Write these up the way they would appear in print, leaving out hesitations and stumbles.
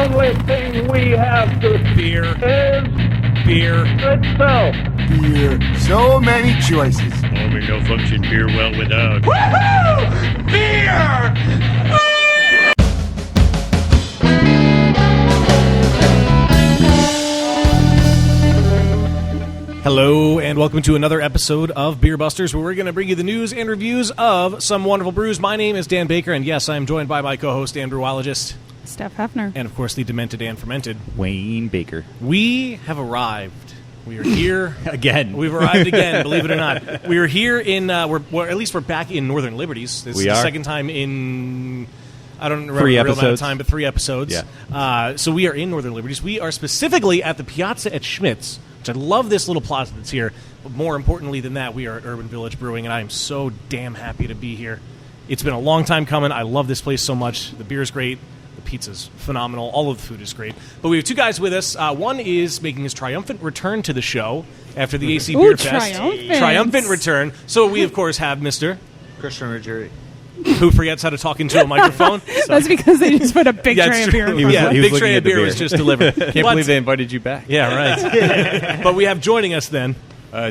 only thing we have to Beer. is Beer. itself. Beer. So many choices. Oh, we know function beer well without. Woohoo! Beer! Hello, and welcome to another episode of Beer Busters, where we're going to bring you the news and reviews of some wonderful brews. My name is Dan Baker, and yes, I am joined by my co-host and brewologist, Steph Hefner. and of course the demented and fermented Wayne Baker. We have arrived. We are here Again. We've arrived again, believe it or not. We are here in, we're back in Northern Liberties. This is the second time in, I don't remember the real amount of time, but 3 episodes. Yeah. So we are in Northern Liberties. We are specifically at the Piazza at Schmitz, which I love this little plaza that's here. But more importantly than that, we are at Urban Village Brewing, and I am so damn happy to be here. It's been a long time coming. I love this place so much. The beer's great. The pizza's phenomenal. All of the food is great. But we have 2 guys with us. One is making his triumphant return to the show after the AC Beer Fest. Triumphant return. So we, of course, have Mr. Christian Ruggieri, who forgets how to talk into a microphone. That's because they just put a big tray of beer in front of him. Big tray of beer was just delivered. Can't believe they invited you back. Yeah, right. But we have joining us then,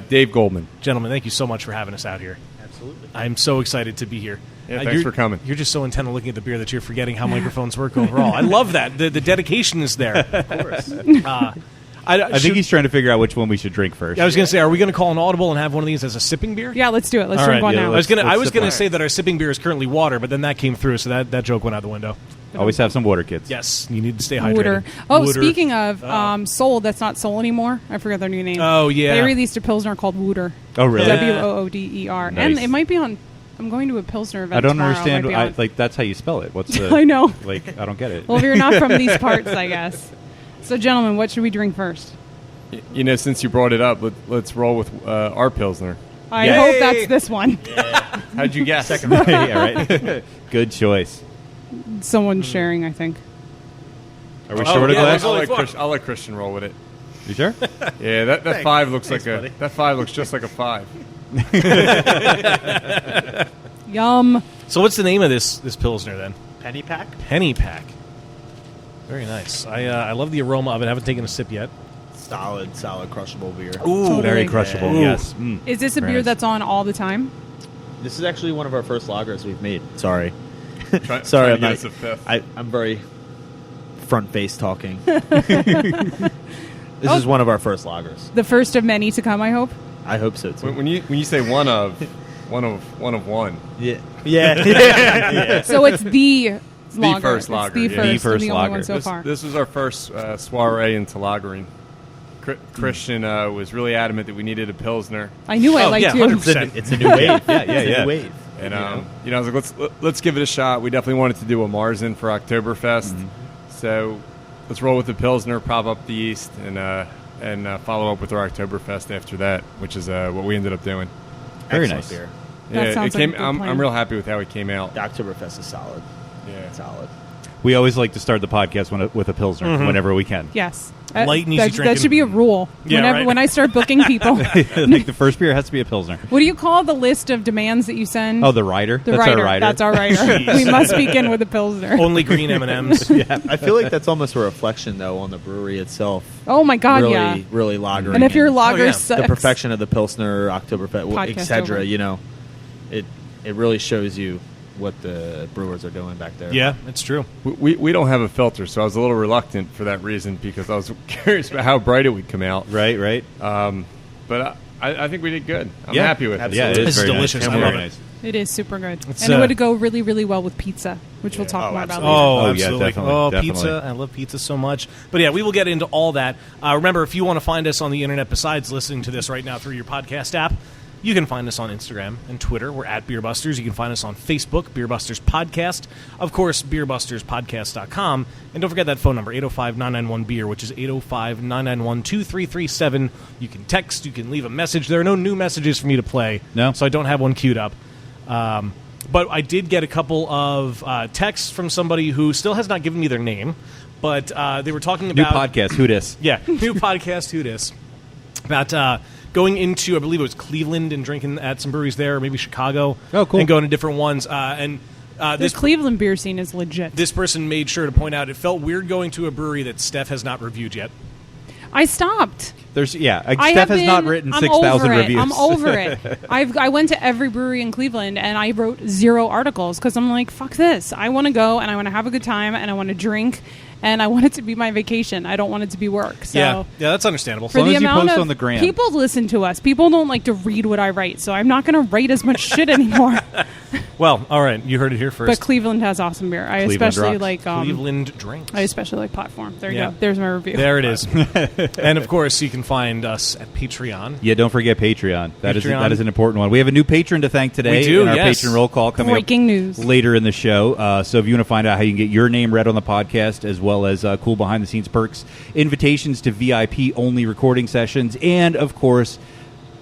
Dave Goldman. gentlemen, thank you so much for having us out here. absolutely. I'm so excited to be here. Yeah, thanks for coming. You're just so intent on looking at the beer that you're forgetting how microphones work overall. I love that. The dedication is there. Of course. I think he's trying to figure out which one we should drink first. I was going to say, are we going to call an audible and have one of these as a sipping beer? Yeah, let's do it. Let's All drink right, one yeah, now. I was sip going one. to say that our sipping beer is currently water, but then that came through, so that joke went out the window. Always have some water, kids. Yes, you need to stay hydrated. Water. Oh, Water. speaking of Soul, that's not Soul anymore. I forgot their new name. Oh, yeah. They released a Pilsner called Wooder. Oh, really? W-O-O-D-E-R. Nice. And it might be on... I'm going to a Pilsner event I don't tomorrow. understand. It might be on- That's how you spell it. What's the? I know. I don't get it. Well, if you're not from these parts, I guess. So, gentlemen, what should we drink first? You know, since you brought it up, let's roll with our Pilsner. I Yay! hope that's this one. How'd you guess? yeah, right. Good choice. Someone's sharing, I think. Are we short a yeah, glass? there's I'll let Christian roll with it. You sure? Yeah, that 5 looks Thanks, buddy. that 5 looks just like a 5. Yum. So what's the name of this Pilsner, then? Penny pack? Penny Pack. Very nice. I love the aroma of it. I haven't taken a sip yet. Solid crushable beer. Ooh, Very crushable. Ooh. Yes. Is this a Very beer nice. that's on all the time? This is actually one of our first lagers we've made. Sorry. Try Sorry, to I'm get not. us a 5th. I'm very front face talking. This is one of our first lagers. The first of many to come, I hope. I hope so too. When you say one of one. Yeah. Yeah. So it's the lager. first It's lager, the yeah. first, The and first the only lager. one so far. This was our first soiree into lagering. Christian was really adamant that we needed a Pilsner. I knew I Oh, liked yeah, you. 100%. It's a new wave. Yeah, It's a yeah. new wave. And I was like, let's give it a shot. We definitely wanted to do a Marzen for Oktoberfest, so let's roll with the Pilsner, prop up the yeast, and follow up with our Oktoberfest after that, which is what we ended up doing. Very Excellent nice. beer. That sounds like a good I'm plan. real happy with how it came out. The Oktoberfest is solid. Yeah. Solid. We always like to start the podcast with a Pilsner whenever we can. Yes. Light and easy that drinking. should be a rule. Yeah, Whenever right. When I start booking people, Like the first beer has to be a Pilsner. what do you call the list of demands that you send? Oh, the rider. the That's writer. our rider. That's our writer. We must begin with a Pilsner. Only green M&Ms. I feel like that's almost a reflection, though, on the brewery itself. Oh, my God, really, yeah. really lagering. And if your lager yeah. sucks, the perfection of the Pilsner, Oktoberfest, Podcast etc. over. You know, it really shows you what the brewers are doing back there. Yeah, it's true. We don't have a filter, so I was a little reluctant for that reason because I was curious about how bright it would come out. Right. But I think we did good. I'm Yeah. happy with it. Yeah, it This is is very delicious. Nice. I love Very it. nice. it is super good. It's, And it would go really, really well with pizza, which we'll talk more about later. Oh, Oh, yeah, absolutely. definitely, Oh, definitely. pizza. I love pizza so much. But yeah, we will get into all that. Remember, if you want to find us on the internet besides listening to this right now through your podcast app, you can find us on Instagram and Twitter. We're at Beer Busters. You can find us on Facebook, Beer Busters Podcast. Of course, beerbusterspodcast.com. And don't forget that phone number, 805-991-BEER, which is 805-991-2337. You can text. You can leave a message. There are no new messages for me to play. No. So I don't have one queued up. But I did get a couple of texts from somebody who still has not given me their name. But they were talking New about... podcast. Who dis? Yeah, new podcast, who dis? About going into, I believe it was Cleveland and drinking at some breweries there, or maybe Chicago. Oh, cool. And going to different ones. And The Cleveland beer scene is legit. This person made sure to point out it felt weird going to a brewery that Steph has not reviewed yet. I stopped. Steph has not written 6,000 reviews. I'm over it. I went to every brewery in Cleveland and I wrote 0 articles because I'm like, fuck this. I want to go and I want to have a good time and I want to drink and I want it to be my vacation. I don't want it to be work. So yeah, that's understandable. For long the as you amount post of on the gram. people listen to us. People don't like to read what I write, so I'm not going to write as much shit anymore. Well, all right, you heard it here first. But Cleveland has awesome beer. I Cleveland especially rocks. like Cleveland drinks. I especially like Platform. There you Yeah. go. There's my review. There it is. And of course, you can find us at Patreon. Yeah, don't forget Patreon. That Patreon. is an important one. We have a new patron to thank today We do, in our yes. patron roll call coming Breaking up news. later in the show. So if you want to find out how you can get your name read on the podcast, as well as cool behind-the-scenes perks, invitations to VIP-only recording sessions, and, of course,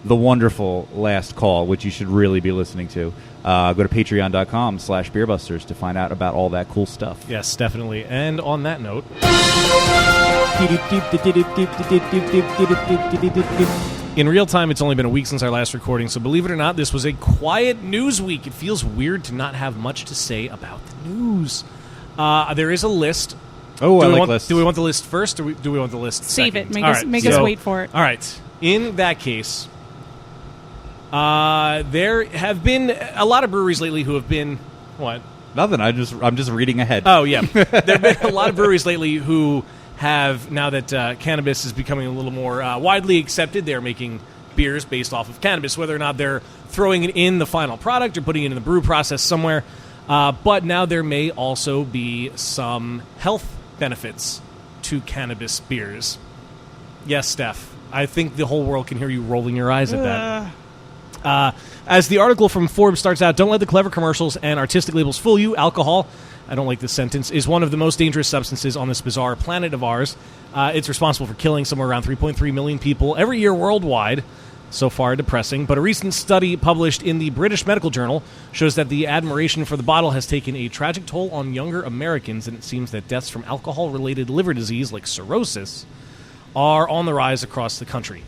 the wonderful Last Call, which you should really be listening to. Go to patreon.com/beerbusters to find out about all that cool stuff. Yes, definitely. And on that note, in real time, it's only been a week since our last recording, so believe it or not, this was a quiet news week. It feels weird to not have much to say about the news. There is a list. Oh, I like want, lists. do we want the list first, or do we want the list Save second? it. Make All us right, make us wait for it. All right. In that case, there have been a lot of breweries lately who have been what? Nothing. I'm just reading ahead. Oh yeah, there have been a lot of breweries lately who have, now that cannabis is becoming a little more widely accepted, they're making beers based off of cannabis, whether or not they're throwing it in the final product or putting it in the brew process somewhere. But now there may also be some health benefits to cannabis beers. Yes, Steph. I think the whole world can hear you rolling your eyes at that. As the article from Forbes starts out, don't let the clever commercials and artistic labels fool you. Alcohol, I don't like this sentence, is one of the most dangerous substances on this bizarre planet of ours. It's responsible for killing somewhere around 3.3 million people every year worldwide. So far, depressing. But a recent study published in the British Medical Journal shows that the admiration for the bottle has taken a tragic toll on younger Americans, and it seems that deaths from alcohol-related liver disease, like cirrhosis, are on the rise across the country.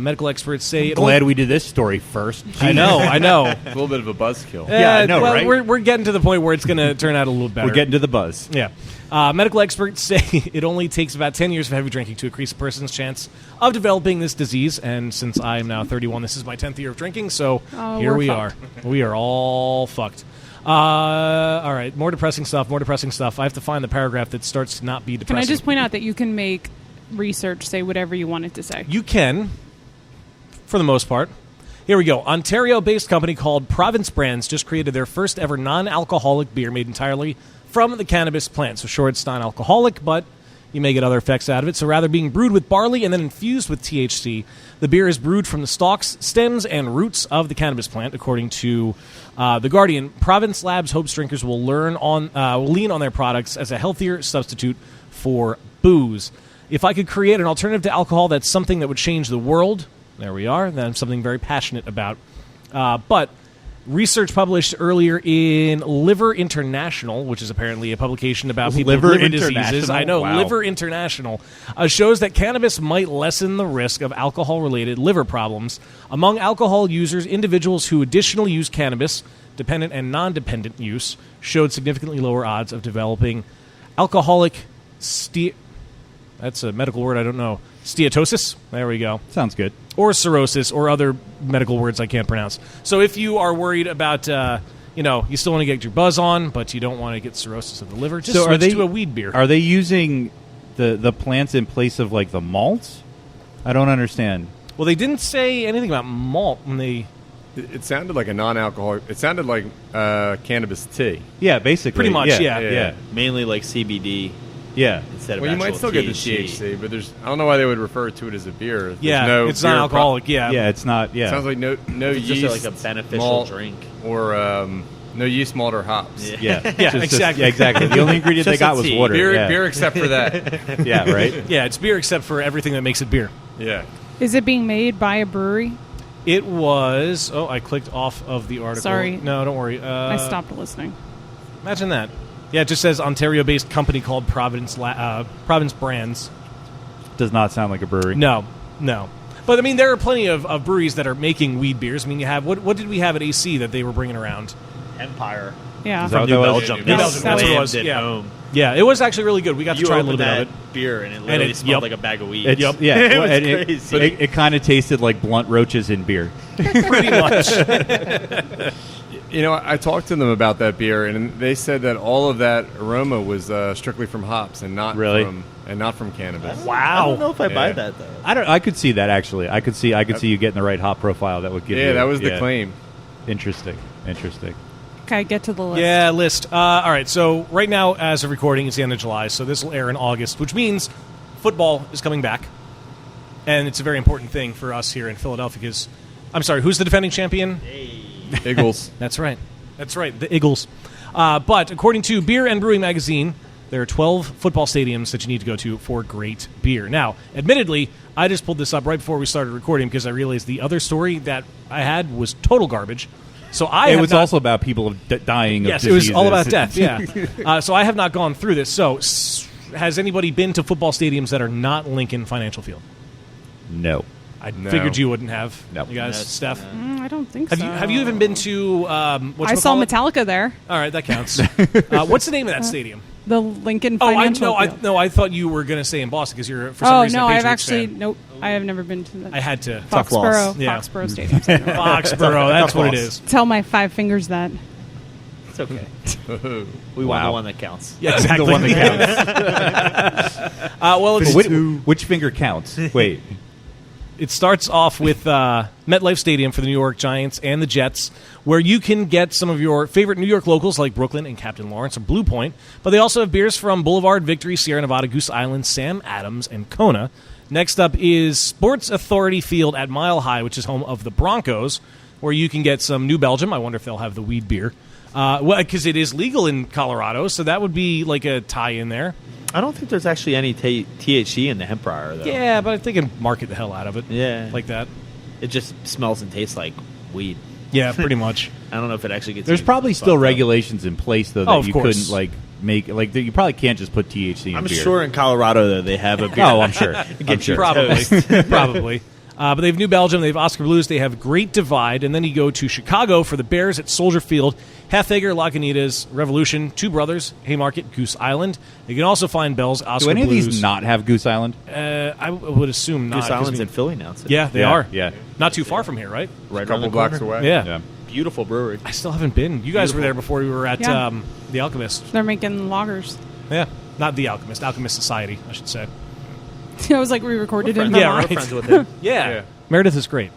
Medical experts say... Glad we did this story first. I know. It's a little bit of a buzzkill. Yeah, I know, well, right? We're getting to the point where it's going to turn out a little better. We're getting to the buzz. Yeah. Medical experts say it only takes about 10 years of heavy drinking to increase a person's chance of developing this disease. And since I am now 31, this is my 10th year of drinking, so here we are. We are all fucked. All right, more depressing stuff. I have to find the paragraph that starts to not be depressing. Can I just point out that you can make research say whatever you want it to say? You can, for the most part. Here we go. Ontario-based company called Province Brands just created their first ever non-alcoholic beer made entirely from the cannabis plant. So sure, it's non-alcoholic, but you may get other effects out of it. So rather being brewed with barley and then infused with THC, the beer is brewed from the stalks, stems, and roots of the cannabis plant, according to The Guardian. Province Labs hopes drinkers will lean on their products as a healthier substitute for booze. If I could create an alternative to alcohol, that's something that would change the world. There we are. That's something very passionate about. But research published earlier in Liver International, which is apparently a publication about people with liver diseases. I know, wow. Liver International, shows that cannabis might lessen the risk of alcohol-related liver problems. Among alcohol users, individuals who additionally use cannabis, dependent and non-dependent use, showed significantly lower odds of developing alcoholic that's a medical word I don't know. Steatosis? There we go. Sounds good. Or cirrhosis, or other medical words I can't pronounce. So if you are worried about, you still want to get your buzz on, but you don't want to get cirrhosis of the liver, just switch to a weed beer. Are they using the plants in place of, like, the malts? I don't understand. Well, they didn't say anything about malt when they... It sounded like a non-alcoholic. It sounded like cannabis tea. Yeah, basically. Pretty much, yeah. Yeah. Mainly like CBD Yeah. instead of Well, you might actual still get the THC. THC, but I don't know why they would refer to it as a beer. There's Yeah, no it's beer non-alcoholic, yeah. Yeah, it's not, yeah. Sounds like no It's yeast, just like a beneficial malt, drink. or no yeast, malt, or hops. Yeah, Yeah, Just- exactly. yeah, exactly. The only ingredient they Just got a was tea. water. Beer, yeah. beer, except for that. Yeah, right? Yeah, it's beer except for everything that makes it beer. Yeah. Is it being made by a brewery? It was... Oh, I clicked off of the article. Sorry. No, don't worry. I stopped listening. Imagine that. Yeah, it just says Ontario-based company called Province Brands. Does not sound like a brewery. No. But, I mean, there are plenty of breweries that are making weed beers. I mean, you have... What did we have at AC that they were bringing around? Empire. Yeah. Is that From what New that was? Belgium. New They Belgium, that's what it slammed was. it Yeah. home. Yeah, it was actually really good. We got to You try a little opened bit that of it. beer, and it literally smelled yep. like a bag of weed. It's, yeah, It was and it, crazy. it kind of tasted like blunt roaches in beer. Pretty much. You know, I talked to them about that beer, and they said that all of that aroma was strictly from hops and not Really? from cannabis. I don't know if I buy Yeah. that though. I could see that actually. I could see you getting the right hop profile that would give you. Yeah, that was the claim. Interesting. Okay, get to the list. Yeah, list. All right, so right now, as of recording, it's the end of July, so this will air in August, which means football is coming back. And it's a very important thing for us here in Philadelphia because, I'm sorry, who's the defending champion? Eagles. That's right, the Eagles. But according to Beer and Brewing Magazine, there are 12 football stadiums that you need to go to for great beer. Now, admittedly, I just pulled this up right before we started recording because I realized the other story that I had was total garbage. So It was also about people dying of Yes, diseases. it was all about death, yeah. So I have not gone through this. So has anybody been to football stadiums that are not Lincoln Financial Field? No. I No. figured you wouldn't have. No. You guys, Steph? I don't think Have so. you even been to I saw Metallica there. All right, that counts. What's the name of that stadium? The Lincoln Oh, Financial Field. I thought you were going to say in Boston because you're for some Oh, reason no, a I've Patriots actually, fan. nope. I have never been to the I had to. Tough loss. Foxborough, Yeah. Foxborough Stadium. Foxborough, that's what it is. Tell my 5 fingers that. It's okay. We won the one that counts. Yeah, exactly. The one that counts. Well, it's, which finger counts? Wait. it starts off with MetLife Stadium for the New York Giants and the Jets, where you can get some of your favorite New York locals like Brooklyn and Captain Lawrence or Blue Point, but they also have beers from Boulevard, Victory, Sierra Nevada, Goose Island, Sam Adams, and Kona. Next up is Sports Authority Field at Mile High, which is home of the Broncos, where you can get some New Belgium. I wonder if they'll have the weed beer. Because it is legal in Colorado, so that would be like a tie-in there. I don't think there's actually any THC in the hemp briar, though. Yeah, but I think I'd market the hell out of it. Yeah. Like that. It just smells and tastes like weed. Yeah, pretty much. I don't know if it actually gets. There's you probably fucked still up. regulations in place though that Oh, of you course. couldn't make you probably can't just put THC in I'm beer. sure in Colorado though they have a beer. Oh, I'm sure. Get I'm sure. your Probably. toast. Probably. But they have New Belgium, they have Oscar Blues, they have Great Divide, and then you go to Chicago for the Bears at Soldier Field, Half-Acre, Lagunitas, Revolution, Two Brothers, Haymarket, Goose Island. You can also find Bell's, Oscar Do any of Blues. these not have Goose Island? I would assume not. Goose 'cause Island's we- in Philly now. Too. Yeah, they Yeah, are. yeah. Not too far from here, right? right A couple around the blocks corner. away. Yeah. Yeah. Beautiful brewery. I still haven't been. You guys were there before we were at Yeah. The Alchemist. They're making loggers. Yeah. Not The Alchemist. Alchemist Society, I should say. I was like re-recorded in Yeah, Vermont. right. We're friends with him. Yeah. Yeah. Meredith is great.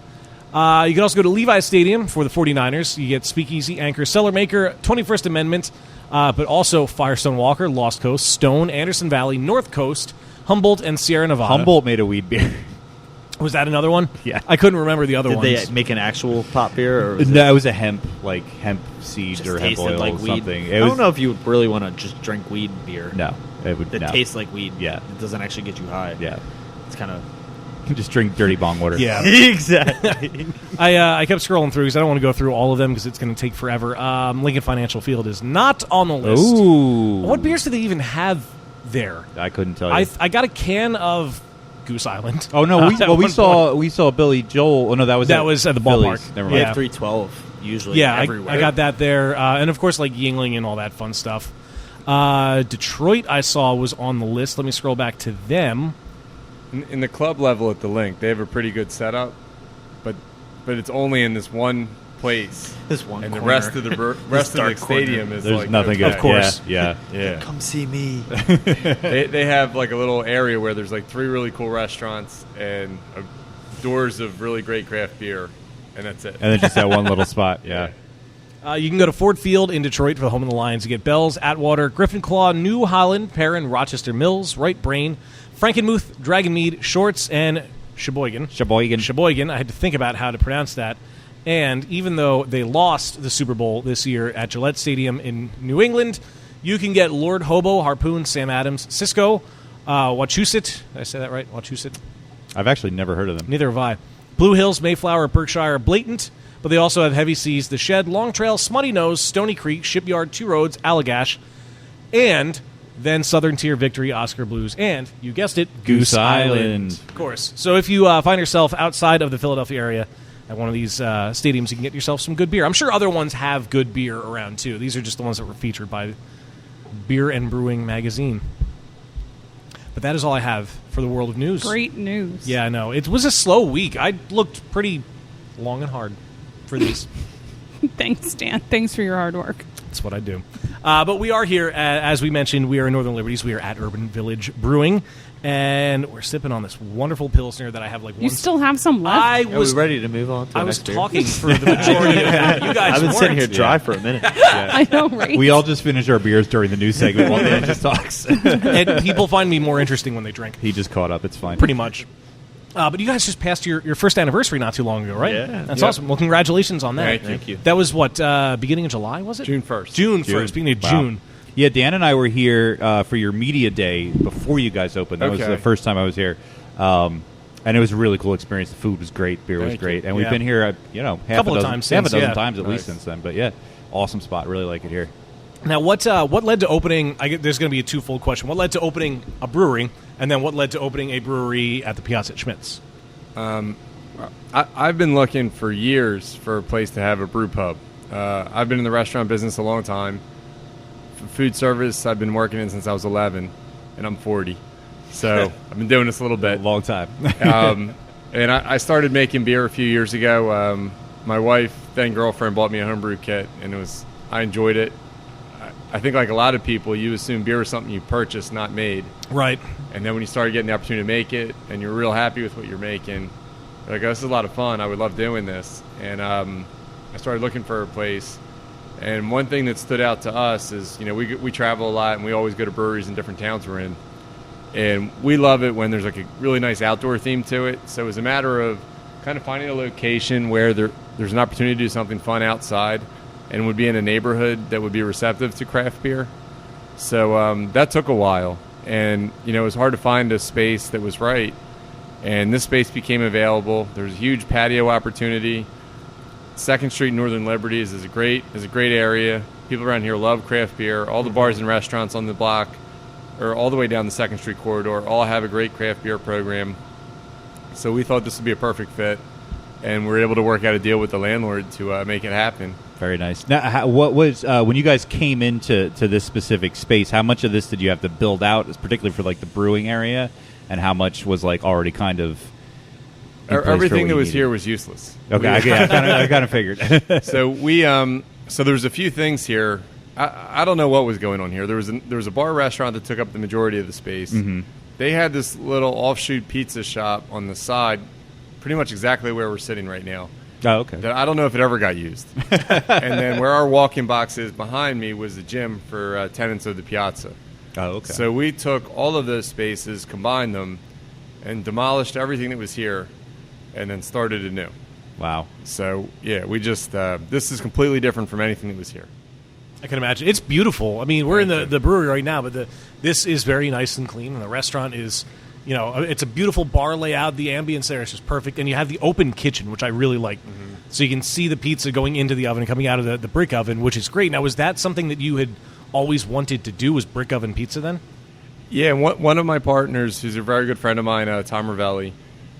You can also go to Levi's Stadium for the 49ers. You get Speakeasy, Anchor, Cellar Maker, 21st Amendment, but also Firestone Walker, Lost Coast, Stone, Anderson Valley, North Coast, Humboldt, and Sierra Nevada. Humboldt made a weed beer. Was that another one? Yeah. I couldn't remember the other Did ones. they make an actual pot beer? Or was No, it was a hemp seed just or hemp tasted oil like or weed? something. I don't know if you really want to just drink weed beer. No, it would That no. tastes like weed. Yeah. It doesn't actually get you high. Yeah, It's kind of. just drink dirty bong water. Yeah. Exactly. I kept scrolling through because I don't want to go through all of them because it's going to take forever. Lincoln Financial Field is not on the list. Ooh, What beers do they even have there? I couldn't tell you. I got a can of Goose Island. oh no, at we one point. saw Billy Joel. Oh no, that was at the Philly's. ballpark. Never They mind. Yeah. have 312 usually. Yeah, everywhere. I got that there, and of course like Yingling and all that fun stuff. Detroit, I saw was on the list. Let me scroll back to them. In the club level at the Link, they have a pretty good setup, but it's only in this one place, This one and the corner. rest of the rest of dark the stadium corner. is There's like nothing good. Of course. Yeah. Yeah, Come see me. they have like a little area where there's like 3 really cool restaurants and doors of really great craft beer, and that's it. And then just that one little spot. Yeah. You can go to Ford Field in Detroit for the home of the Lions. You get Bell's, Atwater, Griffin Claw, New Holland, Perrin, Rochester Mills, Right Brain, Frankenmuth, Dragonmead, Shorts, and Sheboygan. Sheboygan. I had to think about how to pronounce that. And even though they lost the Super Bowl this year at Gillette Stadium in New England, you can get Lord Hobo, Harpoon, Sam Adams, Cisco, Wachusett. Did I say that right? Wachusett? I've actually never heard of them. Neither have I. Blue Hills, Mayflower, Berkshire, Blatant. But they also have Heavy Seas, The Shed, Long Trail, Smutty Nose, Stony Creek, Shipyard, Two Roads, Allagash, and then Southern Tier, Victory, Oscar Blues, and, you guessed it, Goose Island. Of course. So if you find yourself outside of the Philadelphia area, at one of these stadiums, you can get yourself some good beer. I'm sure other ones have good beer around, too. These are just the ones that were featured by Beer and Brewing magazine. But that is all I have for the world of news. Great news. Yeah, I know. It was a slow week. I looked pretty long and hard for these. Thanks, Dan. Thanks for your hard work. That's what I do. But we are here, as we mentioned, we are in Northern Liberties. We are at Urban Village Brewing, and we're sipping on this wonderful Pilsner that I have like one. You still have some left? I Are was we ready to move on to I the was next beer? talking for the majority of that. You guys I've been sitting here weren't. dry for a minute. I know, right? We all just finished our beers during the news segment while Dan just talks. And people find me more interesting when they drink. He just caught up. It's fine. Pretty much. But you guys just passed your first anniversary not too long ago, right? Yeah. That's Yep. awesome. Well, congratulations on that. Thank you. That was what, beginning of July, was it? June 1st. June 1st, beginning of Wow. June. Yeah, Dan and I were here for your media day before you guys opened. That was Okay. the first time I was here. And it was a really cool experience. The food was great. Beer was Thank you. great. And we've Yeah. been here, Couple of times half a since, dozen yeah. times at least Nice. since then. But yeah, awesome spot. Really like it here. Now, what led to opening? There's going to be a twofold question. What led to opening a brewery, and then what led to opening a brewery at the Piazza at Schmitz? I've been looking for years for a place to have a brew pub. I've been in the restaurant business a long time. Food service, I've been working in since I was 11, and I'm 40. So I've been doing this a little A bit. long time. And I started making beer a few years ago. My wife, then girlfriend, bought me a homebrew kit, and I enjoyed it. I think like a lot of people, you assume beer is something you purchase, not made. Right. And then when you started getting the opportunity to make it, and you're real happy with what you're making, you're like, oh, this is a lot of fun. I would love doing this. And I started looking for a place. And one thing that stood out to us is, we travel a lot, and we always go to breweries in different towns we're in. And we love it when there's like a really nice outdoor theme to it. So it was a matter of kind of finding a location where there's an opportunity to do something fun outside and would be in a neighborhood that would be receptive to craft beer. So that took a while. And, it was hard to find a space that was right. And this space became available. There's a huge patio opportunity. 2nd Street, Northern Liberties is a great area. People around here love craft beer. All the bars and restaurants on the block, or all the way down the 2nd Street corridor, all have a great craft beer program. So we thought this would be a perfect fit, and we were able to work out a deal with the landlord to make it happen. Very nice. Now, what was when you guys came into this specific space? How much of this did you have to build out, particularly for like the brewing area, and how much was like already kind of in place for Everything what that you was needed? here was useless. Okay, I kind of figured. So so there was a few things here. I don't know what was going on here. There was a bar restaurant that took up the majority of the space. Mm-hmm. They had this little offshoot pizza shop on the side, pretty much exactly where we're sitting right now. Oh, okay. That I don't know if it ever got used. And then where our walk-in box is behind me was the gym for tenants of the Piazza. Oh, okay. So we took all of those spaces, combined them, and demolished everything that was here, and then started anew. Wow. So yeah, we just this is completely different from anything that was here. I can imagine. It's beautiful. I mean, we're in the brewery right now, but this is very nice and clean, and the restaurant is, it's a beautiful bar layout. The ambience there is just perfect, and you have the open kitchen, which I really like. Mm-hmm. So you can see the pizza going into the oven and coming out of the brick oven, which is great. Now, was that something that you had always wanted to do, was brick oven pizza then? Yeah, and one of my partners, who's a very good friend of mine, Tom Ravelli,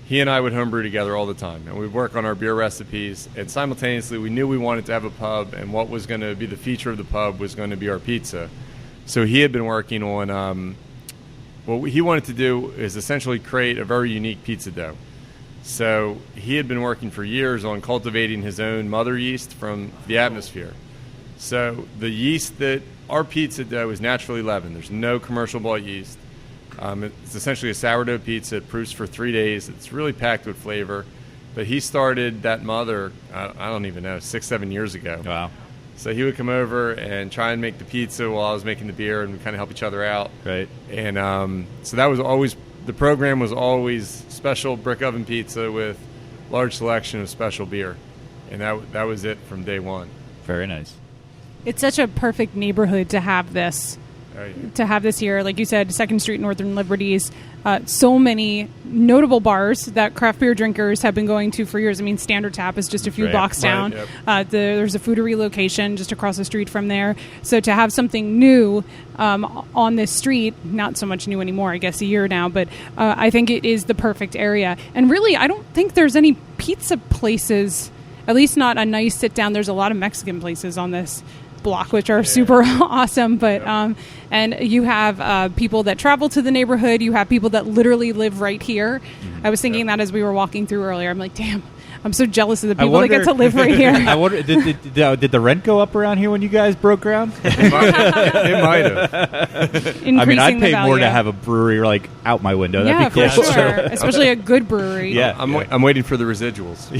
he and I would homebrew together all the time, and we'd work on our beer recipes, and simultaneously we knew we wanted to have a pub, and what was going to be the feature of the pub was going to be our pizza. So he had been working on what he wanted to do is essentially create a very unique pizza dough. So he had been working for years on cultivating his own mother yeast from the atmosphere. So the yeast that our pizza dough is naturally leavened. There's no commercial bought yeast. It's essentially a sourdough pizza. It proofs for 3 days. It's really packed with flavor. But he started that mother, I don't even know, 6-7 years ago. Wow. So he would come over and try and make the pizza while I was making the beer, and we kind of help each other out. Right. And so that was always, the program was always special brick oven pizza with large selection of special beer. And that was it from day one. Very nice. It's such a perfect neighborhood to have this. Oh, yeah. To have this here, like you said, 2nd Street, Northern Liberties, so many notable bars that craft beer drinkers have been going to for years. I mean, Standard Tap is just a few Right. blocks Right, down. yep. There's a Foodary location just across the street from there. So to have something new on this street, not so much new anymore, I guess a year now, but I think it is the perfect area. And really, I don't think there's any pizza places, at least not a nice sit down. There's a lot of Mexican places on this block, which are super awesome. But and you have people that travel to the neighborhood. You have people that literally live right here. I was thinking that as we were walking through earlier. I'm like, damn. I'm so jealous of the people that get to live right here. I wonder, did the rent go up around here when you guys broke ground? It might have. I mean, I'd pay more to value. have a brewery like out my window. Yeah, That'd be for cool. sure. Especially a good brewery. Yeah. I'm waiting for the residuals.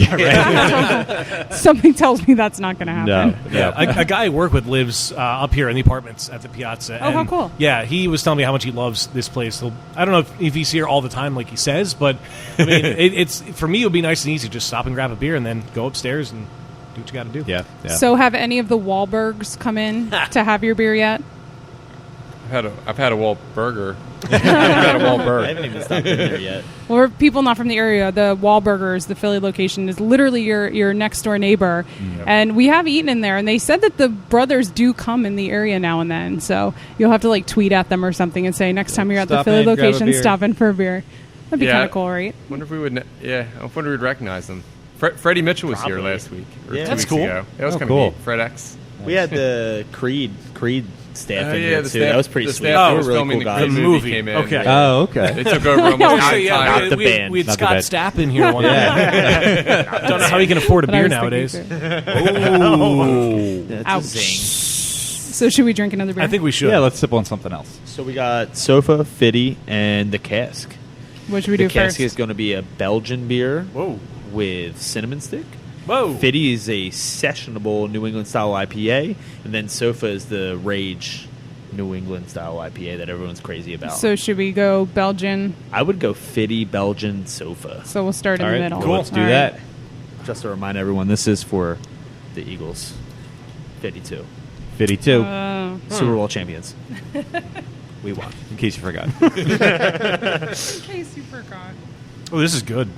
Something tells me that's not going to happen. No. Yeah. A guy I work with lives up here in the apartments at the Piazza. Oh, how cool. Yeah, he was telling me how much he loves this place. I don't know if he's here all the time like he says, but I mean, it's for me, it would be nice and easy. Just stop and grab a beer and then go upstairs and do what you got to do. Yeah. So have any of the Wahlbergs come in to have your beer yet? I've had a Wahlburger. I've had a Wahlburger. I haven't even stopped in there yet. Or people not from the area, the Wahlburgers, the Philly location, is literally your next door neighbor. And we have eaten in there, and they said that the brothers do come in the area now and then. So you'll have to like tweet at them or something and say, next time you're at the Stop Philly in, grab a location, beer. stop in for a beer. That'd be kind of cool, right? Wonder if we would. I wonder we'd recognize them. Freddie Mitchell was here last week. Or Yeah. 2 That's weeks cool. ago. That was kind of cool. neat. Fred X. We had the Creed staff in here the too. staff- that was pretty the sweet. staff They was were really filming cool the guys. movie. came in. Okay. Oh, okay. They took over almost Oh, nine shit, times. Not the we band. We had Not the Scott band. Stapp in here one night. Don't know how he can afford a But I beer was nowadays. thinking too. Oh. That's Ouch. a zing. So should we drink another beer? I think we should. Yeah, let's sip on something else. So we got Sofa, Fitty, and the Cask. What should we The do Cask first? is going to be a Belgian beer Whoa. with cinnamon stick. Whoa. Fitty is a sessionable New England style IPA, and then Sofa is the Rage New England style IPA that everyone's crazy about. So should we go Belgian? I would go Fitty, Belgian, Sofa. So we'll start in All the right, middle. cool. Let's do All that. right. Just to remind everyone, this is for the Eagles. 52. 52, Super Bowl champions. We won. in case you forgot. In case you forgot. Oh, this is good.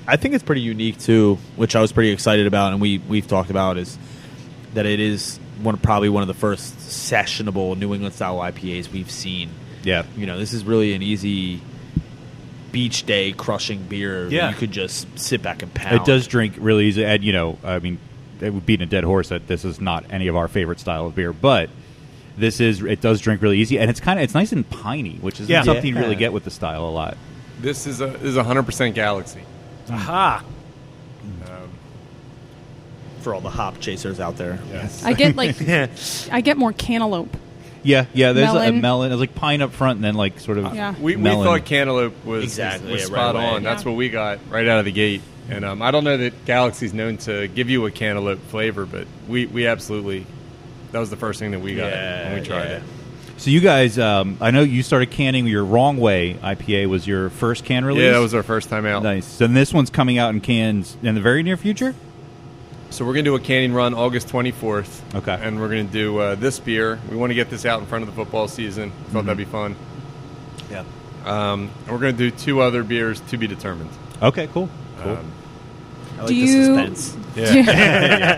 I think it's pretty unique too, which I was pretty excited about, and we've talked about, is that it is probably one of the first sessionable New England style IPAs we've seen. Yeah. You know, this is really an easy beach day crushing beer Yeah. that you could just sit back and pound. It does drink really easy. And, I mean, it would beat a dead horse that this is not any of our favorite style of beer, but it does drink really easy, and it's nice and piney, which is something you really get with the style a lot. This is 100% Galaxy. Aha. for all the hop chasers out there. Yes. I get more cantaloupe. Yeah, there's a Melon. melon. It's like pine up front and then like sort of Yeah. We melon. thought cantaloupe was Exactly, was yeah, spot right away. on. That's Yeah. what we got right out of the gate. And I don't know that Galaxy's known to give you a cantaloupe flavor, but we absolutely, that was the first thing that we got when we tried it. So you guys, I know you started canning your Wrong Way IPA was your first can release. Yeah, that was our first time out. nice. So this one's coming out in cans in the very near future. So we're going to do a canning run August 24th. Okay. And we're going to do this beer. We want to get this out in front of the football season. Thought that'd be fun. Yeah. And we're going to do 2 other beers to be determined. Okay. Cool. I like Do the you- suspense.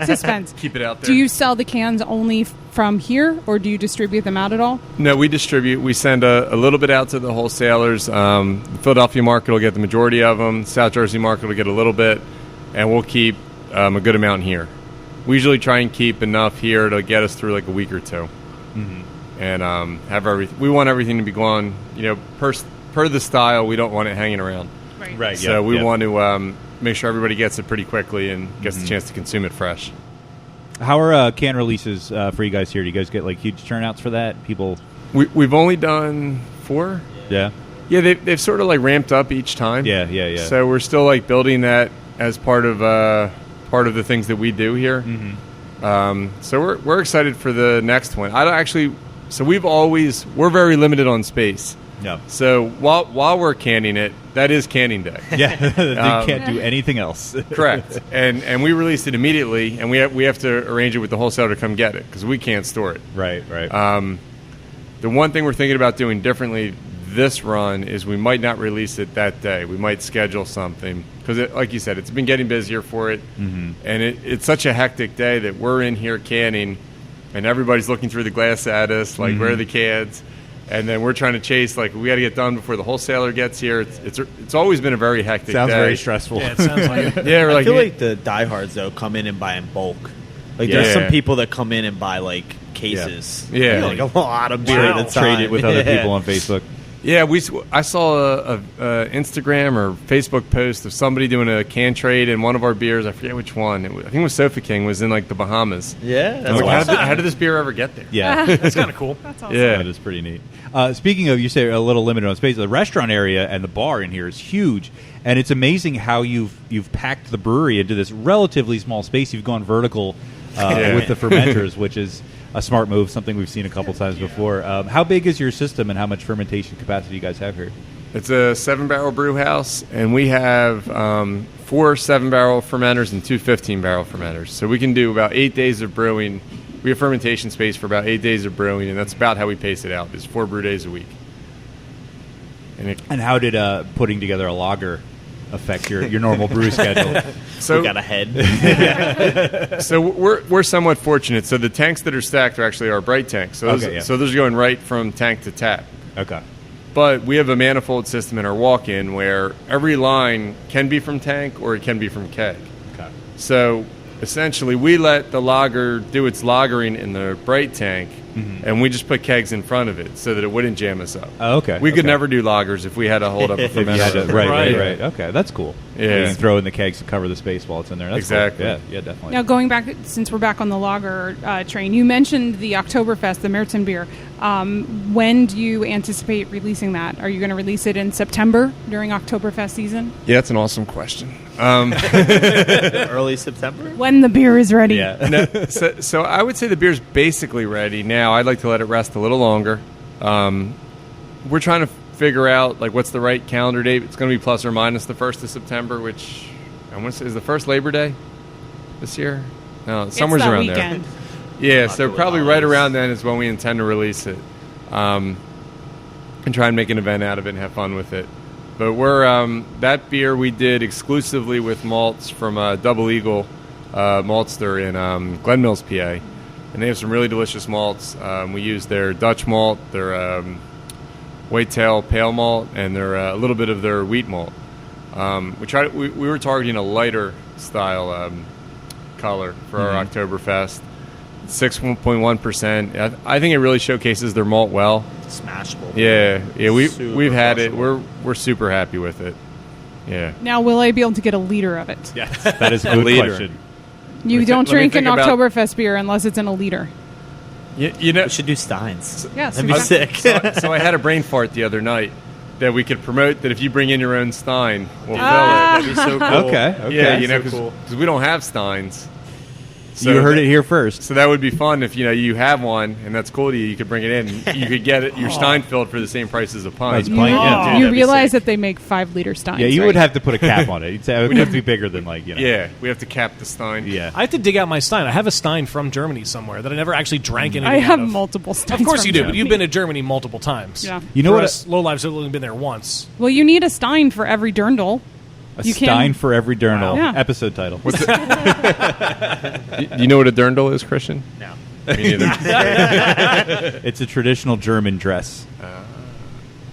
Suspense. Keep it out there. Do you sell the cans only from here, or do you distribute them out at all? No, we distribute. We send a little bit out to the wholesalers. The Philadelphia market will get the majority of them. South Jersey market will get a little bit. And we'll keep a good amount here. We usually try and keep enough here to get us through like a week or 2. And have everything. We want everything to be gone. You know, per the style, we don't want it hanging around. Right. So we want to make sure everybody gets it pretty quickly and gets the chance to consume it fresh. How are can releases for you guys here? Do you guys get like huge turnouts for that? People. We've only done 4. Yeah. Yeah, they've sort of like ramped up each time. Yeah. So we're still like building that as part of the things that we do here. So we're excited for the next one. So we're very limited on space. No. So while we're canning it, that is canning day. Yeah. They can't do anything else. Correct. And we released it immediately, and we have to arrange it with the wholesaler to come get it because we can't store it. Right. The one thing we're thinking about doing differently this run is we might not release it that day. We might schedule something because, like you said, it's been getting busier for it, and it's such a hectic day that we're in here canning, and everybody's looking through the glass at us, like where are the cans? And then we're trying to chase, like, we got to get done before the wholesaler gets here. It's always been a very hectic Sounds day. very stressful. Yeah, it sounds like it. Yeah, we're I like, feel like the diehards though come in and buy in bulk. Like Yeah. there's some people that come in and buy like cases. Yeah. like a lot of beer Wow. at a time. Trade it with other Yeah. people on Facebook. yeah, I saw a Instagram or Facebook post of somebody doing a can trade, and one of our beers, I forget which one, I think it was Sofa King, was in, like, the Bahamas. Yeah, I'm that's like, awesome. how did this beer ever get there? Yeah. That's kind of cool. That's awesome. Yeah. That is pretty neat. Speaking of, you say a little limited on space, the restaurant area and the bar in here is huge, and it's amazing how you've packed the brewery into this relatively small space. You've gone vertical with the fermenters, which is a smart move, something we've seen a couple times before. How big is your system, and how much fermentation capacity you guys have here? It's a 7-barrel brew house, and we have 4 7-barrel fermenters and 2 15-barrel fermenters. So we can do about 8 days of brewing. We have fermentation space for about 8 days of brewing, and that's about how we pace it out. It's 4 brew days a week. And how did putting together a lager affect your normal brew schedule? So we got ahead. So we're somewhat fortunate. So the tanks that are stacked are actually our bright tanks. So those are going right from tank to tap. Okay. But we have a manifold system in our walk-in where every line can be from tank or it can be from keg. Okay. So essentially, we let the lager do its lagering in the bright tank, and we just put kegs in front of it so that it wouldn't jam us up. Oh, okay. We could Okay. never do lagers if we had to hold up a If you had fermenter. to- right. Yeah. Okay, that's cool. Yeah. You can throw in the kegs to cover the space while it's in there. That's Exactly. Cool. Yeah, definitely. Now, going back, since we're back on the lager train, you mentioned the Oktoberfest, the Märzen beer. When do you anticipate releasing that? Are you going to release it in September during Oktoberfest season? Yeah, that's an awesome question. Early September. When the beer is ready. Yeah. No, so I would say the beer's basically ready now. I'd like to let it rest a little longer. We're trying to figure out like what's the right calendar date. It's going to be plus or minus the 1st of September, which I want to say is the first Labor Day this year. No, somewhere it's that around weekend. there. Yeah, so October probably right holidays. around then is when we intend to release it, and try and make an event out of it and have fun with it. But we're that beer we did exclusively with malts from Double Eagle Maltster in Glen Mills, PA, and they have some really delicious malts. We use their Dutch malt, their Whitetail Pale Malt, and their a little bit of their wheat malt. We were targeting a lighter style color for our Oktoberfest. 6.1%. I think it really showcases their malt well. Smashable. Yeah. Super We've had it. crushable. We're super happy with it. Yeah. Now, will I be able to get a liter of it? Yes, that is a good Leader. question. You don't let me drink an think about- Oktoberfest beer unless it's in a liter. You know. We should do Steins. Yes, That'd be exactly. sick. So I had a brain fart the other night that we could promote that if you bring in your own Stein, we'll fill That'd be so cool. Okay. it. Yeah, you know, so cool. because we don't have Steins. You heard it here first. So that would be fun if you have one and that's cool to you. You could bring it in. You could get it your Stein filled for the same price as a pint. As a pint, yeah. Dude, You that'd be realize sick. that they make 5-liter steins. Yeah, you right? would have to put a cap on it. You'd say it would have to be bigger than Yeah, we have to cap the Stein. Yeah. I have to dig out my Stein. I have a Stein from Germany somewhere that I never actually drank anything I have out of. multiple steins. Of course from you do, but Germany. you've been to Germany multiple times. Yeah. You know For what? us, lowlifes have only been there once. Well, you need a stein for every dirndl. A You Stein can- for every dirndl. Wow. Yeah. Episode title. Do you know what a dirndl is, Christian? No. Me neither. It's a traditional German dress.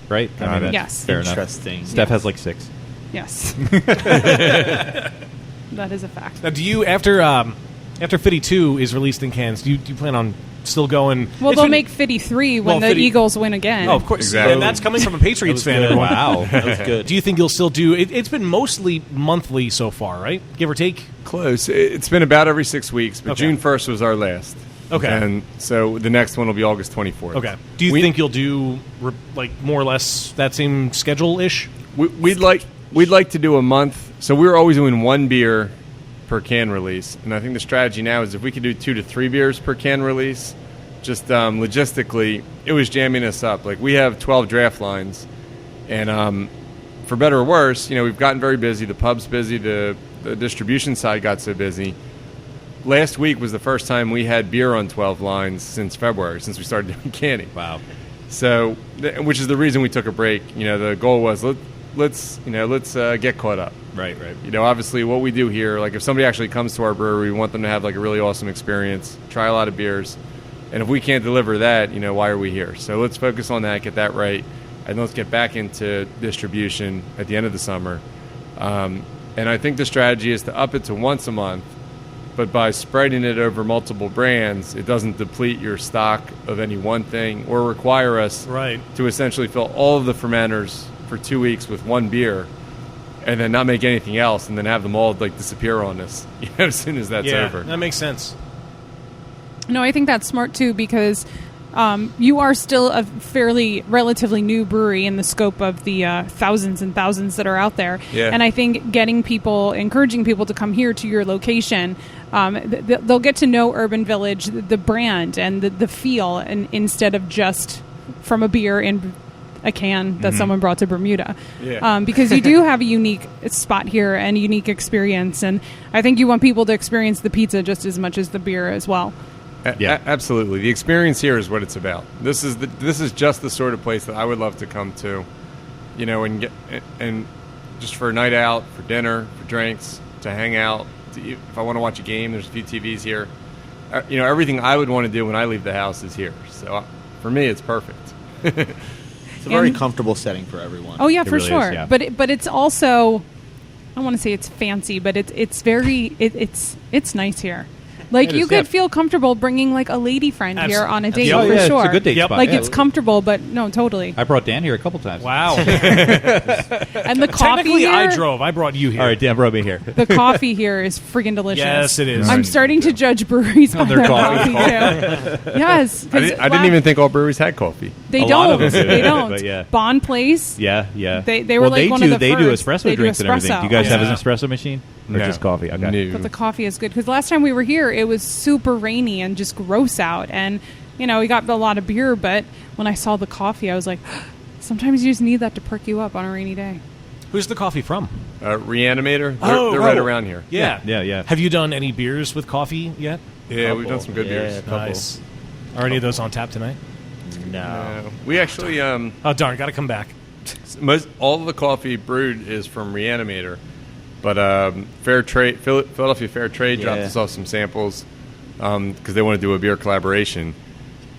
Right? Got it. Yes. Fair enough. Interesting. Steph has like 6. Yes. That is a fact. Now, do you after Fitty 2 is released in cans? Do you plan on still going? Well, It's they'll been- make Fitty 3 when Well, the Fitty- Eagles win again. Oh, of course. Exactly. And that's coming from a Patriots fan. good. everyone. Wow. That was good. Do you think you'll still do it? It's been mostly monthly so far, right? Give or take. Close. It's been about every 6 weeks, but Okay. June 1st was our last. Okay. And so the next one will be August 24th. Okay. Do you think you'll do like more or less that same schedule ish? We'd like to do a month. So we were always doing 1 beer per can release, and I think the strategy now is if we could do 2 to 3 beers per can release. Just logistically, it was jamming us up. Like we have 12 draft lines, and for better or worse, we've gotten very busy. The pub's busy. The distribution side got so busy. Last week was the first time we had beer on 12 lines since February, since we started doing canning. Wow. So, which is the reason we took a break. The goal was let's get caught up. Right. Obviously, what we do here, like if somebody actually comes to our brewery, we want them to have like a really awesome experience, try a lot of beers, And if we can't deliver that, why are we here? So let's focus on that, get that right, and let's get back into distribution at the end of the summer. And I think the strategy is to up it to once a month, but by spreading it over multiple brands, it doesn't deplete your stock of any one thing or require us to essentially fill all of the fermenters for 2 weeks with one beer and then not make anything else and then have them all disappear on us as soon as that's over. That makes sense. No, I think that's smart too, because you are still a fairly relatively new brewery in the scope of the thousands and thousands that are out there. Yeah. And I think encouraging people to come here to your location, they'll get to know Urban Village, the brand and the feel, and instead of just from a beer in a can that someone brought to Bermuda. Yeah. Because you do have a unique spot here and a unique experience. And I think you want people to experience the pizza just as much as the beer as well. Absolutely. The experience here is what it's about. This is just the sort of place that I would love to come to, and just for a night out, for dinner, for drinks, to hang out. If I want to watch a game, there's a few TVs here. Everything I would want to do when I leave the house is here. So for me, it's perfect. It's a very comfortable setting for everyone. Oh yeah, for really sure. is, yeah. But it's also, I don't want to say it's fancy, but it's very it's nice here. You could feel comfortable bringing a lady friend here on a date for yeah, sure. it's a good date spot. It's comfortable, but no, totally. I brought Dan here a couple times. Wow. And the coffee Technically, here, I drove. I brought you here. All right, Dan brought me here. the coffee here is freaking delicious. Yes, it is. I'm starting to judge breweries by their their coffee. coffee too. Yes, I didn't even think all breweries had coffee. they A don't. lot of them do, They don't. but yeah. Bond Place. Yeah. They were they one do, of the they do first. espresso They do drinks and everything. espresso. Do you guys have an Yeah. espresso machine? Or No. just coffee? Okay. No. But the coffee is good, because last time we were here, it was super rainy and just gross out. And, we got a lot of beer, but when I saw the coffee, I was like, sometimes you just need that to perk you up on a rainy day. Who's the coffee from? Reanimator. They're right around here. Yeah. Have you done any beers with coffee yet? Yeah, we've done some good beers. a couple. Nice. Are any of those on tap tonight? No. We actually Oh, darn. Got to come back. all of the coffee brewed is from Reanimator, but Philadelphia Fair Trade dropped us off some samples because they want to do a beer collaboration.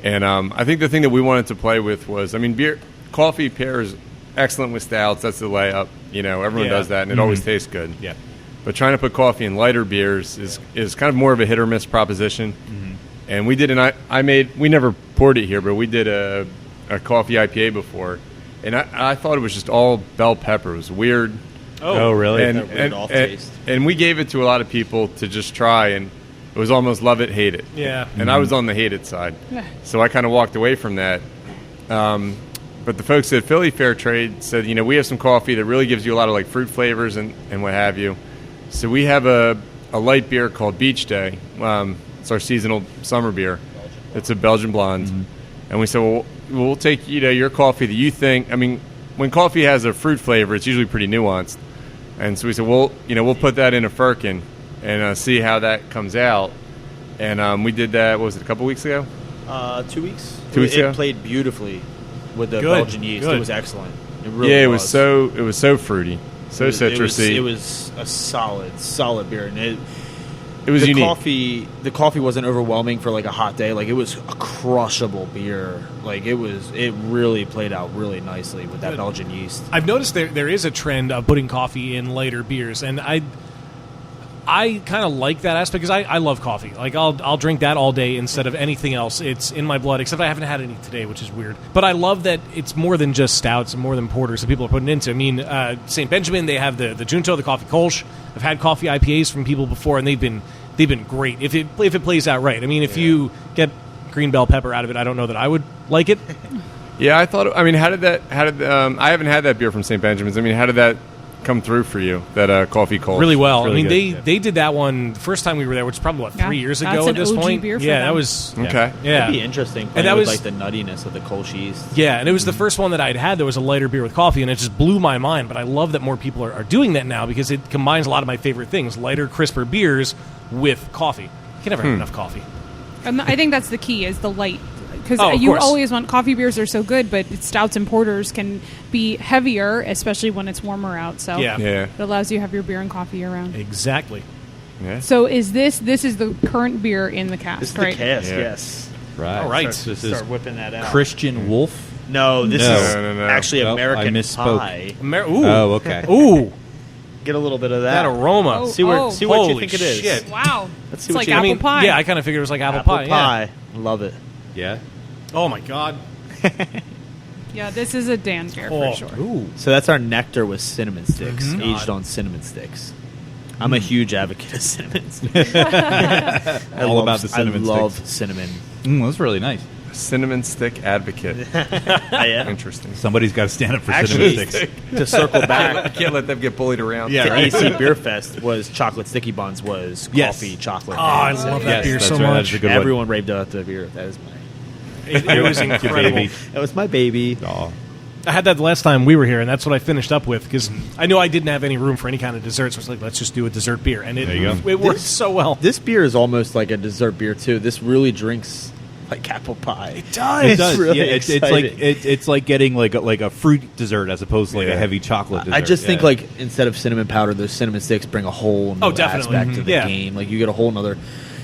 And I think the thing that we wanted to play with was, coffee pairs excellent with stouts. That's the layup. Everyone does that, and it always tastes good. Yeah. But trying to put coffee in lighter beers is kind of more of a hit or miss proposition. And we did we never poured it here, but we did a coffee IPA before. And I thought it was just all bell pepper. It was weird. Oh, really? And we gave it to a lot of people to just try, and it was almost love it, hate it. Yeah. And I was on the hate it side. So I kind of walked away from that. But the folks at Philly Fair Trade said, we have some coffee that really gives you a lot of fruit flavors and what have you. So we have a light beer called Beach Day. It's our seasonal summer beer. It's a Belgian blonde. And we said, well, we'll take your coffee that you think. When coffee has a fruit flavor, it's usually pretty nuanced. And so we said, we'll put that in a firkin and see how that comes out. And we did that. What was it, a couple weeks ago? 2 weeks. 2 weeks ago? It played beautifully with the Good, Belgian yeast. good. It was excellent. It really It was so fruity, so citrusy. It was a solid beer, and it was unique. The coffee wasn't overwhelming for a hot day. It was a crushable beer. It really played out really nicely with that Belgian yeast. I've noticed there is a trend of putting coffee in lighter beers, and I kind of like that aspect because I love coffee. I'll drink that all day instead of anything else. It's in my blood, except I haven't had any today, which is weird. But I love that it's more than just stouts and more than porters that people are putting into. St. Benjamin, they have the Junto, the coffee Kolsch. I've had coffee IPAs from people before, and they've been great if it plays out right. If you get green bell pepper out of it, I don't know that I would like it. Yeah, I thought. I haven't had that beer from St. Benjamin's. How did that come through for you? That coffee Kolsch? Really well. Really they did that one the first time we were there, which is probably 3 years That's ago an at this OG point. beer for Yeah, them. that was Okay. Yeah, It'd be interesting. And that With, was the nuttiness of the Kolsch yeast. Yeah, and it was the first one that I'd had that was a lighter beer with coffee, and it just blew my mind. But I love that more people are doing that now because it combines a lot of my favorite things: lighter, crisper beers with coffee. You can never have enough coffee. And I think that's the key, is the light. Because Oh, of you course. always want, coffee beers are so good, but stouts and porters can be heavier, especially when it's warmer out. So Yeah. it allows you to have your beer and coffee year round. Exactly. Yeah. So is this is the current beer in the cask, This is right? the cask, Yeah. yes. Right. All right. This Start is whipping that out. Christian Wolf. No, this No. is No. actually Nope, American I misspoke. pie. Ooh. Oh, okay. Ooh. Get a little bit of That that. aroma. Oh. See what you Holy think it is. shit. Wow. Let's see It's what like you- apple I mean, pie. yeah, I kind of figured it was like apple Apple pie. Yeah. pie. Love it. Yeah. Oh my god. Yeah, this is a Dan beer Oh. for sure. Ooh. So that's our nectar with cinnamon sticks, Mhm. aged on cinnamon sticks. I'm a huge advocate of cinnamon sticks. All about the cinnamon I love sticks. cinnamon. That's really nice. Cinnamon stick advocate. I am. Interesting. Somebody's got to stand up for Actually, cinnamon sticks. to circle I back can't let them get bullied around. Yeah, to right. AC Beer Fest was chocolate sticky buns was Yes. coffee chocolate. Oh, I and love cinnamon. that beer that's so right, much. that's a good one. Everyone raved about the beer. That is my. It was incredible. baby. That was my baby. Aw. I had that the last time we were here, and that's what I finished up with because I knew I didn't have any room for any kind of dessert. So I was like, let's just do a dessert beer, and There you go. it worked so well. This beer is almost like a dessert beer too. This really drinks like apple pie. It does. It does. really yeah, it's like exciting. it's like getting like a fruit dessert as opposed to like a heavy chocolate dessert. I just think Yeah. like instead of cinnamon powder, those cinnamon sticks bring a whole new definitely. aspect to the Yeah. game. Like you get a whole nother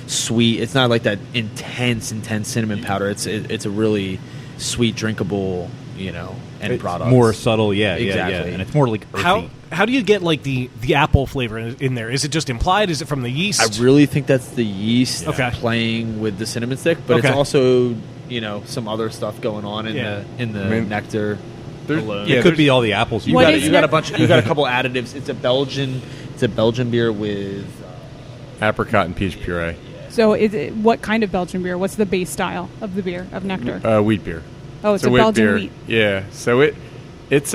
sweet. It's not like that intense cinnamon powder. It's a really sweet, drinkable, end it's product. more subtle. Yeah, yeah, Exactly. and it's more like earthy. How do you get like the apple flavor in there? Is it just implied? Is it from the yeast? I really think that's the yeast Okay. playing with the cinnamon stick, but Okay. it's also some other stuff going on in Yeah. the I mean, nectar. alone. it could be all the apples. You What got is you got a nec- bunch. You got a couple additives. It's a Belgian beer with. Apricot and peach puree. So, what kind of Belgian beer? What's the base style of the beer of nectar? Wheat beer. Oh, it's a wheat Belgian beer. wheat. Yeah. So it's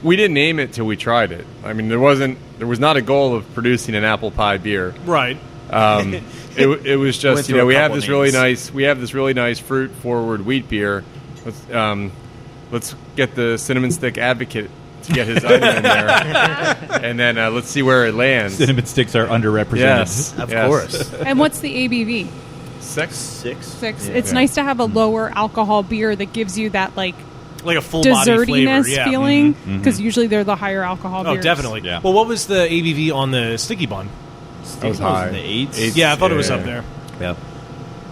we didn't name it till we tried it. I mean, there was not a goal of producing an apple pie beer. right. It was Went just through a we have couple this really names. nice fruit forward wheat beer. Let's get the cinnamon stick advocate to get his item in there, and then let's see where it lands. Cinnamon sticks are underrepresented. Yes, Of yes. course. And what's the ABV? 6. 6. Yeah. It's nice to have a lower alcohol beer that gives you that like Like a full body flavor. dessertiness Yeah. feeling because usually they're the higher alcohol Oh, beers. definitely. Yeah. Well, what was the ABV on the sticky bun? That was high. The eights. Eights, Yeah, I thought it was yeah. up there. Yeah.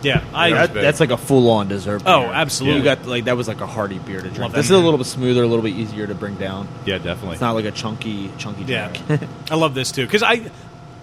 Yeah, That's like a full-on dessert. Beer. Oh, absolutely. You got like that was like a hearty beer to drink. Love This that. is a little bit smoother, a little bit easier to bring down. Yeah, definitely. It's not like a chunky Yeah, drink. I love this too because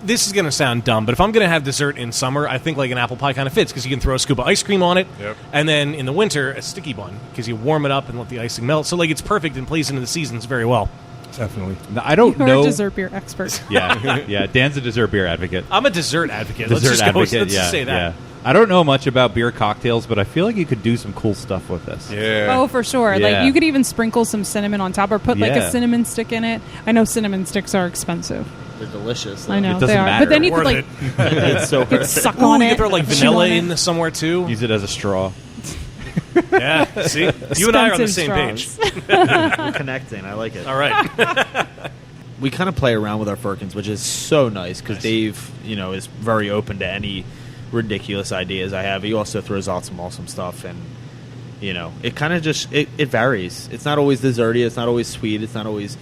this is going to sound dumb, but if I'm going to have dessert in summer, I think like an apple pie kind of fits because you can throw a scoop of ice cream on it, Yep. and then in the winter a sticky bun because you warm it up and let the icing melt. So like it's perfect and plays into the seasons very well. Definitely. Now, I don't You're know. a dessert beer expert. Yeah, yeah. Dan's a dessert beer advocate. I'm a dessert advocate. Dessert let's just advocate. let's yeah, just say that. yeah. I don't know much about beer cocktails, but I feel like you could do some cool stuff with this. Yeah. Oh, for sure. Yeah. Like you could even sprinkle some cinnamon on top or put like Yeah. a cinnamon stick in it. I know cinnamon sticks are expensive. They're delicious. I know It doesn't they are. matter. But then you Worth could like it. It's so could suck Ooh, on you it. can throw like chew vanilla on it. in somewhere too. Use it as a straw. Yeah, see, you and I are on the Expensive same straws. page. We're connecting. I like it. All right. We kind of play around with our firkins, which is so nice because Dave, is very open to any ridiculous ideas I have. He also throws out some awesome stuff, and it kind of just it varies. It's not always desserty. It's not always sweet. It's not always.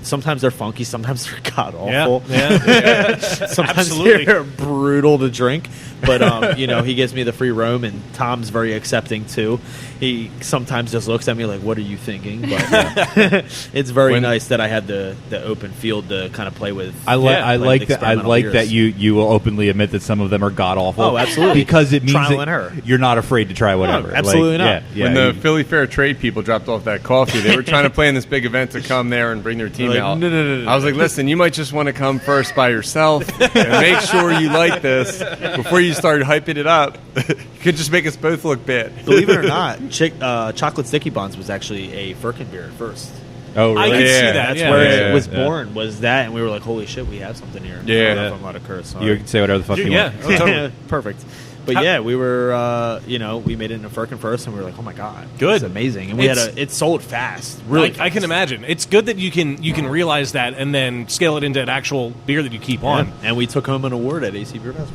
Sometimes they're funky, sometimes they're god awful. Yeah. Sometimes Absolutely. they're brutal to drink. But he gives me the free roam, and Tom's very accepting too. He sometimes just looks at me like, "What are you thinking?" But it's very nice that I had the open field to kind of play with. I like that. I like that you will openly admit that some of them are god awful. Oh, absolutely. because it means Trial that and error. you're not afraid to try whatever. absolutely not. Yeah, When yeah, the Philly Fair trade people dropped off that coffee, they were trying to plan this big event to come there and bring their team Like, out. no. I was like, listen, you might just want to come first by yourself and make sure you like this before you start hyping it up. You could just make us both look bad. Believe it or not, chocolate sticky buns was actually a Firkin beer at first. oh, I really? could see Yeah, that. That's yeah. where it was Yeah. born. Was that, and we were like, "Holy shit, we have something here." Yeah. I don't know if I'm allowed to curse. Sorry. You can say whatever the fuck you Yeah. want. Oh, totally. Perfect. But yeah, we were, we made it in a Firkin first, and we were like, "Oh my god, Good. it's amazing!" And we it sold fast, really. I can imagine. It's good that you can realize that and then scale it into an actual beer that you keep on. And we took home an award at AC Beer Fest.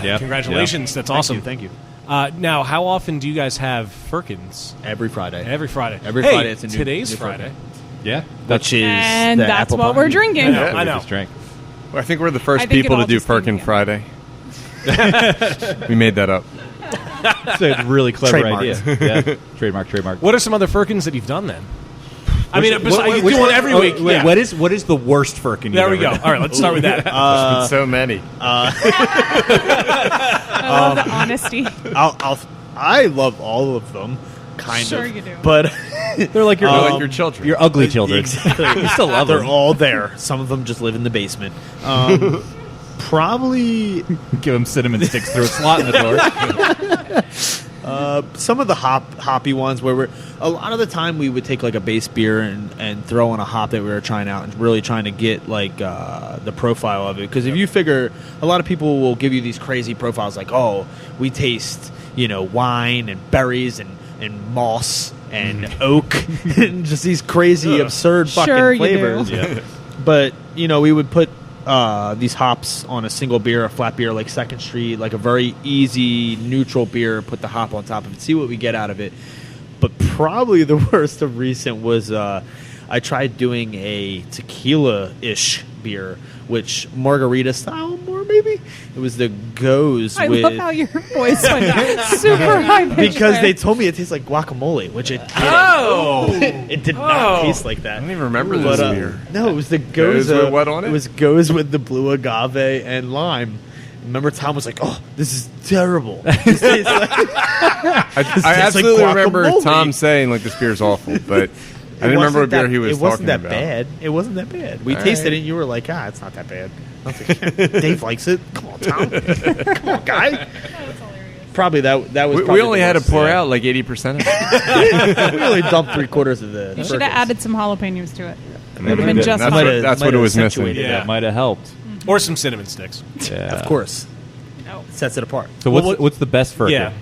Yeah. Congratulations. That's awesome. Thank you. Now, how often do you guys have Firkins? Every Friday. Every Friday. Every Hey, Friday it's a new today's new Friday. Yeah, Which is And the that's apple what pie. we're drinking. Yeah. I know. Just drank. Well, I think we're the first I think it people to all do just came Firkin together. Friday. We made that up. It's a really clever idea. Yeah. Trademark. What are some other firkins that you've done then? I mean, you Which do one every week. Wait, yeah. what is the worst firkin? There we you've go. ever done? All right, let's start with that. There's been so many. I love the honesty. I love all of them, kind Sure of. you do. But They're like Your children. your ugly children. exactly, You still love they're them. all there. Some of them just live in the basement. Probably Give them cinnamon sticks through a slot in the door. some of the hoppy ones where a lot of the time we would take like a base beer and throw in a hop that we were trying out and really trying to get like the profile of it, because if you figure, a lot of people will give you these crazy profiles like, oh, we taste wine and berries and moss and oak and just these crazy absurd fucking Sure you do. flavors. But we would put these hops on a single beer, a flat beer like Second Street, like a very easy neutral beer, put the hop on top of it, see what we get out of it. But probably the worst of recent was I tried doing a tequila-ish beer, which margarita style more maybe. It was the Goes I with love how your voice went super high pitched because there. they told me it tastes like guacamole, which it didn't. Oh! It did not taste like that. I don't even remember But, this beer. no, it was the Goes. Goes with what on it? It was Goes with the blue agave and lime. Remember, Tom was like, "Oh, this is terrible." This tastes like- I absolutely like remember guacamole. Tom saying like this beer's awful, but I didn't remember what beer he was It wasn't talking that about. bad. It wasn't that bad. We All tasted right. it, and you were like, "It's not that bad." I was like, Dave likes it. Come on, Tom. Come on, guy. Probably that was. We probably only the had to worst. pour out like 80% of it. We only dumped 3/4 of the. You should have added some jalapenos to it. And Would've then been just that's fine. what, that's what it was missing. accentuated Yeah. That might have helped. Or some cinnamon sticks. Yeah. Of course, No. sets it apart. So what's the best firkin? Yeah.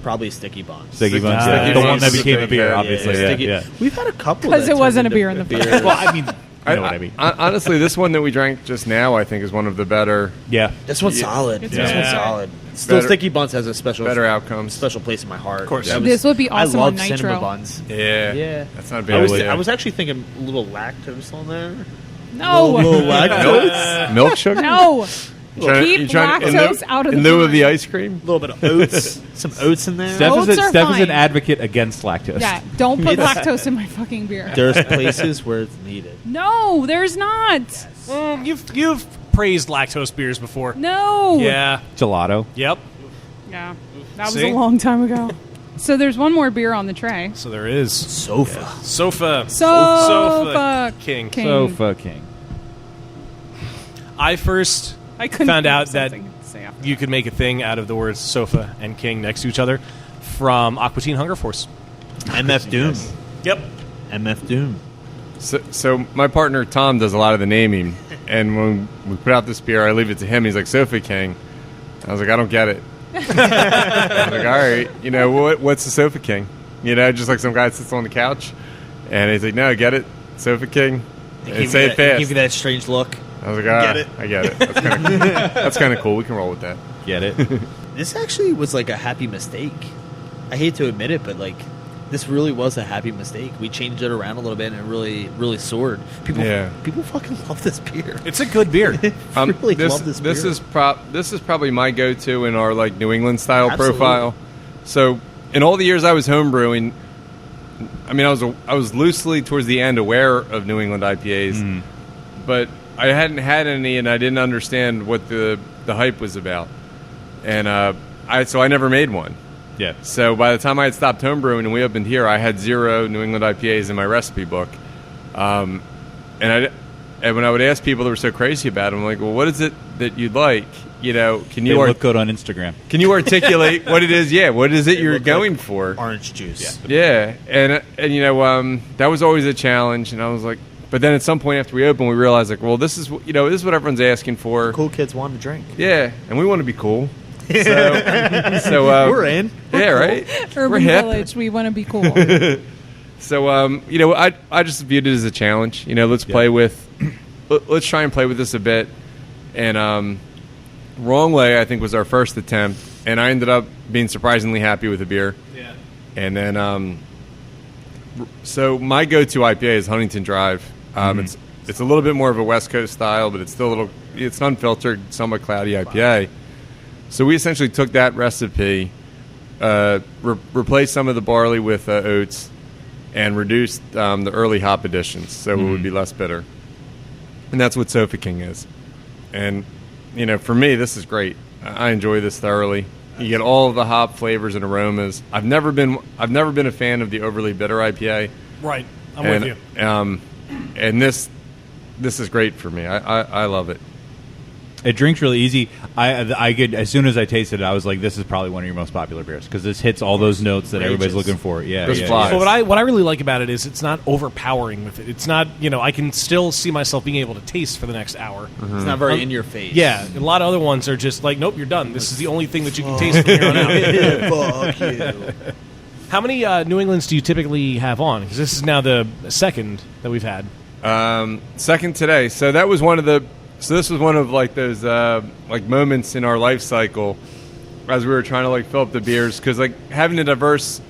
Probably Sticky Buns. Sticky buns. Sticky Yeah. The buns one that is became a big, beer, yeah. obviously. Yeah, Yeah. Sticky- Yeah. We've had a couple 'Cause that it wasn't turned a beer into in the first beers. Well, I mean, you know what I mean. Honestly, this one that we drank just now, I think, is one of the better Yeah. This one's solid. It's This good. one's solid. Still, Better- Sticky Buns has a special outcomes. special place in my heart. Of course. This would be awesome I on love Nitro. cinnamon buns. Yeah, Yeah, that's not a I bad was, idea. I was actually thinking a little lactose on there. No. Little lactose. Milk sugar. No. Trying- Keep you trying- in lactose out of the in lieu of beer. the ice cream. A little bit of oats. Some oats in there. Steph, Oats is, are Steph is an fine. advocate against lactose. Yeah, don't put lactose in my fucking beer. There's places where it's needed. No, there's not. You've praised lactose beers before. No. Yeah. Gelato. Yep. Yeah. That was See? a long time ago. So there's one more beer on the tray. So there is Sofa. Sofa. Sofa King. Sofa King. I first I couldn't found think out of that something to say after you could make a thing out of the words sofa and king next to each other from Aqua Teen Hunger Force. MF Doom. Yep. MF Doom. So my partner Tom does a lot of the naming, and when we put out this beer, I leave it to him. He's like, Sofa King. I was like, I don't get it. I was like, all right, what's the Sofa King? Just like some guy sits on the couch, and he's like, no, get it, Sofa King. And say it fast. Give you that strange look. I was like, Get it? I get it. That's kind of cool. We can roll with that. Get it? This actually was like a happy mistake. I hate to admit it, but like this really was a happy mistake. We changed it around a little bit, and it really, really soared. People fucking love this beer. It's a good beer. Really love this beer. This is probably my go-to in our like New England style Absolutely. profile. So in all the years I was home brewing, I mean I was loosely towards the end aware of New England IPAs, but I hadn't had any, and I didn't understand what the hype was about, and so I never made one. Yeah. So by the time I had stopped homebrewing and we opened here, I had 0 New England IPAs in my recipe book. And when I would ask people that were so crazy about them, I'm like, well, what is it that you'd like? Can They you look good on Instagram. can you articulate what it is? Yeah, what is it you're going for? Orange juice. Yeah, and that was always a challenge, and I was like, but then at some point after we opened, we realized like, well, this is what everyone's asking for. Cool kids want to drink. Yeah, and we want to be cool. So We're in. Yeah, right. We're Urban hip. Village, we want to be cool. So I just viewed it as a challenge. Let's play with, let's try and play with this a bit. And Wrong Way, I think, was our first attempt, and I ended up being surprisingly happy with the beer. Yeah. And then, so my go-to IPA is Huntington Drive. It's a little bit more of a West Coast style, but it's still it's an unfiltered, somewhat cloudy IPA. So we essentially took that recipe replaced some of the barley with oats and reduced the early hop additions, so it would be less bitter. And that's what Sofa King is. And, for me, this is great. I enjoy this thoroughly. You get all of the hop flavors and aromas. I've never been a fan of the overly bitter IPA. Right. I'm with you. And this is great for me. I love it. It drinks really easy. I could, as soon as I tasted it, I was like, "This is probably one of your most popular beers," because this hits all those notes that everybody's looking for. Yeah, Just flies. But what I really like about it is it's not overpowering with it. It's not, I can still see myself being able to taste for the next hour. It's not very in your face. Yeah, a lot of other ones are just like, nope, you're done. This is the only thing that you can taste from here on out. Fuck you. How many New Englands do you typically have on? Because this is now the second that we've had. Second today. So that was one of the. So this was one of like those like moments in our life cycle as we were trying to like fill up the beers, because like having a diverse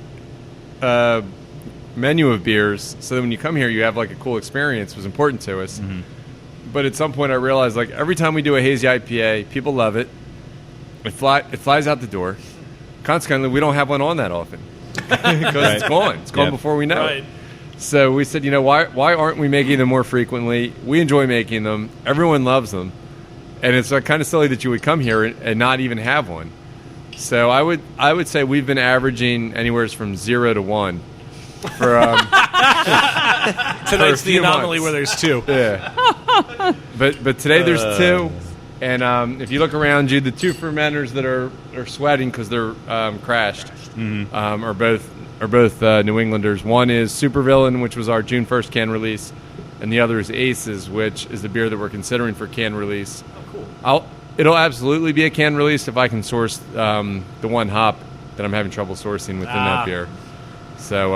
menu of beers, so that when you come here you have like a cool experience, was important to us. But at some point I realized like every time we do a hazy IPA, people love it. It flies out the door. Consequently, we don't have one on that often because it's gone. It's gone before we know it. So we said, why aren't we making them more frequently? We enjoy making them. Everyone loves them. And it's kind of silly that you would come here and not even have one. So I would say we've been averaging anywhere from 0 to 1 for Tonight's the anomaly where there's 2. Yeah. But today there's 2. And if you look around you, the 2 fermenters that are sweating because they're crashed are both New Englanders. One is Supervillain, which was our June 1st can release, and the other is Aces, which is the beer that we're considering for can release. Oh, cool. It'll absolutely be a can release if I can source the one hop that I'm having trouble sourcing within that beer. So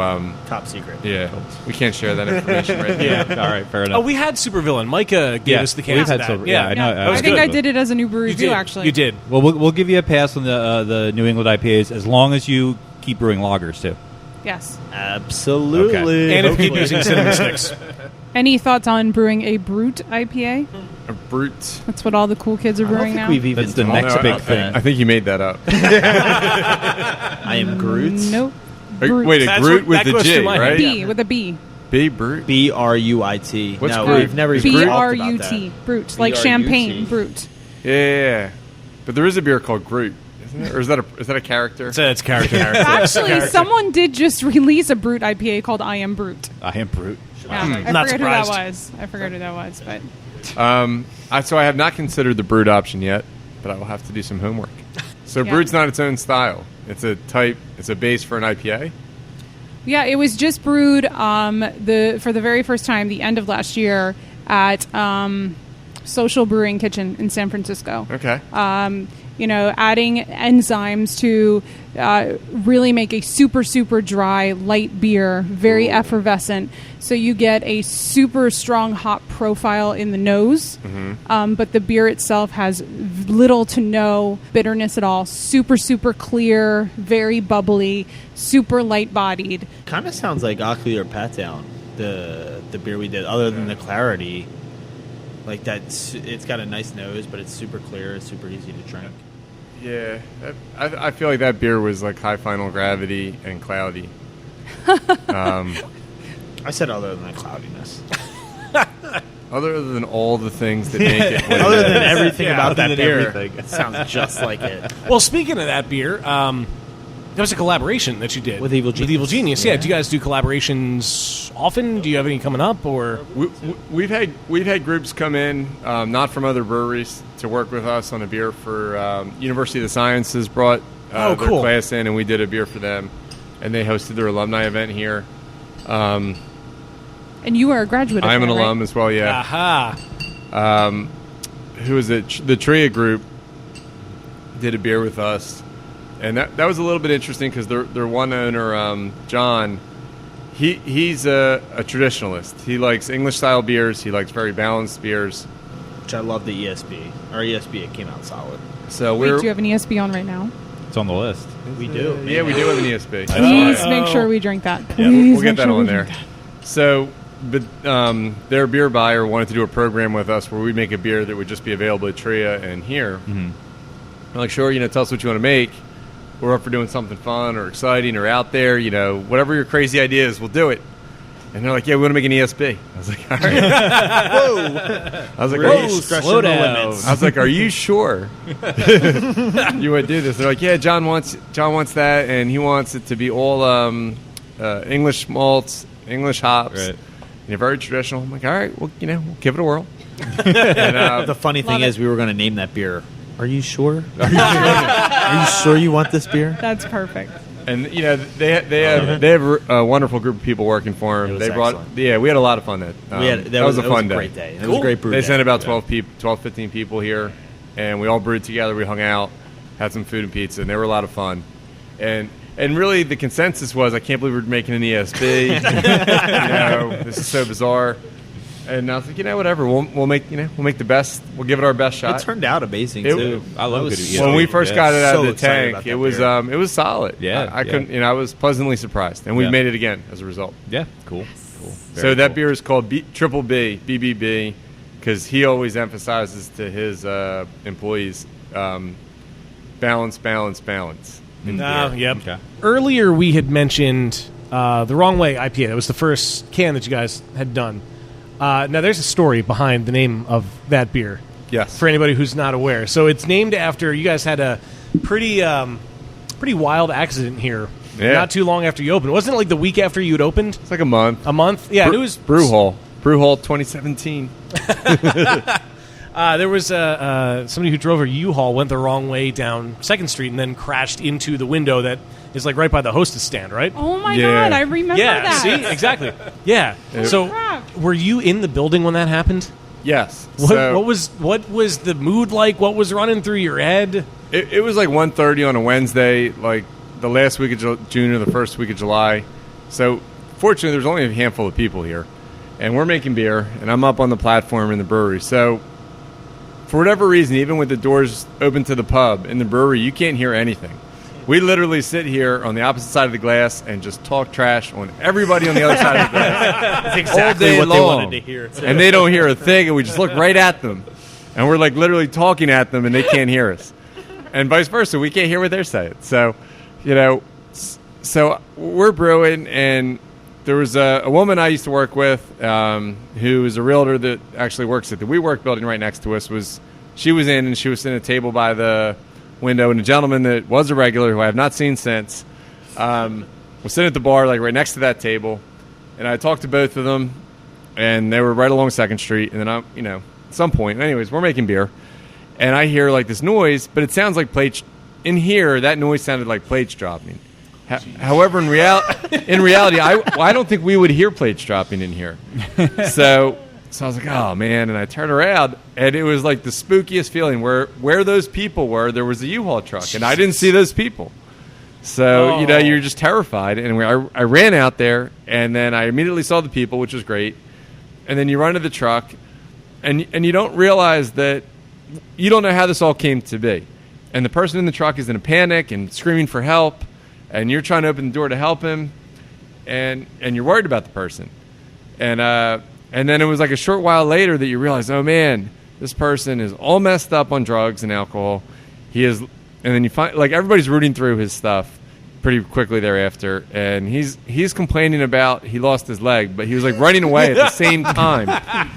top secret. Yeah, we can't share that information right now. Yeah, all right, fair enough. Oh, we had Supervillain. Micah gave us the can. We've had Super. Yeah, I know. That was I think good. I did it as a new brew review, actually. You did. Well, we'll give you a pass on the New England IPAs as long as you keep brewing lagers too. Yes. Absolutely. Okay. And if you keep using cinnamon sticks. Any thoughts on brewing a Brute IPA? A Brute. That's what all the cool kids are brewing now. We've even That's the talked next about big that. thing. I think you made that up. I am Groot. Nope. Brute. Wait, a That's Groot what- with that the goes G, through my head. right? B with a B. B Brute. Bruit. What's no, Groot? we've never even B talked R about U that. T. Brute. Like B-R-U-T. champagne. Brute. Yeah. But there is a beer called Groot, isn't there? Or is that a character? It's character. Actually, someone did just release a Brute IPA called I Am Brute. I am brute. Yeah, I Not forgot surprised. I forgot who that was, but So I have not considered the Brute option yet, but I will have to do some homework. So Yeah. Brute's not its own style. It's a type. It's a base for an IPA. yeah, it was just brewed for the very first time the end of last year at Social Brewing Kitchen in San Francisco. Okay. Adding enzymes to really make a super, super dry, light beer, very effervescent. So you get a super strong hop profile in the nose, but the beer itself has little to no bitterness at all. Super, super clear, very bubbly, super light-bodied. Kind of sounds like Ackley or Pat Down, the beer we did, other than the clarity. Like it's got a nice nose, but it's super clear. It's super easy to drink. Yeah, I feel like that beer was like high final gravity and cloudy. I said other than the cloudiness. Other than all the things that make it. What Other it than is. everything about other that than beer, everything. it sounds just like it. Well, speaking of that beer, that was a collaboration that you did With Evil Genius. With Evil Genius, yeah. Yeah. Do you guys do collaborations often? Do you have any coming up, or We've had groups come in, not from other breweries, to work with us on a beer for University of the Sciences brought their cool. class in, and we did a beer for them, and they hosted their alumni event here. And you are a graduate of I'm an that, right? alum as well, yeah. aha? Who was it? The Tria group did a beer with us, and that was a little bit interesting because their one owner, John, he's a traditionalist. He likes English style beers. He likes very balanced beers. Which I love the ESB. Our ESB, it came out solid. So Wait, we're do you have an ESB on right now? It's on the list. We do. yeah, we do have an ESB. Please make sure we drink that. Yeah, Please we'll get make that sure we on drink there. that. So, but their beer buyer wanted to do a program with us where we make a beer that would just be available at Tria and here. Mm-hmm. I'm like, sure, tell us what you want to make. we're up for doing something fun or exciting or out there. You know, whatever your crazy idea is, we'll do it. And they're like, yeah, we want to make an ESB. I was like, all right. Whoa! I was like, Whoa, slow stretching the down. limits. I was like, are you sure you would do this? They're like, yeah, John wants that, and he wants it to be all English malts, English hops. Right. You know, very traditional. I'm like, all right, well, you know, we'll give it a whirle. And, The funny thing Love is, it. we were going to name that beer. Are you sure? Are you sure you want this beer? That's perfect. And you know they have a wonderful group of people working for It them. was They brought excellent. we had a lot of fun. That was a fun day. Great day. It was a great brew They day. sent about 12, 15 people here, and we all brewed together. We hung out, had some food and pizza, and they were a lot of fun. And really, the consensus was, I can't believe we're making an ESB. You know, this is so bizarre. And I was like, you know, whatever. We'll make the best. We'll give it our best shot. It turned out amazing It- too. I love It was good so- When we first Yeah. got it out So of the excited about tank, that it was beer. it was solid. Yeah, I couldn't. You know, I was pleasantly surprised, and we've Yeah. made it again as a result. Yeah, cool. So that beer is called Triple B, BBB, because he always emphasizes to his employees balance, balance, balance. in beer. Yep. Okay. Earlier we had mentioned the Wrong Way IPA. That was the first can that you guys had done. Now there's a story behind the name of that beer. Yes. For anybody who's not aware, so it's named after, you guys had a pretty wild accident here. Yeah. Not too long after you opened. Wasn't it like the week after you had opened? It's like a month. A month? Yeah, and it was Brew Hall 2017. There was somebody who drove a U-Haul, went the wrong way down 2nd Street, and then crashed into the window that is like right by the hostess stand, right? Oh my Yeah. god, I remember Yeah, that. see? Exactly. Yeah. So, crap. were you in the building when that happened? Yes. What was the mood like? What was running through your head? It was like 1:30 on a Wednesday, like the last week of June or the first week of July. So fortunately, there's only a handful of people here, and we're making beer, and I'm up on the platform in the brewery. So for whatever reason, even with the doors open to the pub in the brewery, you can't hear anything. We literally sit here on the opposite side of the glass and just talk trash on everybody on the other side of the glass. That's exactly all day what long. they wanted to hear. too. And they don't hear a thing, and we just look right at them. And we're like literally talking at them, and they can't hear us. And vice versa, we can't hear what they're saying. So, you know, so we're brewing, and there was a woman I used to work with who is a realtor that actually works at the WeWork building right next to us. She was in, and she was sitting at a table by the window, and a gentleman that was a regular who I have not seen since was sitting at the bar, like right next to that table. And I talked to both of them, and they were right along 2nd Street. And then I, you know, at some point, anyways, we're making beer, and I hear like this noise, but it sounds like plates. In here, that noise sounded like plates dropping. However, in reality, I don't think we would hear plates dropping in here. So I was like, oh man, and I turned around, and it was like the spookiest feeling. Where those people were, there was a U-Haul truck, and I didn't see those people. So, you know, you're just terrified. And I ran out there, and then I immediately saw the people, which was great. And then you run to the truck, and you don't realize that you don't know how this all came to be. And the person in the truck is in a panic and screaming for help, and you're trying to open the door to help him, and you're worried about the person. And then it was like a short while later that you realize, oh man, this person is all messed up on drugs and alcohol. He is, and then you find like everybody's rooting through his stuff pretty quickly thereafter, and he's complaining about he lost his leg, but he was like running away at the same time.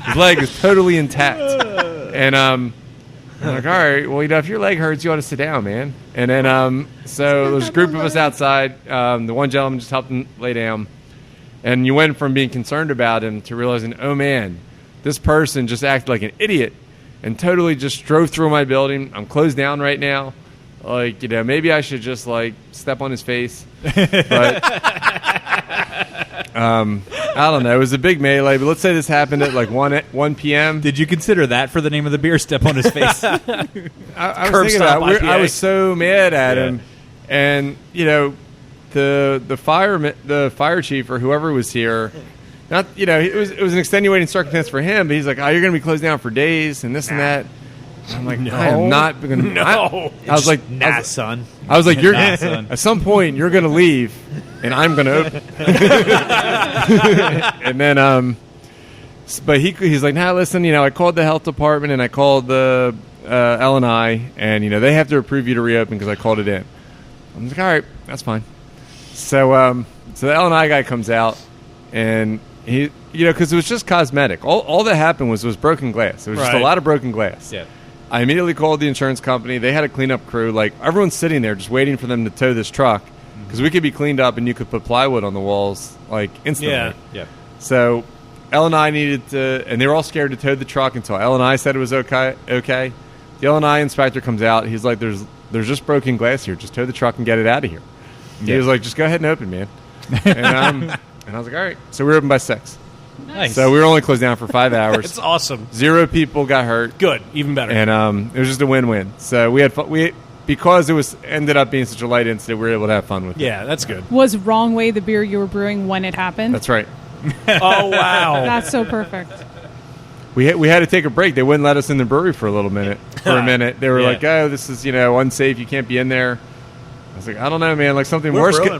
His leg is totally intact, and I'm like, all right, well, you know, if your leg hurts, you ought to sit down, man. And then so there's a group of us outside. The one gentleman just helped him lay down. And you went from being concerned about him to realizing, oh, man, this person just acted like an idiot and totally just drove through my building. I'm closed down right now. Like, you know, maybe I should just, like, step on his face. But I don't know. It was a big melee. But let's say this happened at, like, 1 p.m. Did you consider that for the name of the beer? Step on his face. I was Curb thinking stop about it. IPA. I was so mad at him. And, you know, the fire chief or whoever was here, not, you know, it was an extenuating circumstance for him, but he's like, oh, you're going to be closed down for days and this and that. I'm like, no, I am not going to. No. I was like, Nah, son. I was like, you're son. at some point you're going to leave, and I'm going to open. And then, but he's like, nah, listen, you know, I called the health department and I called the L&I, and you know they have to approve you to reopen because I called it in. I'm like, all right, that's fine. So the L&I guy comes out, and he, because it was just cosmetic. All that happened was broken glass. It was just a lot of broken glass. Yeah. I immediately called the insurance company. They had a cleanup crew. Like, everyone's sitting there just waiting for them to tow this truck because we could be cleaned up and you could put plywood on the walls, like, instantly. Yeah. So L&I needed to, and they were all scared to tow the truck until L&I said it was okay. The L&I inspector comes out. He's like, there's just broken glass here. Just tow the truck and get it out of here. He was like, just go ahead and open, man. And I was like, all right. So we were open by 6. Nice. So we were only closed down for 5 hours. It's awesome. 0 people got hurt. Good. Even better. And it was just a win-win. So we had fun. Because it ended up being such a light incident, we were able to have fun with it. Yeah, that's good. Was Wrong Way the beer you were brewing when it happened? That's right. Oh, wow. That's so perfect. We had to take a break. They wouldn't let us in the brewery for a minute. They were like, "Oh, this is unsafe. You can't be in there." I was like, "I don't know, man. Like something worse could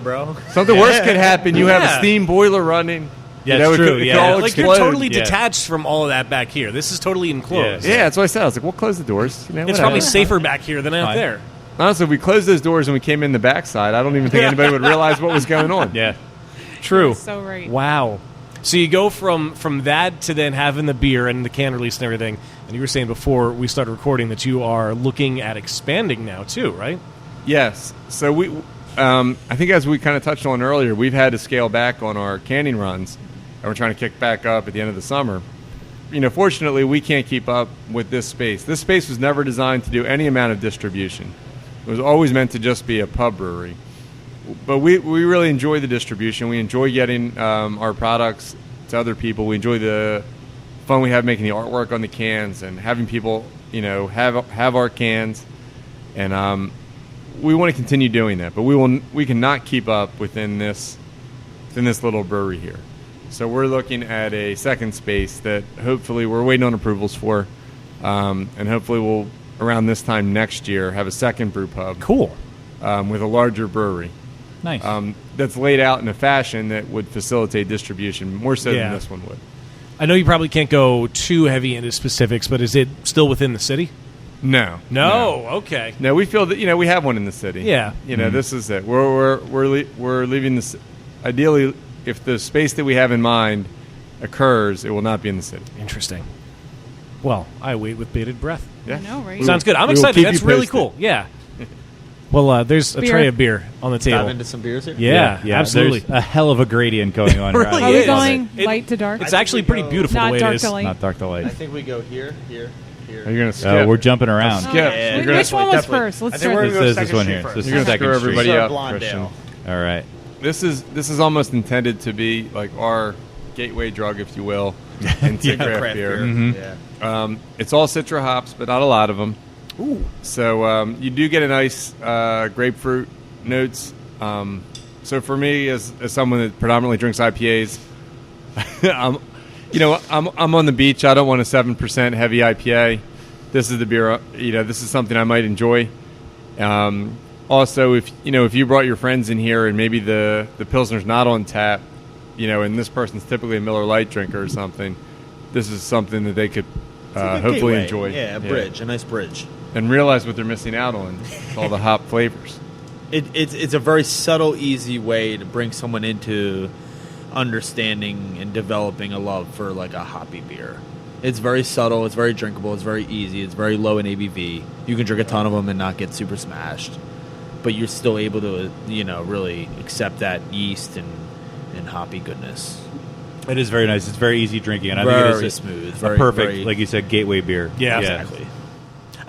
happen. You have a steam boiler running. Yeah, it's true. It could all like explode. you're totally detached from all of that back here. This is totally enclosed. Yeah, that's what I said. I was like, "We'll close the doors." It's probably safer back here than out there. Honestly, if we closed those doors and we came in the backside, I don't even think anybody would realize what was going on. Yeah. True. So right. Wow. So you go from that to then having the beer and the can release and everything. And you were saying before we started recording that you are looking at expanding now too, right? Yes. So we, I think as we kind of touched on earlier, we've had to scale back on our canning runs, and we're trying to kick back up at the end of the summer. Fortunately, we can't keep up with this space. This space was never designed to do any amount of distribution. It was always meant to just be a pub brewery. But we really enjoy the distribution. We enjoy getting our products to other people. We enjoy the fun we have making the artwork on the cans and having people, have our cans. And we want to continue doing that. But we cannot keep up within this little brewery here. So we're looking at a second space that hopefully we're waiting on approvals for, and hopefully we'll around this time next year have a second brew pub. Cool. With a larger brewery. Nice. That's laid out in a fashion that would facilitate distribution more so than this one would. I know you probably can't go too heavy into specifics, but is it still within the city? No. Okay. No, we feel that we have one in the city. Yeah. This is it. We're leaving this. Ideally, if the space that we have in mind occurs, it will not be in the city. Interesting. Well, I wait with bated breath. Yeah. I know, right? Sounds good. I'm we will excited. keep That's you really posted. cool. Yeah. Well, there's a Beer. tray of beer on the table. Dive into some beers here. Yeah, absolutely. There's a hell of a gradient going on. Really Are we is. going It- light to dark? It's actually pretty beautiful Not the way dark it is. to light. Not dark to I light. think we go here. Are you going to skip? We're jumping around. Skip. Yeah. You're gonna- Which one was definitely. first? Let's I think start we're this. gonna go This second one street here. first. This You're going to Second screw Street. everybody So up, Blondale. Christian. All right. This is almost intended to be like our gateway drug, if you will, into craft beer. Yeah. It's all Citra hops, but not a lot of them. Ooh. So you do get a nice grapefruit notes. So for me, as someone that predominantly drinks IPAs, I'm on the beach. I don't want a 7% heavy IPA. This is the beer. This is something I might enjoy. Also, if you brought your friends in here and maybe the Pilsner's not on tap, and this person's typically a Miller Lite drinker or something, this is something that they could hopefully Gateway. enjoy. Yeah, a bridge, a nice bridge. And realize what they're missing out on with all the hop flavors. It's a very subtle, easy way to bring someone into understanding and developing a love for like a hoppy beer. It's very subtle. It's very drinkable. It's very easy. It's very low in ABV. You can drink a ton of them and not get super smashed, but you're still able to really accept that yeast and hoppy goodness. It is very nice. It's very easy drinking, and I Very think it is smooth. a Very, perfect, very- like you said, gateway beer. Yeah. Exactly.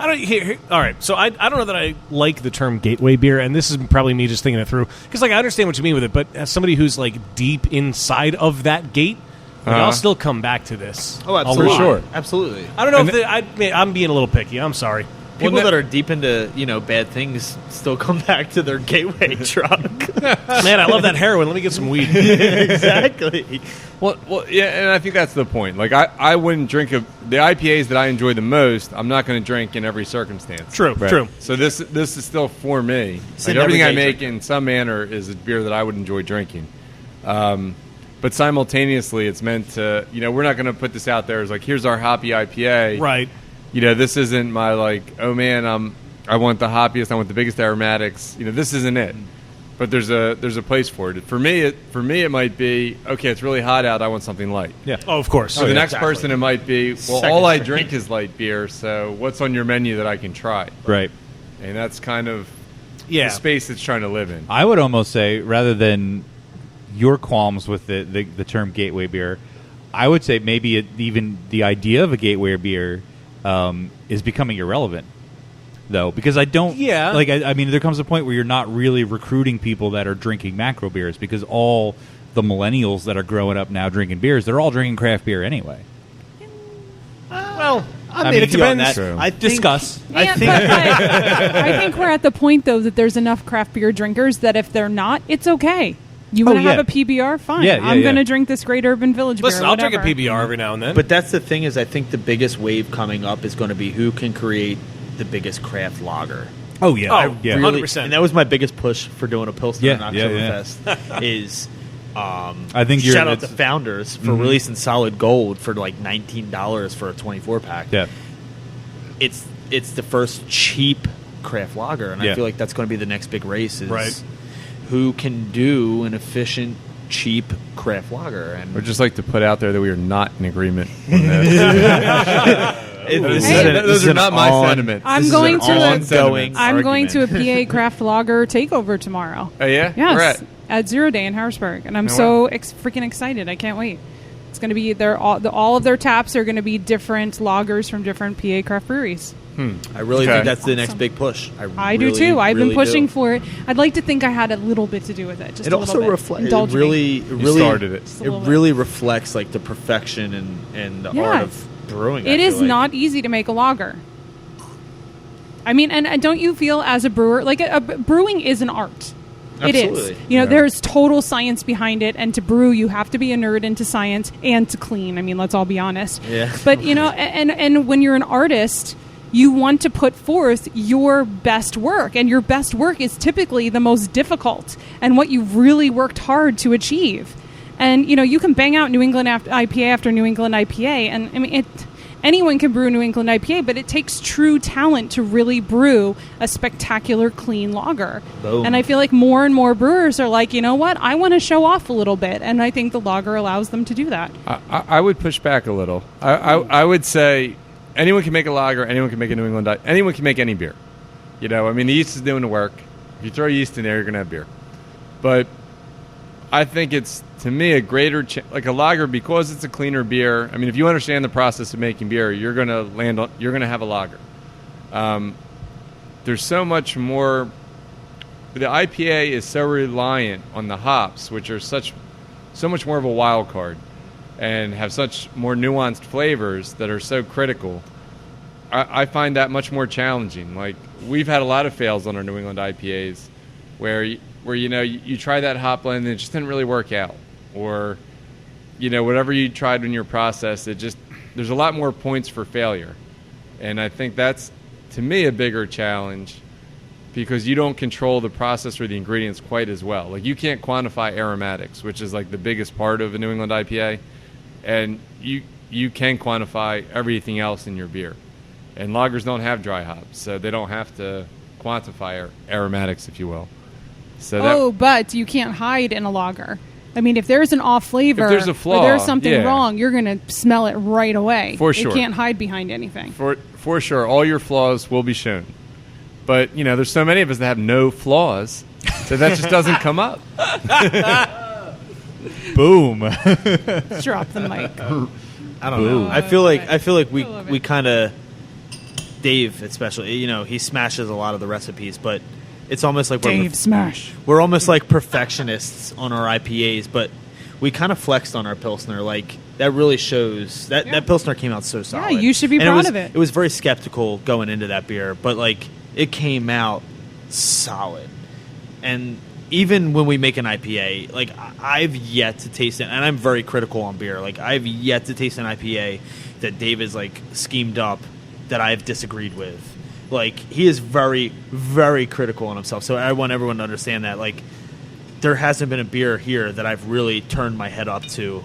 I don't. All right. So I don't know that I like the term gateway beer, and this is probably me just thinking it through because I understand what you mean with it, but as somebody who's deep inside of that gate, I'll still come back to this. Oh, absolutely. For sure. Absolutely. I don't know I'm being a little picky. I'm sorry. People that are deep into bad things still come back to their gateway truck. Man, I love that heroin. Let me get some weed. Exactly. Well, yeah, and I think that's the point. Like, I wouldn't drink the IPAs that I enjoy the most. I'm not going to drink in every circumstance. True. True. So this is still for me. It's Like, an everything I everyday make drink. in some manner is a beer that I would enjoy drinking. But simultaneously, it's meant to. We're not going to put this out there as here's our hoppy IPA. Right. This isn't my oh man, I want the hoppiest. I want the biggest aromatics. This isn't it. But there's a place for it. For me, it might be, okay, it's really hot out. I want something light. Yeah. Oh, of course. For the next person, it might be, well, Second all I drink. drink is light beer, so what's on your menu that I can try? Right. And that's kind of Yeah. the space it's trying to live in. I would almost say, rather than your qualms with the term gateway beer, I would say maybe even the idea of a gateway beer is becoming irrelevant. Though, because I don't, Yeah. like, I mean, there comes a point where you're not really recruiting people that are drinking macro beers, because all the millennials that are growing up now drinking beers, they're all drinking craft beer anyway. Well, I mean, it depends. True. I think- Discuss. I think we're at the point, though, that there's enough craft beer drinkers that if they're not, it's okay. You want to yeah. have a PBR? Fine. Yeah, yeah, I'm yeah. going to drink this Great Urban Village Listen, beer. I'll drink a whatever. PBR every now and then. But that's the thing is, I think the biggest wave coming up is going to be who can create the biggest craft lager. Oh, yeah. Oh, yeah. Really, 100%. and that was my biggest push for doing a Pilsner Yeah, and yeah, Oktoberfest is I think you're- shout out to it's- Founders for releasing Solid Gold for like $19 for a 24 pack. Yeah. It's the first cheap craft lager, and Yeah. I feel like that's going to be the next big race is Right. who can do an efficient, cheap craft lager. And I'd just like to put out there that we are not in agreement on this. Those are not my sentiments. I'm going to ongoing. I'm going to a argument. PA craft lager takeover tomorrow. Oh, yeah? Yes, Where at? at 0 Day in Harrisburg, and I'm Oh, so wow. freaking excited. I can't wait. It's going to be all of their taps are going to be different lagers from different PA craft breweries. I really Okay. think that's the next Awesome. big push. I do really, too. I've really been pushing do. for it. I'd like to think I had a little bit to do with it. Just It a also little bit. reflects. It Indulge me. really started it. Just a It little bit. really reflects like the perfection and the art of brewing. I It is feel like. not easy to make a lager. I mean, and don't you feel as a brewer like brewing is an art? It Absolutely. is. You know, there's total science behind it, and to brew, you have to be a nerd into science and to clean. I mean, let's all be honest. Yeah. But you know, and when you're an artist, you want to put forth your best work, and your best work is typically the most difficult and what you've really worked hard to achieve. And you know, you can bang out New England IPA after New England IPA, and I mean, anyone can brew New England IPA, but it takes true talent to really brew a spectacular, clean lager. Boom. And I feel like more and more brewers are like, you know what, I want to show off a little bit, and I think the lager allows them to do that. I would push back a little. I would say anyone can make a lager. Anyone can make a New England. Anyone can make any beer. You know, I mean, the yeast is doing the work. If you throw yeast in there, you're going to have beer. But I think it's, to me, a greater like a lager, because it's a cleaner beer. I mean, if you understand the process of making beer, you're going to have a lager. There's so much more. The IPA is so reliant on the hops, which are so much more of a wild card, and have such more nuanced flavors that are so critical. I find that much more challenging. Like, we've had a lot of fails on our New England IPAs where you know, you try that hop blend and it just didn't really work out. Or, you know, whatever you tried in your process, there's a lot more points for failure. And I think that's, to me, a bigger challenge, because you don't control the process or the ingredients quite as well. Like, you can't quantify aromatics, which is like the biggest part of a New England IPA, and you can quantify everything else in your beer. And lagers don't have dry hops, so they don't have to quantify aromatics, if you will. So But you can't hide in a lager. I mean, if there's an off flavor, If there's a flaw, or there's something yeah. wrong, you're going to smell it right away. For sure. You can't hide behind anything. for sure, all your flaws will be shown. But, you know, there's so many of us that have no flaws, so that just doesn't come up. Boom. Drop the mic. I don't know. I feel like we love it. we kind of, Dave especially, you know, he smashes a lot of the recipes, but it's almost like Dave Smash. we're almost like perfectionists on our IPAs, but we kind of flexed on our Pilsner. Like, that really shows that Pilsner came out so solid. you should be And proud of it. It was very skeptical going into that beer, but like, it came out solid. And even when we make an IPA, like, I've yet to taste it, and I'm very critical on beer. Like, I've yet to taste an IPA that Dave has like schemed up that I've disagreed with. Like, he is very, very critical on himself. So I want everyone to understand that. Like, there hasn't been a beer here that I've really turned my head up to,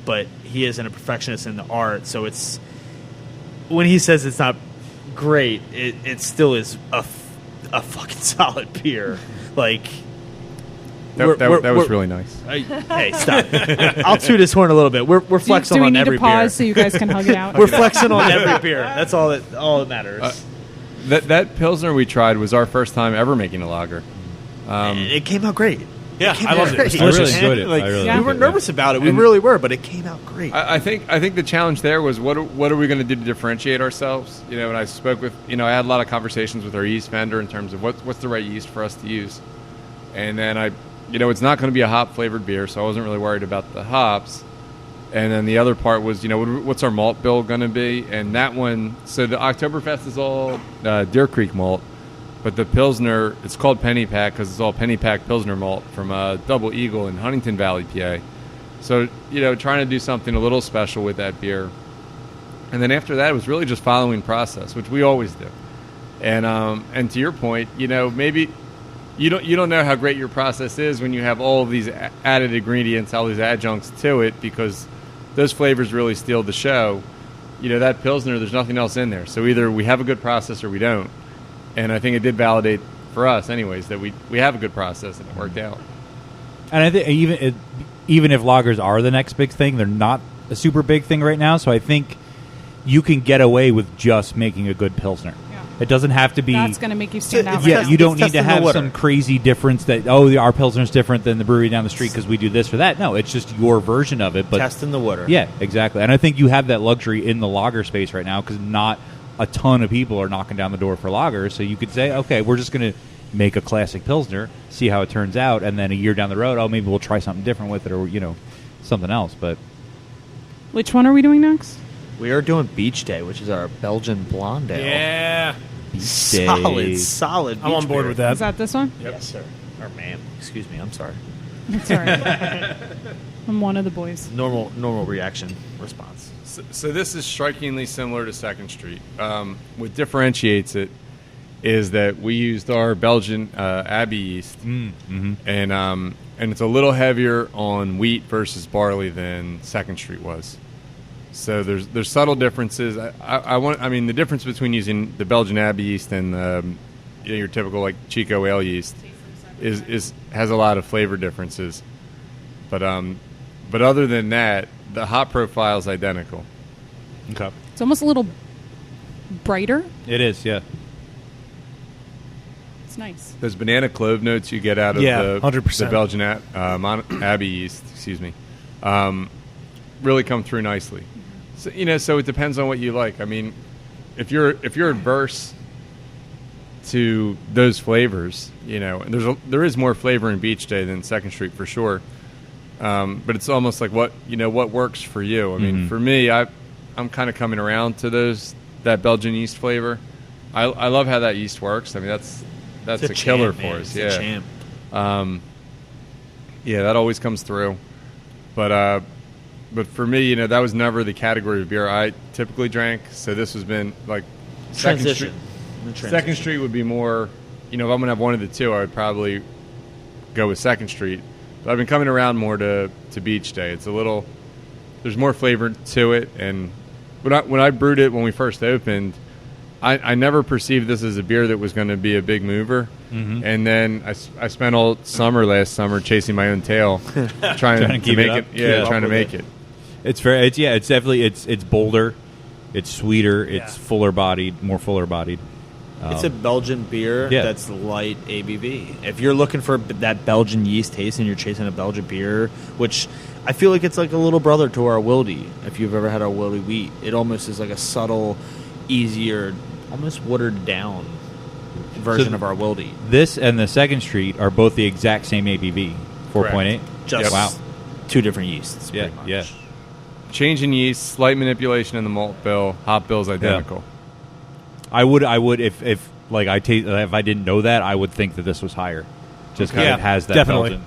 but he isn't a perfectionist in the art. So it's, when he says it's not great, it still is a fucking solid beer. Like That was really nice. hey, stop! I'll toot his horn a little bit. We're flexing do we on need every to pause beer. so you guys can hug it out? We're flexing on every beer. That's all that matters. That Pilsner we tried was our first time ever making a lager. And it came out great. Yeah, I loved it. It was Great. I really delicious. enjoyed it. Like, I really Yeah. we enjoyed were it. nervous about it. We And- really were, but it came out great. I think the challenge there was what are we going to do to differentiate ourselves? You know, and I spoke with I had a lot of conversations with our yeast vendor in terms of what's the right yeast for us to use, and then it's not going to be a hop flavored beer, so I wasn't really worried about the hops. And then the other part was what's our malt bill going to be, and that one. So the Oktoberfest is all Deer Creek malt. But the Pilsner, it's called Penny Pack because it's all Penny Pack Pilsner malt from Double Eagle in Huntington Valley, PA. So, trying to do something a little special with that beer. And then after that, it was really just following process, which we always do. And to your point, maybe you don't know how great your process is when you have all of these added ingredients, all these adjuncts to it, because those flavors really steal the show. That Pilsner, there's nothing else in there. So either we have a good process or we don't. And I think it did validate for us, anyways, that we have a good process and it worked out. And I think even if lagers are the next big thing, they're not a super big thing right now. So I think you can get away with just making a good Pilsner. Yeah. It doesn't have to be. That's going to make you stand out. Yeah, you don't It's need to testing the have water. some crazy difference that our Pilsner's different than the brewery down the street because we do this or that. No, it's just your version of it. But Testing the water. yeah, exactly. And I think you have that luxury in the lager space right now because not a ton of people are knocking down the door for lagers. So you could say, okay, we're just going to make a classic Pilsner, see how it turns out, and then a year down the road, maybe we'll try something different with it or, something else. But Which one are we doing next? We are doing Beach Day, which is our Belgian blonde ale. Yeah. Solid. I'm on beach board beer. with that. Is that this one? Yes, sir. Or ma'am. Excuse me. I'm sorry. It's all right. I'm one of the boys. Normal reaction response. So this is strikingly similar to Second Street. What differentiates it is that we used our Belgian Abbey yeast, and it's a little heavier on wheat versus barley than Second Street was. So there's subtle differences. The difference between using the Belgian Abbey yeast and your typical like Chico ale yeast has a lot of flavor differences. But other than that, the hop profile is identical. okay. It's almost a little brighter. It is, yeah. It's nice. Those banana clove notes you get out of Yeah, the 100%. the Belgian Abbey yeast, really come through nicely. So, so it depends on what you like. I mean, if you're adverse to those flavors, and there is more flavor in Beach Day than Second Street for sure. But it's almost like what works for you. I mean, for me, I'm kind of coming around to that Belgian yeast flavor. I love how that yeast works. I mean, that's It's a killer champ, for man. us. It's Yeah, a champ. yeah, that always comes through. But for me, that was never the category of beer I typically drank. So this has been like Transition. Second Street would be more. If I'm gonna have one of the two, I would probably go with Second Street. But I've been coming around more to Beach Day. It's a little. There's more flavor to it, and when I brewed it when we first opened, I never perceived this as a beer that was going to be a big mover. And then I spent all last summer chasing my own tail, trying to keep make it up. Yeah, trying to Up with make it. it. It's very. It's definitely. It's bolder. It's sweeter. It's fuller bodied. More fuller bodied. It's a Belgian beer Yeah. that's light ABV. If you're looking for that Belgian yeast taste and you're chasing a Belgian beer, which I feel like it's like a little brother to our Wildy. If you've ever had our Wildy wheat, it almost is like a subtle, easier, almost watered down version of our Wildy. This and the Second Street are both the exact same ABV, 4.8. Just Wow. two different yeasts. Yeah, pretty much. yeah. Change in yeast, slight manipulation in the malt bill. Hop bill's identical. I would if like if I didn't know that, I would think that this was higher, just because Yeah, it has that definitely. Belgian.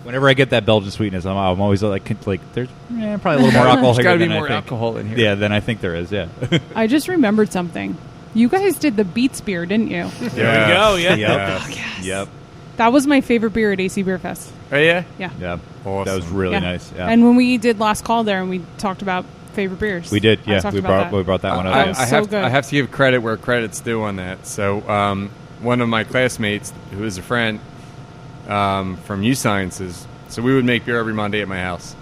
Whenever I get that Belgian sweetness, I'm always like there's probably a little more alcohol There's here got to be than I more think. alcohol in here. Yeah, than I think there is. Yeah. I just remembered something. You guys did the Beats beer, didn't you? There we go. Yeah. Yeah. Yep. That was my favorite beer at AC Beer Fest. Oh yeah. Yeah. Yeah. Awesome. That was really Yeah. nice. Yeah. And when we did Last Call there and we talked about favorite beers. We did, I yeah. talked We about brought that one up. That yeah. was I so have good. I have to give credit where credit's due on that. So one of my classmates, who is a friend from U Sciences, so we would make beer every Monday at my house,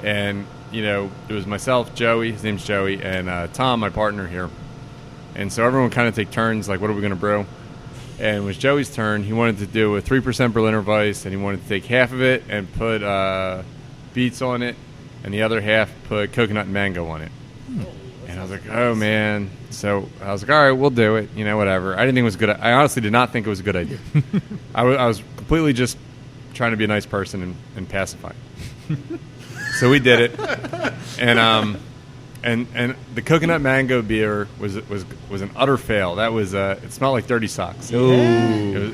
and it was myself, Joey, his name's Joey, and Tom, my partner here, and so everyone would kind of take turns, like, what are we going to brew? And it was Joey's turn. He wanted to do a 3% Berliner Weiss, and he wanted to take half of it and put beets on it, and the other half put coconut and mango on it. And I was like, oh, man. So I was like, all right, we'll do it. Whatever. I didn't think it was good. I honestly did not think it was a good idea. I was completely just trying to be a nice person and pacifying. So we did it. And the coconut mango beer was an utter fail. That was it smelled like dirty socks. Ooh.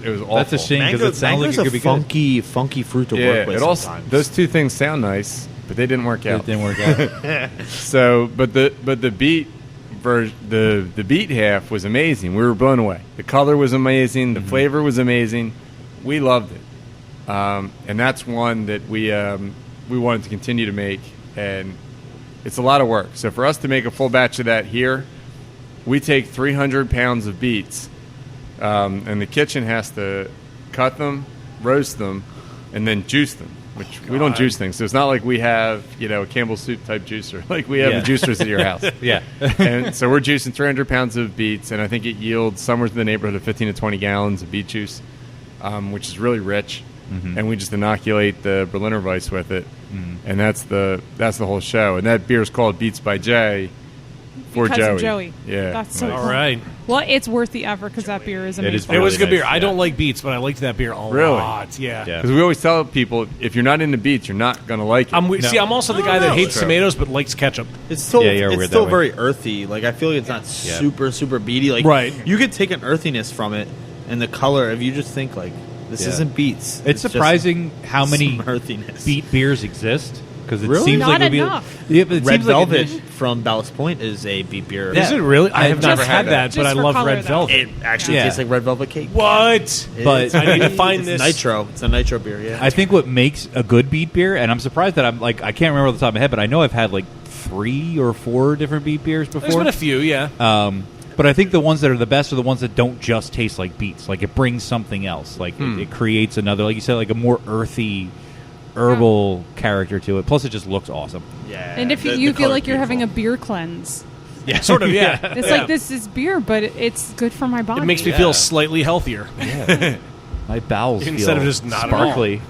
It was awful. That's a shame because it sounds like it could be funky fruit to work with. Sometimes. Those two things sound nice, but they didn't work out. It didn't work out. So, but the beet the beet half was amazing. We were blown away. The color was amazing. The flavor was amazing. We loved it, and that's one that we wanted to continue to make. And it's a lot of work. So for us to make a full batch of that here, we take 300 pounds of beets, and the kitchen has to cut them, roast them, and then juice them. Which we don't juice things, so it's not like we have a Campbell's soup type juicer like we have the juicers at your house. Yeah, and so we're juicing 300 pounds of beets, and I think it yields somewhere in the neighborhood of 15 to 20 gallons of beet juice, which is really rich. And we just inoculate the Berliner Weiss with it, and that's the whole show. And that beer is called Beets by Jay for because Joey. Of Joey. Yeah, that's so All cool. right. Well, it's worth the effort because that beer is amazing. It was a good Really beer. nice, I don't yeah. like beets, but I liked that beer a Really? lot. Yeah. because we always tell people if you're not into beets, you're not gonna like it. See, I'm also the guy that hates True. tomatoes but likes ketchup. It's still Yeah, you're it's weird still that way. very earthy. Like I feel like it's not super beety. Like Right. you could take an earthiness from it, and the color. If you just think like this Yeah. isn't beets. It's just surprising how many some earthiness. beet beers exist because it Really? seems Not like it would be. enough. Yeah, but it Red seems like Velvet it- from Ballast Point is a beet beer. Is it really? I have Just never for had that. that, but Just I for love color, Red though. Velvet. It actually Yeah. tastes like red velvet cake. What? But I need to find It's this. nitro. It's a nitro beer. Yeah. I think what makes a good beet beer, and I'm surprised that I'm like I can't remember off the top of my head, but I know I've had like 3 or 4 different beet beers There's before. been a few, yeah. But I think the ones that are the best are the ones that don't just taste like beets. Like it brings something else. Like it creates another, like you said, like a more earthy, herbal character to it. Plus, it just looks awesome. yeah. And if the you feel color's like you're having a beautiful. beer cleanse, Yeah, sort of, yeah. it's Yeah. like this is beer, but it's good for my body. It makes me feel slightly healthier. My bowels Instead feel of just not at all. sparkly.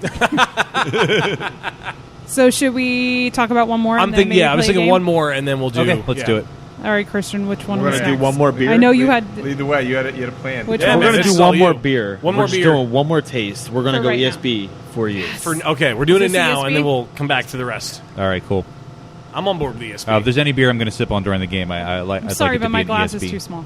So should we talk about one more? I'm and then thinking, maybe yeah, I was play a thinking game? one more, and then we'll do. Okay, let's do it. All right, Christian, which one? We're was gonna do next? one more beer. I know you had. Lead the way. You had a plan. Which Yeah, one? We're was gonna it's do all one more you. beer. One We're more just beer. doing one more taste. We're gonna For go right now. ESB for you. Okay, we're doing it Is this now, and then ESB? we'll come back to the rest. All right, cool. I'm on board with the ESP. If there's any beer I'm going to sip on during the game, I'd like I'm sorry, it to but be my an glass ESB. is too small.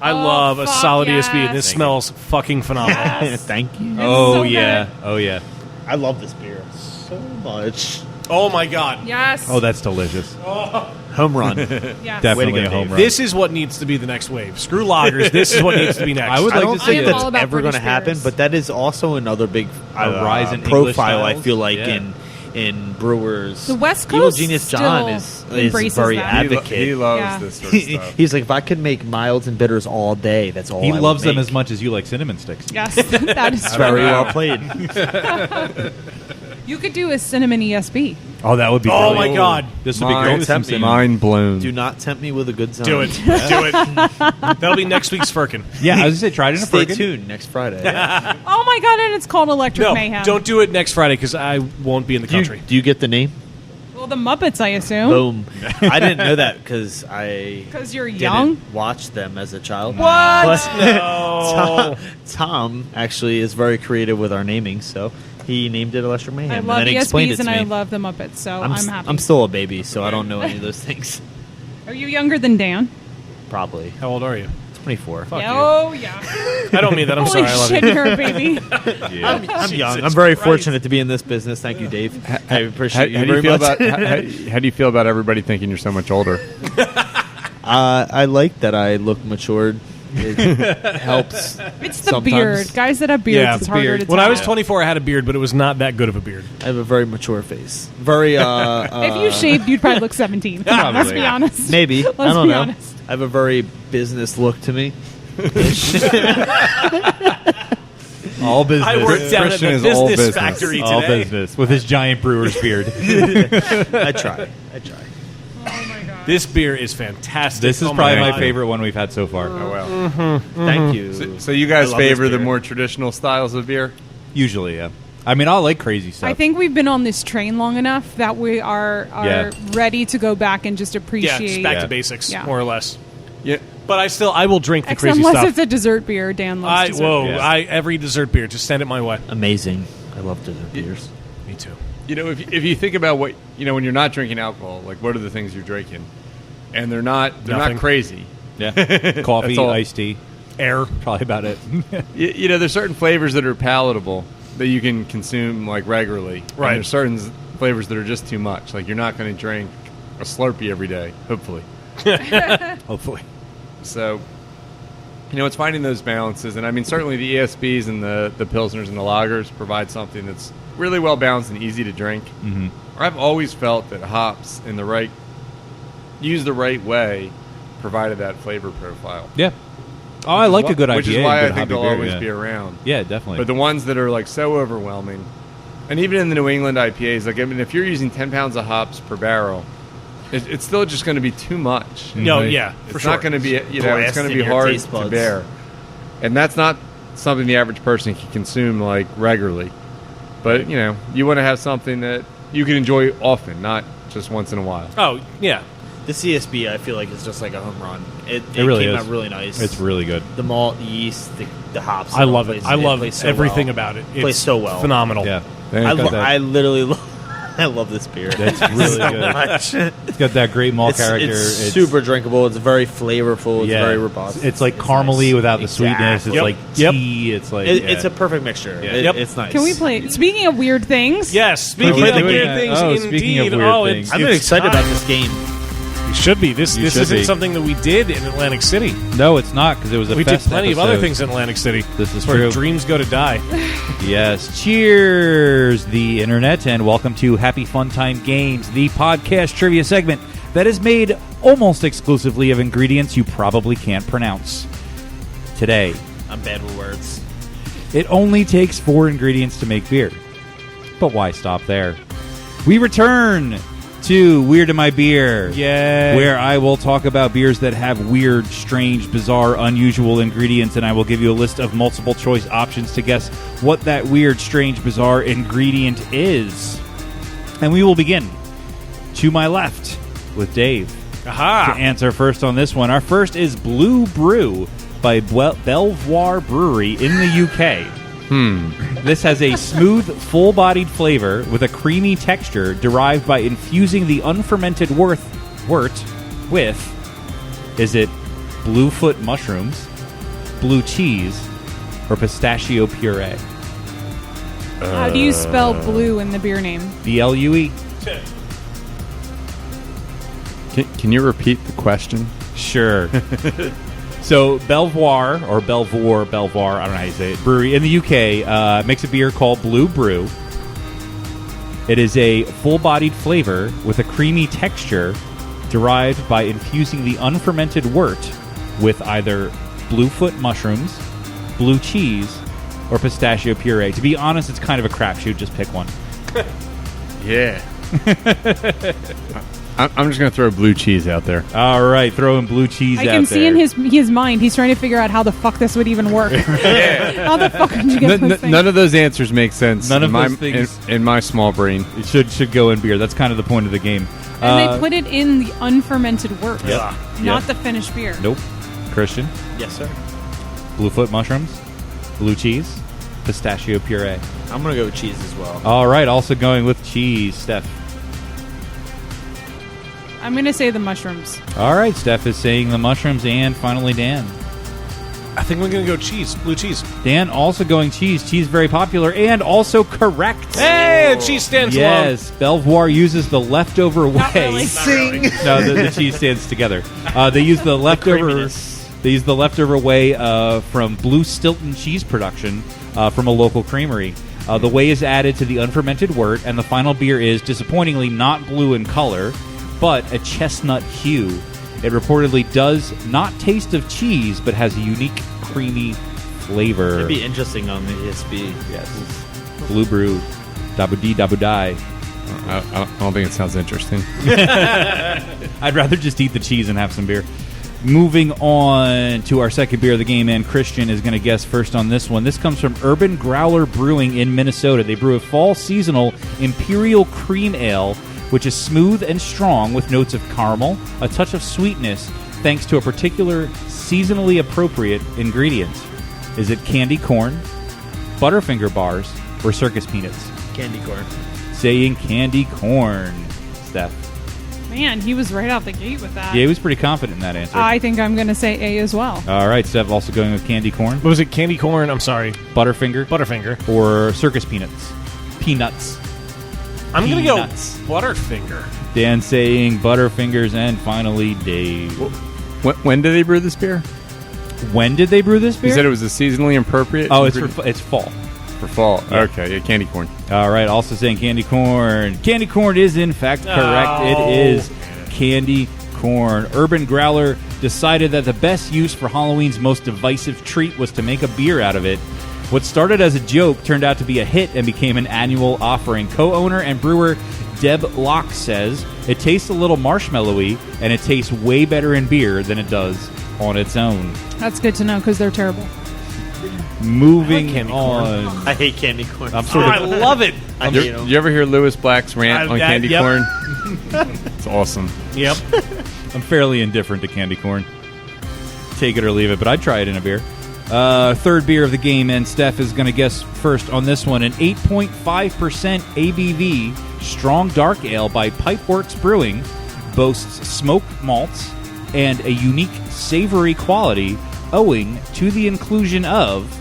I love a fuck solid yes. ESP, and this Thank smells fucking phenomenal. Thank you. Oh so yeah, good. oh yeah. I love this beer so much. Oh my god. Yes. Oh, that's delicious. Home run. yes. Definitely go, a home Dave. run. This is what needs to be the next wave. Screw lagers. This is what needs to be next. I would I like don't to think see I am that's all about ever going to British happen, beers. but that is also another big rise in English profile. I styles. feel like Yeah. in brewers. The West Evil Coast Genius still John is embraces very that. advocate. He loves Yeah. this sort of stuff. He's like, if I could make milds and bitters all day, that's all. He I would loves them make. as much as you like cinnamon sticks. Yes, that is It's true. very well played. You could do a cinnamon ESB. Oh, that would be. Oh brilliant. my god. This would be Mind- great with some tempt me. cinnamon. Mind blown. Do not tempt me with a good zone. Do it. Do it. That'll be next week's Firkin. Yeah, I was going to say, try it in a Stay Firkin. tuned next Friday. Oh my god, and it's called Electric No, Mayhem. don't do it next Friday because I won't be in the Do you, country. do you get the name? Well, the Muppets, I assume. Boom. I didn't know that because I 'Cause you're didn't young? watch them as a child. What? But No. Tom actually is very creative with our naming, so he named it Electric Mayhem. I and love then he explained ESBs it to and me. I love the Muppets, so I'm happy. I'm still a baby, so I don't know any of those things. Are you younger than Dan? Probably. How old are you? 24. Fuck Yeah, you. oh, yeah. I don't mean that. I'm Holy sorry. I love shit, you. you're a baby. I'm young. I'm very Christ. fortunate to be in this business. Thank you, Dave. I appreciate How you do you very feel much. about how do you feel about everybody thinking you're so much older? I like that I look matured It helps. It's the sometimes. beard. Guys that have beards, Yeah, it's harder to tell. When I was 24, I had a beard, but it was not that good of a beard. I have a very mature face. Very. If you shaved, you'd probably look 17. Come on, let's be honest. Maybe. Let's I don't be know. honest. I have a very business look to me. All business. I worked down at Christian the is all business business. factory today. All business with his giant brewer's beard. I try. This beer is fantastic. This is Oh probably God. my favorite one we've had so far. Oh, well. Thank you. So you guys I love this favor the beer. more traditional styles of beer? Usually, yeah. I mean, I like crazy stuff. I think we've been on this train long enough that we are Yeah. ready to go back and just Yeah, appreciate. just back Yeah. to basics, Yeah. more or less. Yeah. But I will drink the crazy Unless stuff. it's a dessert beer, Dan loves dessert beer. Yeah. Every dessert beer, just send it my way. Amazing. I love dessert beers. Me too. You know, if you think about what, when you're not drinking alcohol, like what are the things you're drinking? And they're not Nothing. crazy. Yeah. Coffee, That's all. iced tea. Air. Probably about it. There's certain flavors that are palatable that you can consume like regularly. And Right. there's certain flavors that are just too much. Like you're not going to drink a Slurpee every day, hopefully. Hopefully. So, it's finding those balances. And I mean, certainly the ESBs and the Pilsners and the lagers provide something that's really well balanced and easy to drink. Mm-hmm. I've always felt that hops used the right way provided that flavor profile. Yeah. Oh, I like a good IPA. Which is why and I good think they'll hoppy beer, always yeah. be around. Yeah, definitely. But the ones that are like so overwhelming, and even in the New England IPAs, like I mean, if you're using 10 pounds of hops per barrel, it's still just going to be too much. No, Like, yeah, for it's sure. not going to be, it's Blast going to in be your hard taste to buds. bear, and that's not something the average person can consume like regularly. But you want to have something that you can enjoy often, not just once in a while. Oh, yeah. The CSB, I feel like, is just like a home run. It really came is. out really nice. It's really good. The malt, the yeast, the hops. I love it. plays- I love plays so everything well. about it. Plays It's so well. phenomenal. Yeah. I literally love. I love this beer. That's really so good. much. It's got that great malt character. It's super drinkable. It's very flavorful. It's very robust. It's like caramely nice. without the sweetness. It's Yep. like Yep. tea. It's like It's a perfect mixture. Yeah. It- Yep. It's nice. Can we play? Speaking of weird things, Yes, speaking Are we of doing weird that? things, Oh, indeed. speaking of weird things. I'm it's excited time. about this game. You should be. This You should isn't be. something that we did in Atlantic City. No, it's not because it was a We did fest plenty of episode. other things in Atlantic City. This is where true. dreams go to die. Yes. Cheers, the internet, and welcome to Happy Fun Time Games, the podcast trivia segment that is made almost exclusively of ingredients you probably can't pronounce. Today, I'm bad with words. it only takes 4 ingredients to make beer. But why stop there? We return to Weird in My Beer. Yay. Where I will talk about beers that have weird, strange, bizarre, unusual ingredients, and I will give you a list of multiple choice options to guess what that weird, strange, bizarre ingredient is. And we will begin to my left with Dave. Aha. To answer first on this one. Our first is Blue Brew by Belvoir Brewery in the UK. This has a smooth, full-bodied flavor with a creamy texture derived by infusing the unfermented wort with, is it bluefoot mushrooms, blue cheese, or pistachio puree? how do you spell blue in the beer name? BLUE. Can you repeat the question? Sure. So Belvoir, I don't know how you say it, brewery in the UK makes a beer called Blue Brew. It is a full-bodied flavor with a creamy texture derived by infusing the unfermented wort with either bluefoot mushrooms, blue cheese, or pistachio puree. To be honest, it's kind of a crapshoot. Just pick one. Yeah. I'm just going to throw blue cheese out there. All right, throwing blue cheese I out can see there. in his mind, he's trying to figure out how the fuck this would even work. How the fuck would you get those things? None of those answers make sense. None of in my, those things- in my small brain. It should go in beer. That's kind of the point of the game. And they put it in the unfermented wort, Yep. not Yep. the finished beer. Nope. Christian, Yes, sir. bluefoot mushrooms, blue cheese, pistachio puree. I'm gonna go with cheese as well. All right, also going with cheese, Steph. I'm going to say the mushrooms. All right, Steph is saying the mushrooms, and finally Dan. I think we're going to go cheese. Blue cheese. Dan also going cheese. Cheese very popular and also correct. Hey, cheese stands alone. Yes, Belvoir uses the leftover Not whey. really. Sing. No, the cheese stands together. They use the leftover. They use the leftover whey from Blue Stilton cheese production from a local creamery. The whey is added to the unfermented wort, and the final beer is, disappointingly, not blue in color, but a chestnut hue. It reportedly does not taste of cheese, but has a unique creamy flavor. It'd be interesting on the ESB. Yes. Blue Brew. Dabu-dee, dabu-die. I don't think it sounds interesting. I'd rather just eat the cheese and have some beer. Moving on to our second beer of the game, and Christian is going to guess first on this one. This comes from Urban Growler Brewing in Minnesota. They brew a fall seasonal Imperial Cream Ale, which is smooth and strong with notes of caramel, a touch of sweetness, thanks to a particular seasonally appropriate ingredient. Is it candy corn, Butterfinger bars, or circus peanuts? Candy corn. Saying candy corn. Steph. Man, he was right out the gate with that. Yeah, he was pretty confident in that answer. I think I'm going to say A as well. All right, Steph also going with candy corn. What was it? Candy corn? I'm sorry. Butterfinger. Butterfinger. Or circus peanuts. Peanuts. I'm going to go Peanuts. Butterfinger. Dan saying Butterfingers, and finally Dave. When did they brew this beer? When did they brew this beer? You said it was a seasonally appropriate. Oh, it's fall. For fall. Yeah. Okay, yeah, candy corn. All right, also saying candy corn. Candy corn is, in fact, correct. It is candy corn. Urban Growler decided that the best use for Halloween's most divisive treat was to make a beer out of it. What started as a joke turned out to be a hit and became an annual offering. Co-owner and brewer Deb Locke says, it tastes a little marshmallowy, and it tastes way better in beer than it does on its own. That's good to know because they're terrible. Moving candy on. I hate candy corn. I'm sort of I love it. I hate 'em. You ever hear Lewis Black's rant on candy yep. corn? It's awesome. Yep. I'm fairly indifferent to candy corn. Take it or leave it, but I'd try it in a beer. Third beer of the game, and Steph is going to guess first on this one. An 8.5% ABV strong dark ale by Pipeworks Brewing boasts smoked malts and a unique savory quality owing to the inclusion of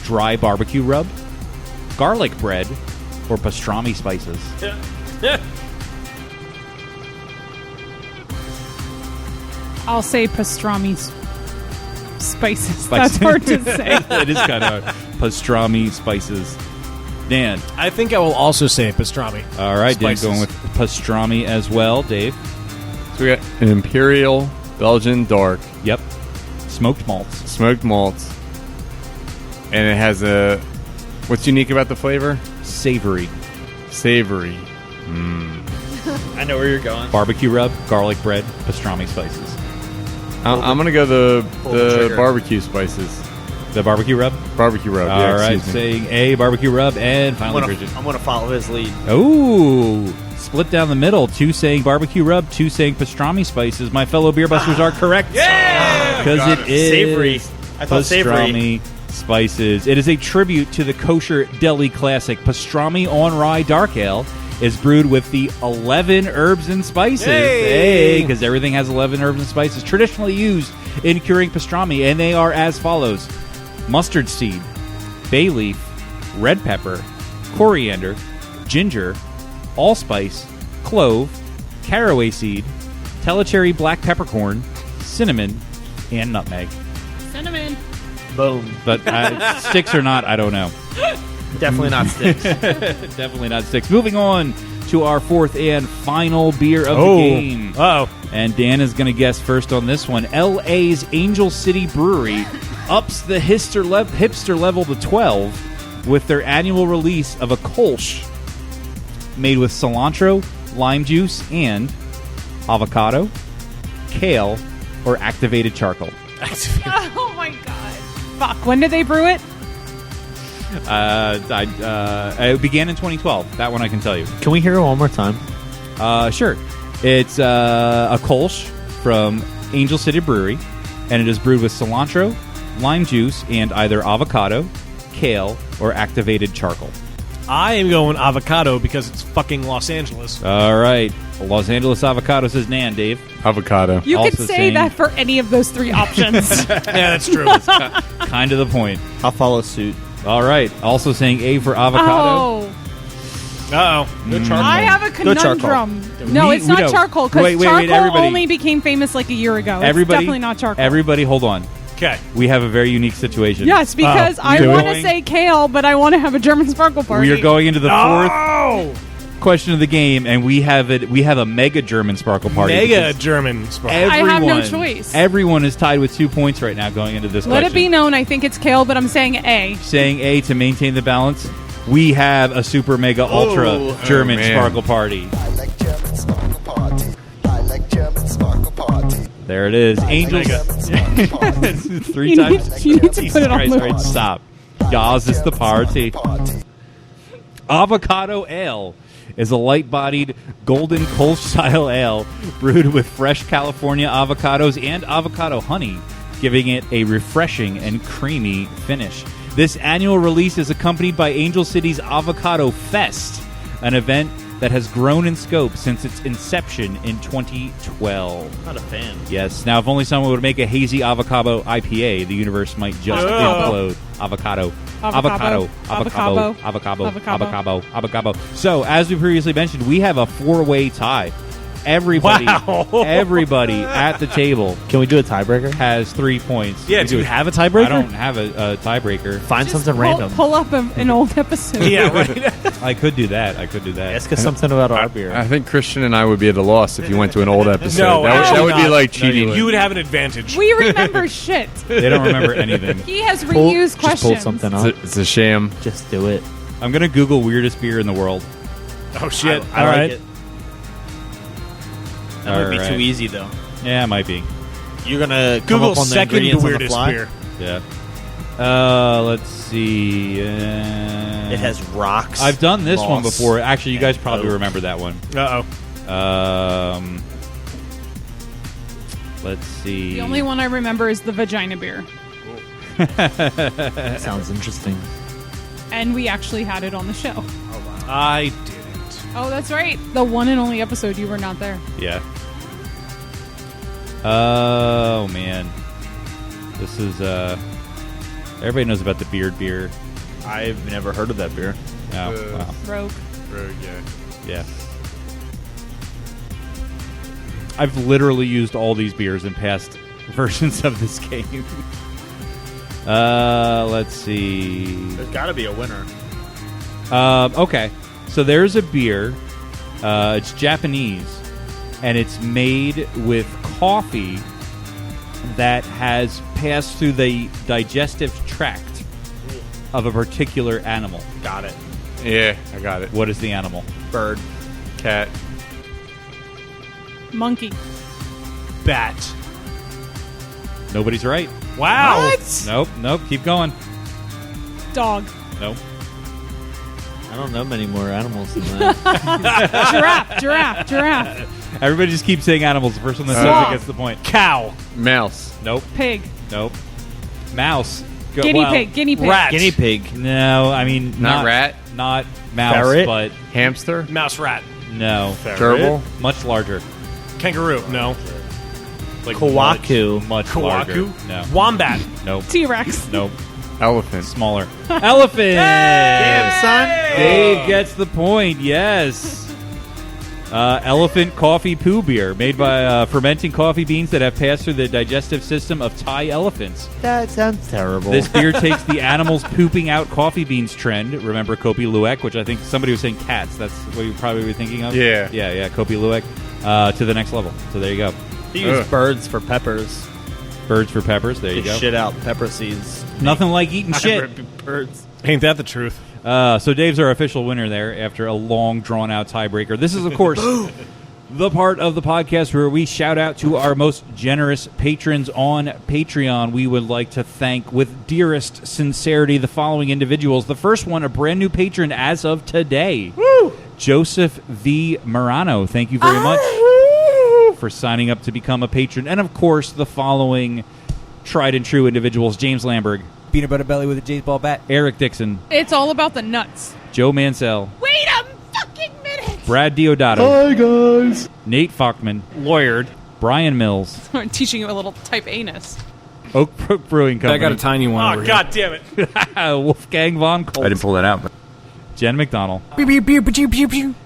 dry barbecue rub, garlic bread, or pastrami spices. I'll say pastrami spices. That's hard to say. It is kind of hard. Pastrami spices. Dan. I think I will also say pastrami. All right, Spices. Dan going with pastrami as well. Dave. So we got an Imperial Belgian Dark Yep. Smoked malts. smoked malts, and it has a. What's unique about the flavor? Savory. Savory. I know where you're going. Barbecue rub, garlic bread, pastrami spices. I'm gonna go Pull the the trigger. barbecue spices. The barbecue rub? Barbecue rub. All yeah, right, excuse me. saying A, barbecue rub, and finally Bridget. I'm gonna follow his lead. Ooh, split down the middle. 2 saying barbecue rub, 2 saying pastrami spices. My fellow beer busters are correct. Yeah! Because it is Savory. I thought pastrami spices. It is a tribute to the kosher deli classic. Pastrami on rye dark ale is brewed with the 11 herbs and spices. Hey! Because everything has 11 herbs and spices traditionally used in curing pastrami, and they are as follows: mustard seed, bay leaf, red pepper, coriander, ginger, allspice, clove, caraway seed, telecherry black peppercorn, cinnamon, and nutmeg. Cinnamon. Boom. But sticks or not, I don't know. Definitely not sticks. Definitely not sticks. Moving on to our fourth and final beer of the game. Uh-oh. And Dan is going to guess first on this one. LA's Angel City Brewery ups the hipster level to 12 with their annual release of a Kolsch made with cilantro, lime juice, and avocado, kale, or activated charcoal. Oh my god. Fuck. When did they brew it? It began in 2012. That one I can tell you. Can we hear it one more time? Sure. It's a Kolsch from Angel City Brewery, and it is brewed with cilantro, lime juice, and either avocado, kale, or activated charcoal. I am going avocado because it's fucking Los Angeles. All right. Los Angeles avocado says Nan, Dave. Avocado. You could Also say saying- that for any of those three options. Yeah, that's true. Kind of the point. I'll follow suit. All right. Also saying A for avocado. Oh. Uh-oh. Good charcoal. I have a Good charcoal. conundrum. No, it's not no. charcoal because Wait, charcoal everybody. only became famous like a year ago. It's Everybody, definitely not charcoal. Everybody, hold on. Okay. We have a very unique situation. Yes, because I You're want to going- say kale, but I want to have a German sparkle party. We are going into the fourth Oh! question of the game, and we have it. We have a mega German sparkle party. Mega because German sparkle. I have no everyone- choice. Everyone is tied with 2 points right now going into this Let question. it be known, I think it's kale, but I'm saying A. Saying A to maintain the balance. We have a super mega ultra German man. sparkle party. I like German sparkle party. I like German sparkle party. There it is. Angels. German sparkle party. 3 You times. need- you need to Jesus put it on Christ, loop. all right, stop. Yas is the party. Avocado Ale is a light-bodied golden Kolsch-style ale brewed with fresh California avocados and avocado honey, giving it a refreshing and creamy finish. This annual release is accompanied by Angel City's Avocado Fest, an event that has grown in scope since its inception in 2012. Not a fan. Yes. Now, if only someone would make a hazy avocado IPA, the universe might just implode. Avocado. Avocado. Avocado. Avocado. Avocado. Avocado. Avocado. Avocado. So, as we previously mentioned, we have a 4-way tie. Everybody, Wow. everybody at the table Can we do a tiebreaker? has 3 points. Yeah, We do you have a tiebreaker? I don't have a tiebreaker. Find Just something random. Pull up an old episode. Yeah, right. I could do that. Ask us something about our beer. I think Christian and I would be at a loss if you went to an old episode. No, that actually would be not. like No, you cheating. would. You would have an advantage. We remember shit. They don't remember anything. He has Pull- reused just pull questions. something It's up. a, it's a sham. Just do it. I'm going to Google weirdest beer in the world. Oh, shit. I All like right. it. That might be All too right. easy though. Yeah, it might be. You're gonna come Google up on the second ingredients on the weirdest fly. beer. Yeah. Let's see. It has rocks. I've done this one moss, before. Actually, you guys and probably oak. remember that one. Uh-oh. Let's see. The only one I remember is the vagina beer. Sounds interesting. And we actually had it on the show. I didn't. Oh, that's right. The one and only episode you were not there. Yeah. Oh man, this is everybody knows about the beard beer. I've never heard of that beer. Oh, wow. Rogue. Yeah. I've literally used all these beers in past versions of this game. Let's see. There's got to be a winner. Okay, so there's a beer. It's Japanese, and it's made with coffee that has passed through the digestive tract of a particular animal. Got it. Yeah, I got it. What is the animal? Bird. Cat. Monkey. Bat. Nobody's right. Wow. Nope. Keep going. Dog. Nope. I don't know many more animals than that. Giraffe. Everybody just keeps saying animals. The first one that says Sloth. it gets the point. Cow. Mouse. Nope. Pig. Nope. Mouse. Guinea pig. Rat. Guinea pig. No, I mean Not rat? Not mouse, Ferret? but Hamster. Mouse rat. no. Gerbil. Much larger. Kangaroo. No. Like Kawaku. Much larger. Kawaku. No. Wombat. Nope. T-Rex. Nope. Elephant. Smaller. Elephant. Damn, son. Dave gets the point. Yes. Elephant coffee poo beer made by fermenting coffee beans that have passed through the digestive system of Thai elephants. That sounds terrible. This beer takes the animals pooping out coffee beans trend. Remember Kopi Luwak, which I think somebody was saying cats. That's what you probably were thinking of. Yeah. Kopi Luwak to the next level. So there you go. They use Ugh. birds for peppers. Birds for peppers. There you They go. shit out pepper seeds. Nothing like eating shit. Birds. Ain't that the truth? So Dave's our official winner there after a long, drawn-out tiebreaker. This is, of course, the part of the podcast where we shout out to our most generous patrons on Patreon. We would like to thank, with dearest sincerity, the following individuals. The first one, a brand new patron as of today. Woo! Joseph V. Morano. Thank you very much for signing up to become a patron. And, of course, the following tried and true individuals. James Lamberg, Peanut butter belly with a J's ball bat. Eric Dixon, It's all about the nuts. Joe Mansell, Wait a fucking minute. Brad Diodato, Hi guys. Nate Falkman, Lawyered. Brian Mills, I'm teaching you a little type anus. Oak Brook Brewing Company. I got a tiny one. Oh, over God damn it. Wolfgang von Colt, pull that out. But Jen McDonald,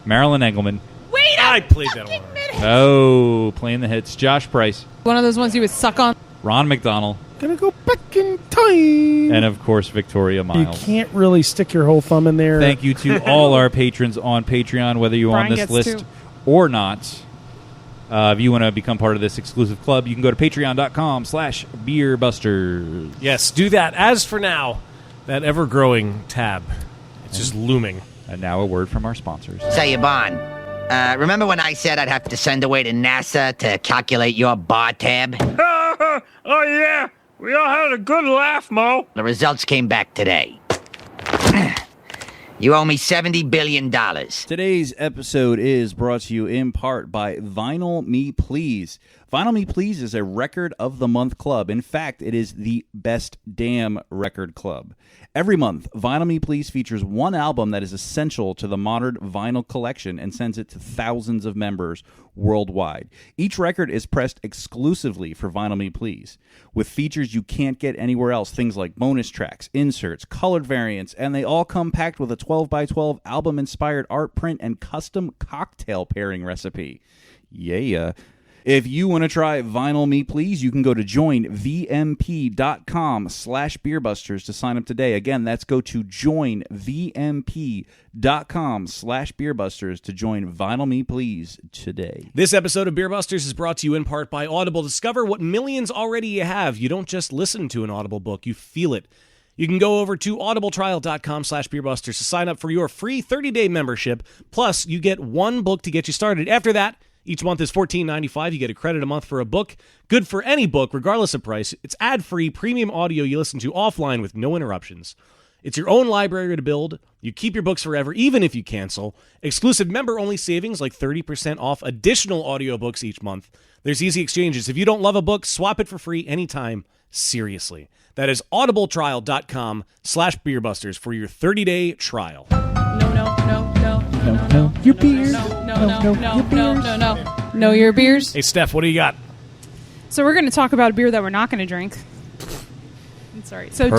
Marilyn Engelman. Wait I played that one. Oh, playing the hits. Josh Price, One of those ones you would suck on. Ron McDonald, Gonna go back in time. and of course Victoria You Miles. can't really stick your whole thumb in there. Thank you to all our patrons on Patreon, whether you're Brian on this gets list two. or not. If you want to become part of this exclusive club, you can go to patreon.com/beerbusters. Yes, do that. As for now, that ever-growing tab, it's just looming. And now a word from our sponsors. Say, Yvonne, remember when I said I'd have to send away to NASA to calculate your bar tab? Oh, yeah. We all had a good laugh, Mo. The results came back today. You owe me $70 billion. Today's episode is brought to you in part by Vinyl Me Please. Vinyl Me Please is a Record of the Month club. In fact, it is the best damn record club. Every month, Vinyl Me Please features one album that is essential to the modern vinyl collection and sends it to thousands of members worldwide. Each record is pressed exclusively for Vinyl Me Please, with features you can't get anywhere else, things like bonus tracks, inserts, colored variants, and they all come packed with a 12x12 album-inspired art print and custom cocktail pairing recipe. Yeah. If you want to try Vinyl Me Please, you can go to joinvmp.com/beerbusters to sign up today. Again, that's go to joinvmp.com/beerbusters to join Vinyl Me Please today. This episode of Beer Busters is brought to you in part by Audible. Discover what millions already have. You don't just listen to an Audible book, you feel it. You can go over to audibletrial.com/beerbusters to sign up for your free 30-day membership. Plus, you get one book to get you started. After that, each month is $14.95. You get a credit a month for a book. Good for any book, regardless of price. It's ad-free, premium audio you listen to offline with no interruptions. It's your own library to build. You keep your books forever, even if you cancel. Exclusive member-only savings like 30% off additional audiobooks each month. There's easy exchanges. If you don't love a book, swap it for free anytime. Seriously. That is audibletrial.com/beerbusters for your 30-day trial. No. Your beers. No, your beers. Hey, Steph, what do you got? So we're going to talk about a beer that we're not going to drink. I'm sorry. So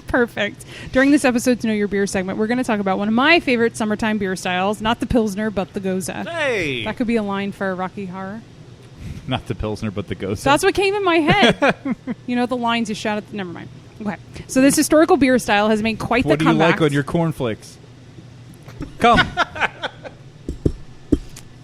perfect. During this episode's Know Your Beer segment, we're going to talk about one of my favorite summertime beer styles, not the Pilsner, but the Goza. Hey! That could be a line for Rocky Horror. Not the Pilsner, but the Ghost. That's what came in my head. You know, the lines you shout at. Never mind. Okay. So this historical beer style has made quite the comeback. What do you like on your cornflakes? Come.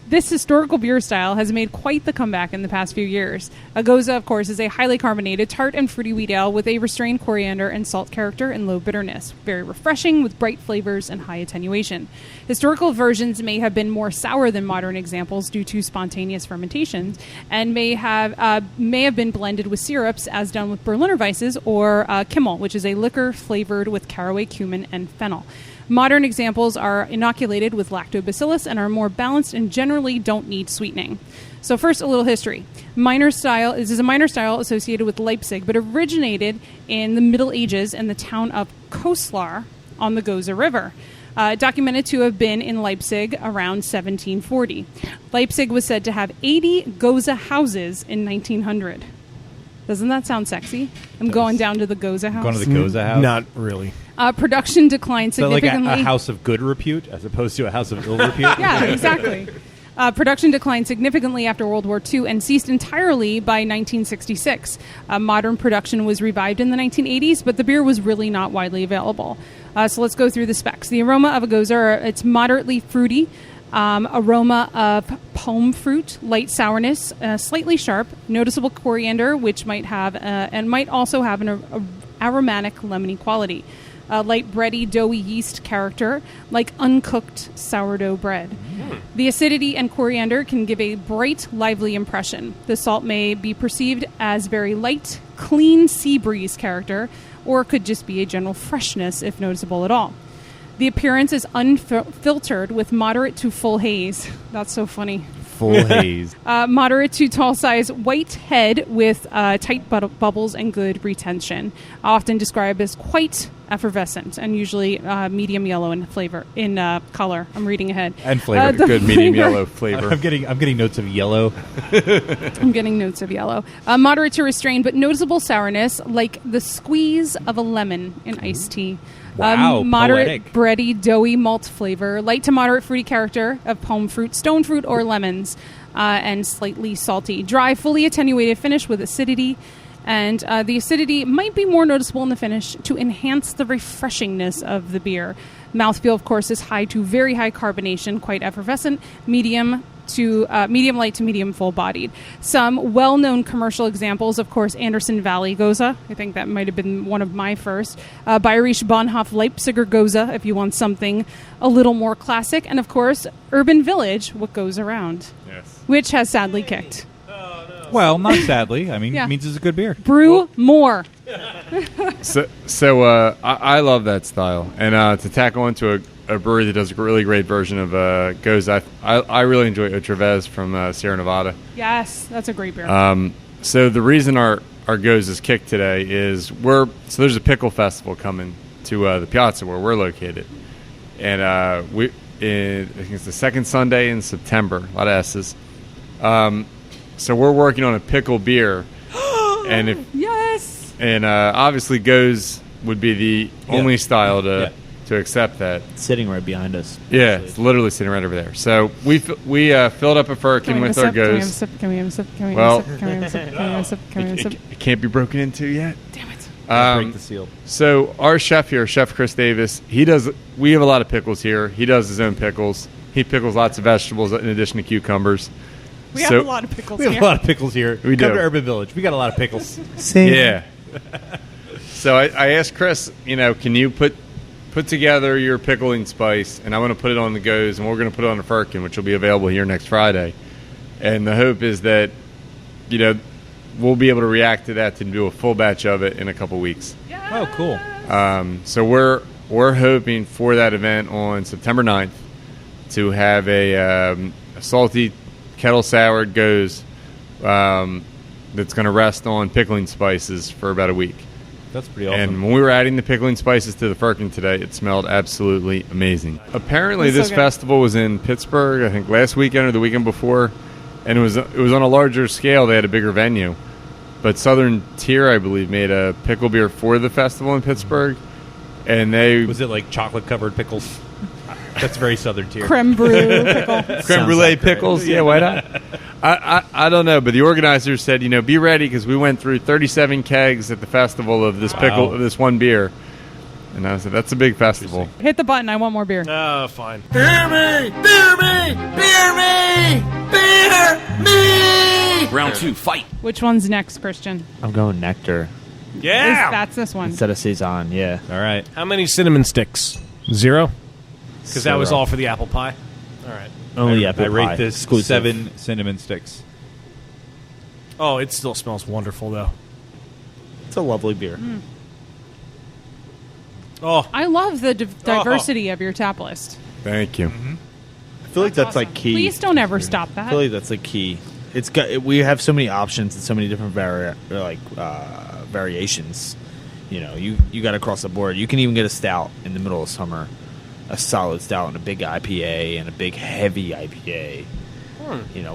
This historical beer style has made quite the comeback in the past few years. A Goza, of course, is a highly carbonated, tart and fruity wheat ale with a restrained coriander and salt character and low bitterness. Very refreshing with bright flavors and high attenuation. Historical versions may have been more sour than modern examples due to spontaneous fermentations and may have been blended with syrups as done with Berliner Weisses or Kimmel, which is a liquor flavored with caraway, cumin, and fennel. Modern examples are inoculated with lactobacillus and are more balanced and generally don't need sweetening. So first, a little history. This is a minor style associated with Leipzig, but originated in the Middle Ages in the town of Koslar on the Goza River. Documented to have been in Leipzig around 1740. Leipzig was said to have 80 Goza houses in 1900. Doesn't that sound sexy? I'm going down to the Goza house. Going to the Goza house? Not really. Production declined So like significantly. a house of good repute as opposed to a house of ill repute? Yeah, exactly. Production declined significantly after World War II and ceased entirely by 1966. Modern production was revived in the 1980s, but the beer was really not widely available. So let's go through the specs. The aroma of a Goza, it's moderately fruity. Aroma of palm fruit, light sourness, slightly sharp, noticeable coriander, which might have and might also have an aromatic lemony quality. Light bready, doughy yeast character, like uncooked sourdough bread. The acidity and coriander can give a bright, lively impression. The salt may be perceived as very light, clean sea breeze character, or could just be a general freshness if noticeable at all. The appearance is unfiltered with moderate to full haze. That's so funny. Full haze. Moderate to tall size white head with tight bubbles and good retention. Often described as quite effervescent and usually medium yellow in flavor, in color. I'm reading ahead. And flavor. Good medium yellow flavor. I'm getting notes of yellow. I'm getting notes of yellow. Moderate to restrained, but noticeable sourness, like the squeeze of a lemon in iced tea. Wow, moderate poetic. bready, doughy malt flavor, light to moderate fruity character of palm fruit, stone fruit, or lemons, and slightly salty. Dry, fully attenuated finish with acidity. And the acidity might be more noticeable in the finish to enhance the refreshingness of the beer. Mouthfeel, of course, is high to very high carbonation, quite effervescent, medium light to medium full bodied. Some well-known commercial examples, of course, Anderson Valley Goza. I think that might have been one of my first. Bayerische Bahnhof Leipziger Goza, if you want something a little more classic. And, of course, Urban Village, What Goes Around, which has sadly kicked. Well, not sadly. I mean, Yeah. it means it's a good beer. Brew more. So I love that style, and to tackle into a brewery that does a really great version of Goes, I really enjoy Otravez from Sierra Nevada. Yes, that's a great beer. So the reason our Goes is kicked today is there's a pickle festival coming to the Piazza where we're located, and I think it's the second Sunday in September. A lot of S's. So we're working on a pickle beer, and obviously Goes would be the only style to accept that. It's sitting right behind us. Yeah, it's literally sitting right over there. So we filled up a firkin with our Goes. Can we have a sip? Can we Well, have a sip? Can we have a sip? Can we have a sip? Can we have a sip? It can't be broken into yet. Damn it. Break the seal. So our chef here, Chef Chris Davis, we have a lot of pickles here. He does his own pickles. He pickles lots of vegetables in addition to cucumbers. We have a lot of pickles We have here. a lot of pickles here. We Come do. to Urban Village. We got a lot of pickles. Yeah. So I asked Chris, can you put together your pickling spice, and I want to put it on the Goes, and we're going to put it on a firkin, which will be available here next Friday. And the hope is that, we'll be able to react to that to do a full batch of it in a couple weeks. Oh, cool. So we're hoping for that event on September 9th to have a salty kettle soured Goes that's going to rest on pickling spices for about a week. That's pretty awesome. And when we were adding the pickling spices to the firkin today, it smelled absolutely amazing. Apparently, That's so this good. festival was in Pittsburgh, I think last weekend or the weekend before, and it was on a larger scale. They had a bigger venue. But Southern Tier, I believe, made a pickle beer for the festival in Pittsburgh, and Was it like chocolate-covered pickles? That's very Southern Tier. Creme brulee pickle. creme brulee pickles. Yeah, why not? I don't know, but the organizers said, be ready because we went through 37 kegs at the festival of this pickle, of this one beer, and I said that's a big festival. Hit the button. I want more beer. Fine. Beer me! Beer me! Beer me! Beer me! Round 2, fight. Which one's next, Christian? I'm going nectar That's this one. instead of saison. Yeah. All right. How many cinnamon sticks? 0? Because that was 0. all for the apple pie. All right. Only I apple rate pie. this Exclusive. 7 cinnamon sticks. Oh, it still smells wonderful, though. It's a lovely beer. Oh, I love the diversity of your tap list. Thank you. I feel like that's awesome. like key. Please don't ever stop I that. feel like that's like key. It's got. We have so many options and so many different variations. You got across the board. You can even get a stout in the middle of summer, a solid stout and a big IPA and a big heavy IPA.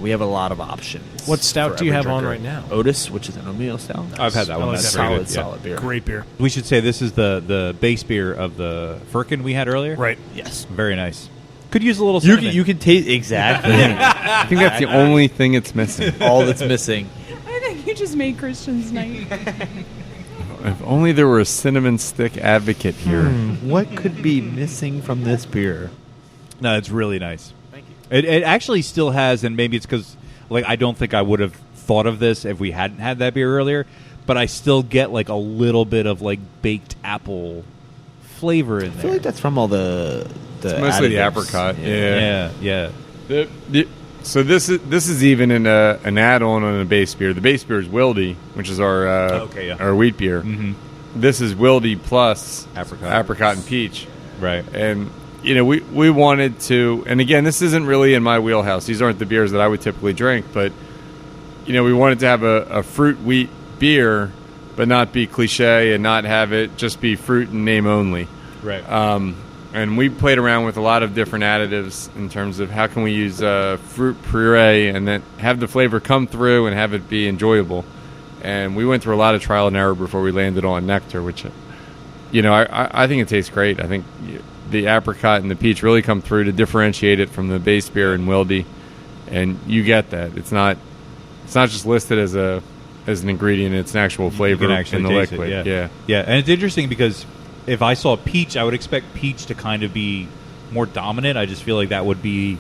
We have a lot of options. What stout for do you every have on drinker. right now? Otis, which is an oatmeal stout. I've had that one. like That's that. very solid, good. Yeah. solid beer. Great beer. We should say this is the base beer of the firkin we had earlier. Right. Yes. Very nice. Could use a little You cinnamon. can, you can taste exactly I think that's the only thing it's missing. all that's missing. I think you just made Christian's night. If only there were a cinnamon stick advocate here. What could be missing from this beer? No, it's really nice. Thank you. It actually still has, and maybe it's because I don't think I would have thought of this if we hadn't had that beer earlier, but I still get a little bit of baked apple flavor in I feel there. like that's from all the It's mostly the additives. apricot. Yeah. So this is even an add-on on a base beer. The base beer is Wildy, which is our our wheat beer. Mhm. This is Wildy plus Apricot. and peach. Right. And we wanted to, and again, this isn't really in my wheelhouse. These aren't the beers that I would typically drink, but we wanted to have a fruit wheat beer, but not be cliche and not have it just be fruit and name only. Right. And we played around with a lot of different additives in terms of how can we use fruit puree and then have the flavor come through and have it be enjoyable. And we went through a lot of trial and error before we landed on nectar, which I think it tastes great. I think the apricot and the peach really come through to differentiate it from the base beer and Wildy, and you get that. It's not just listed as an ingredient. It's an actual flavor in the liquid. Yeah, and it's interesting because if I saw peach, I would expect peach to kind of be more dominant. I just feel like that would be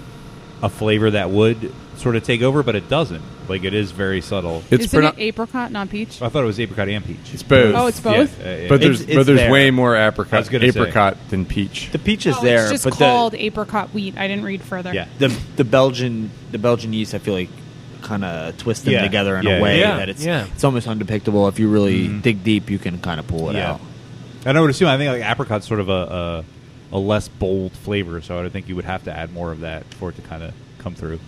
a flavor that would sort of take over, but it doesn't. Like, it is very subtle. Isn't it apricot, not peach? I thought it was apricot and peach. It's both. Oh, it's both? Yeah. But there's there. way more apricot say. than peach. The peach is Oh, there, it's just but called apricot wheat. I didn't read further. Yeah. the Belgian yeast, I feel like, kind of twist them Yeah. together in Yeah, a way yeah. that it's Yeah. it's almost undepictable. If you really dig deep, you can kind of pull it out. And I would assume, I think like apricot's sort of a less bold flavor, so I would think you would have to add more of that for it to kind of come through.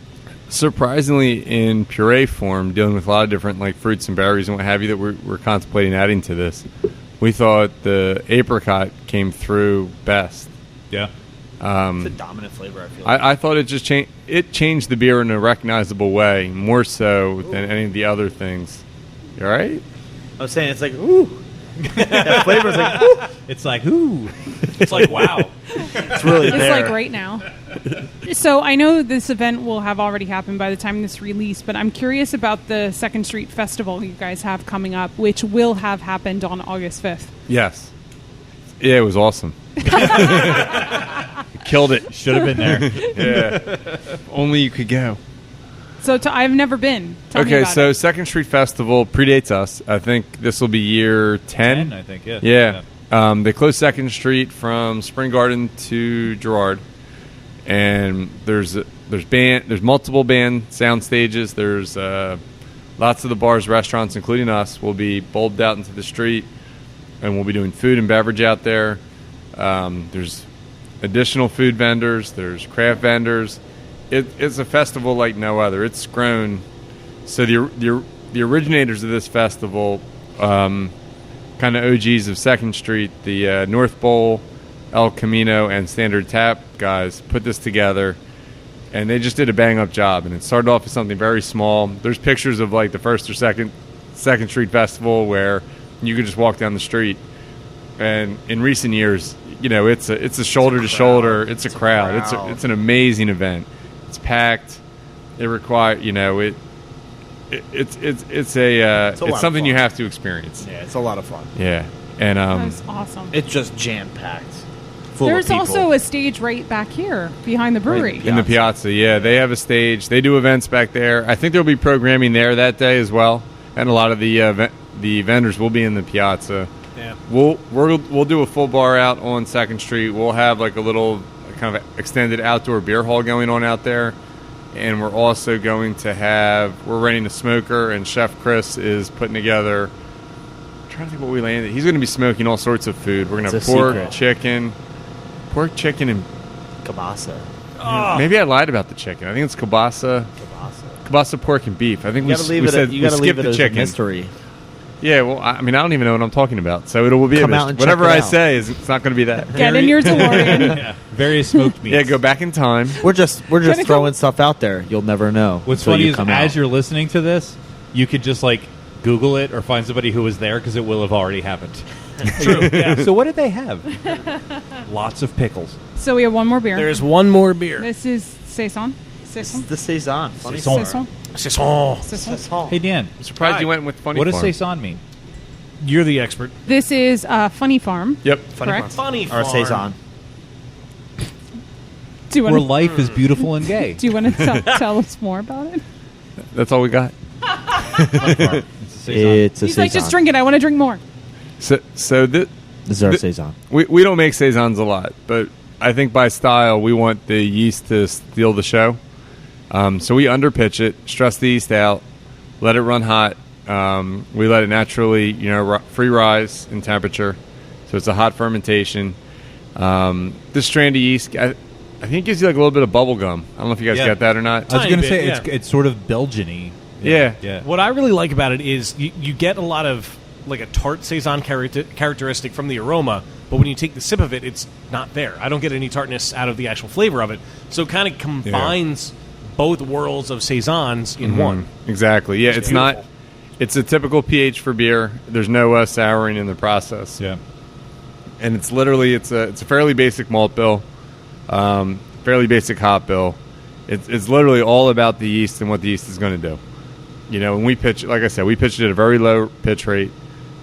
Surprisingly, in puree form, dealing with a lot of different like fruits and berries and what have you that we're contemplating adding to this, we thought the apricot came through best. Yeah. It's a dominant flavor, I feel like. I thought it just changed the beer in a recognizable way, more so than any of the other things. You all right? I was saying, it's like, ooh. That flavor is like, ooh. It's like, ooh. It's like, wow. It's really It's there. like right now. So I know this event will have already happened by the time this release, but I'm curious about the Second Street Festival you guys have coming up, which will have happened on August 5th. Yes. Yeah, it was awesome. Killed it. Should have been there. Yeah. Only you could go. So I've never been. Tell me Okay, about so it. Second Street Festival predates us. I think this will be year 10. 10, I think, yeah. Yeah. They closed Second Street from Spring Garden to Girard, and there's multiple band sound stages. There's lots of the bars, restaurants, including us, will be bulbed out into the street, and we'll be doing food and beverage out there. There's additional food vendors. There's craft vendors. It's a festival like no other. It's grown. So the originators of this festival, kind of OGs of Second Street, the North Bowl, El Camino, and Standard Tap guys put this together, and they just did a bang-up job. And it started off as something very small. There's pictures of like the first or second Street Festival where you could just walk down the street. And in recent years, it's a shoulder to shoulder. It's a crowd. It's an amazing event. It's packed. It requires, it's something you have to experience. Yeah, it's a lot of fun. Yeah, and That's awesome. It's just jam packed. There's also a stage right back here behind the brewery. in the piazza. Yeah, they have a stage. They do events back there. I think there'll be programming there that day as well, and a lot of the vendors will be in the piazza. Yeah, we'll do a full bar out on Second Street. We'll have like a little kind of extended outdoor beer hall going on out there, and we're also going to we're renting a smoker, and Chef Chris is putting together. I'm trying to think what we landed. He's going to be smoking all sorts of food. We're going to have pork, chicken, and kielbasa. maybe I lied about the chicken. I think it's kielbasa, pork, and beef. I think You we said you gotta we leave skipped it the as a chicken. mystery. Yeah, well, I mean, I don't even know what I'm talking about, so it will be Come out and check whatever it I out. say it's not going to be that. Get in your DeLorean. Various smoked meats. Yeah, go back in time. We're just throwing stuff out there. You'll never know. What's until funny you is come as out. you're listening to this, you could just like Google it or find somebody who was there because it will have already happened. true. Yeah. So what did they have? Lots of pickles. So we have one more beer. There's one more beer. This is Saison. This is the Saison. Funny Saison. Saison. Saison. Hey Dan, I'm surprised Hi. you went with funny. what does farm. saison mean? You're the expert. This is Funny Farm. Yep. Correct. Funny Or farm. Saison. Do you Where want life is beautiful and gay. to tell us more about it? That's all we got. It's a saison. It's a He's Saison. like, just drink it. I want to drink more. So This is our Saison. we don't make saisons a lot, but I think by style we want the yeast to steal the show. So we underpitch it, stress the yeast out, let it run hot. We let it naturally, free rise in temperature. So it's a hot fermentation. This strand of yeast, I think it gives you like a little bit of bubble gum. I don't know if you guys Yeah. get that or not. I was Tiny going to bit, say yeah. it's sort of Belgian-y. Yeah. Yeah. What I really like about it is you get a lot of like a tart saison characteristic from the aroma, but when you take the sip of it, it's not there. I don't get any tartness out of the actual flavor of it. So it kind of combines both worlds of saisons in one. Exactly. Yeah, it's not. It's a typical pH for beer. There's no souring in the process. Yeah. and it's literally it's a fairly basic malt bill, fairly basic hop bill. It's literally all about the yeast and what the yeast is going to do. You know, when we pitch, like I said, we pitched at a very low pitch rate.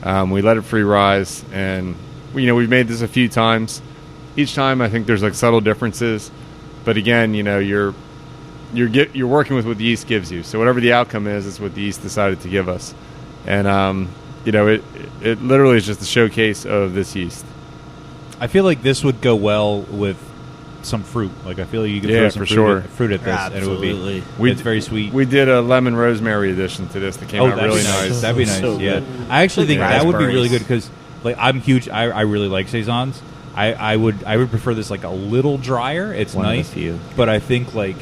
We let it free rise, and we've made this a few times. Each time, I think there's like subtle differences, but again, you're working with what the yeast gives you. So whatever the outcome is what the yeast decided to give us, and it literally is just a showcase of this yeast. I feel like this would go well with some fruit. Like I feel like you could throw some fruit at this, Absolutely. and it would be. It's very sweet. We did a lemon rosemary addition to this that came out really nice. That'd be nice. So yeah, good. I actually think that would be really good Raspberries. because like I'm huge. I really like saisons. I would prefer this like a little drier. It's One of the nice, few. but I think like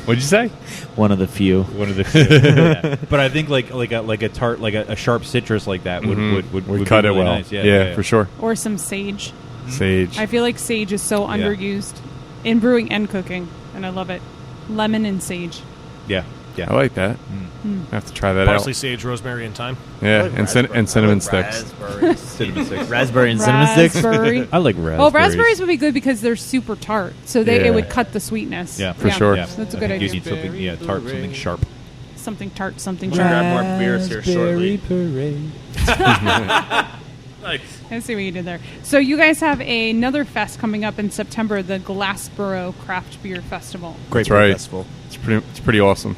What'd you say? One of the few. Yeah. But I think like a tart, like a sharp citrus like that would cut be it really well. Nice. Yeah, for sure. Or some sage. Sage. I feel like sage is so underused in brewing and cooking, and I love it. Lemon and sage. Yeah. I like that. I have to try that Parsley, out. sage, rosemary, and thyme. Yeah, and cinnamon sticks. Cinnamon sticks. Raspberry and cinnamon sticks. Raspberry. I like raspberries. Oh, raspberries would be good because they're super tart, so it would cut the sweetness. Yeah, for sure. Yeah. That's a I good think idea. You need something, tart, something sharp. Something tart, something We'll sharp. grab more beers here shortly. Parade. Nice. I see what you did there. So you guys have another fest coming up in September, the Glassboro Craft Beer Festival. Great That's right. festival. It's pretty awesome.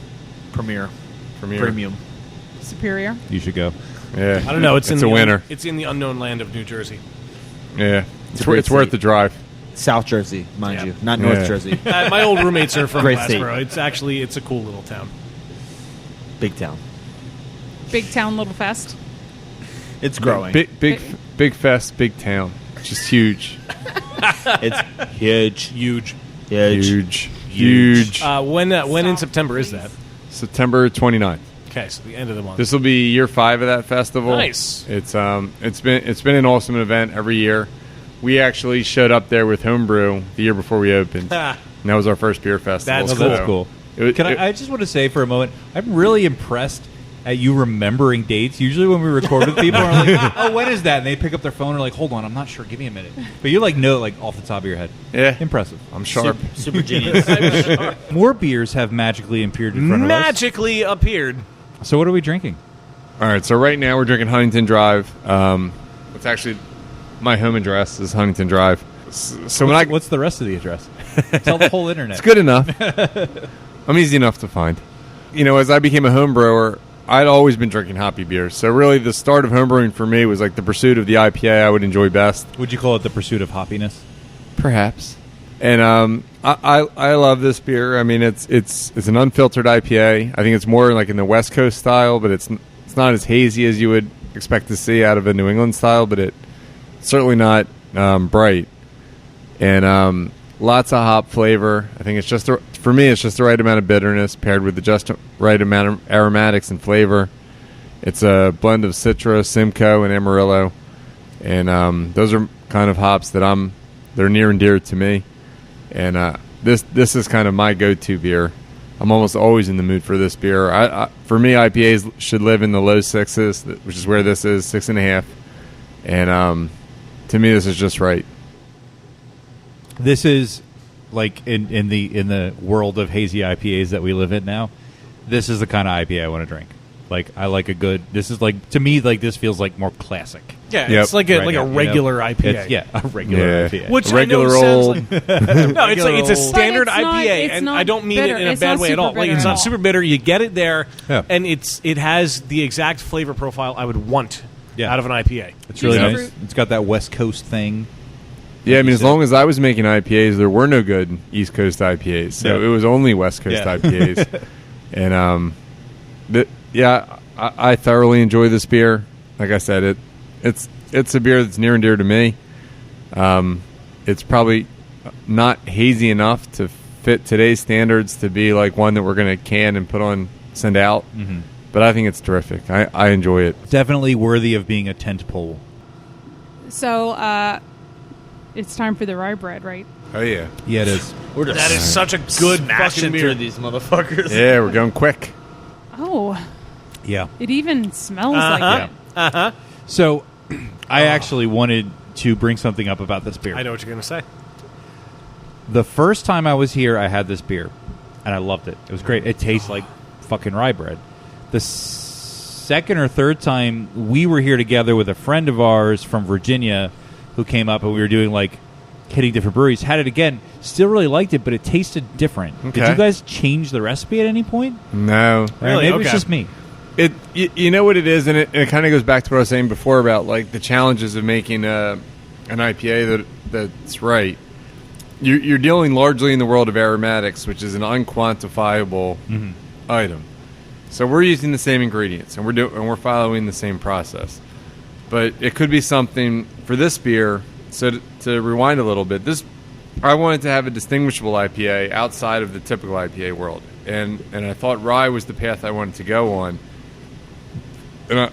Premiere. Premiere. Premium. Superior. You should go. Yeah, I don't know. It's a in the winner. It's in the unknown land of New Jersey. Yeah, a great it's worth state. the drive. South Jersey, mind Yeah. you, not North Yeah. Jersey. My old roommates are from Great state. Glassboro. It's a cool little town. Big town. Big town, little fest. It's growing. Big fest, big town. Just huge. It's huge. Huge. Huge. When in September is that? September 29th. Okay, so the end of the month. This will be year 5 of that festival. Nice. It's been an awesome event every year. We actually showed up there with Homebrew the year before we opened. And that was our first beer festival. That's so That's cool. I just want to say for a moment, I'm really impressed at you remembering dates. Usually when we record with people, I'm like, oh, when is that? And they pick up their phone and are like, hold on, I'm not sure. Give me a minute. But you know like off the top of your head. Yeah. Impressive. I'm sharp. Super genius. More beers have magically appeared in front of us. Magically appeared. So what are we drinking? All right, so right now we're drinking Huntington Drive. It's actually my home address is Huntington Drive. So What's the rest of the address? Tell the whole internet. It's good enough. I'm easy enough to find. As I became a home brewer, I'd always been drinking hoppy beers. So really the start of homebrewing for me was like the pursuit of the IPA I would enjoy best. Would you call it the pursuit of hoppiness? Perhaps. And I love this beer. I mean, it's an unfiltered IPA. I think it's more like in the West Coast style, but it's not as hazy as you would expect to see out of a New England style, but it's certainly not bright. And lots of hop flavor. I think it's just for me, it's just the right amount of bitterness paired with the just right amount of aromatics and flavor. It's a blend of Citra, Simcoe, and Amarillo, and those are kind of hops that they're near and dear to me. And this is kind of my go-to beer. I'm almost always in the mood for this beer. For me, IPAs should live in the low 6s, which is where this is, 6.5. And to me, this is just right. This is like in the world of hazy IPAs that we live in now. This is the kind of IPA I want to drink. Like I like a good. This is like to me like this feels like more classic. Yeah, Yep. it's like a regular IPA. A regular IPA. Which A regular I know old. sounds like, no, it's like it's a standard But it's not- IPA, it's and not I don't mean bitter. it in a It's bad not way at all. super Like bitter it's at not all. super bitter. You get it there, Yeah. and it has the exact flavor profile I would want out of an IPA. It's really Juicy nice. fruit. It's got that West Coast thing. Yeah, I mean, as said. long as I was making IPAs, there were no good East Coast IPAs. So Yeah. it was only West Coast Yeah. IPAs. And I thoroughly enjoy this beer. Like I said, it's a beer that's near and dear to me. It's probably not hazy enough to fit today's standards to be like one that we're going to can and send out. Mm-hmm. But I think it's terrific. I enjoy it. Definitely worthy of being a tent pole. So it's time for the rye bread, right? Oh, yeah. Yeah, it is. We're just That is such a good fucking smashing beer. through these motherfuckers. Yeah, we're going quick. Oh, Yeah. it even smells like it. So I actually wanted to bring something up about this beer. I know what you're going to say. The first time I was here, I had this beer, and I loved it. It was great. It tastes like fucking rye bread. The second or third time we were here together with a friend of ours from Virginia who came up, and we were doing like hitting different breweries, had it again, still really liked it, but it tasted different. Okay. Did you guys change the recipe at any point? No. Really? Maybe Okay. it's just me. You know what it is, and it kind of goes back to what I was saying before about like the challenges of making an IPA that's right. You're dealing largely in the world of aromatics, which is an unquantifiable item. So we're using the same ingredients, and we're following the same process. But it could be something for this beer. So to rewind a little bit, I wanted to have a distinguishable IPA outside of the typical IPA world, and I thought rye was the path I wanted to go on. And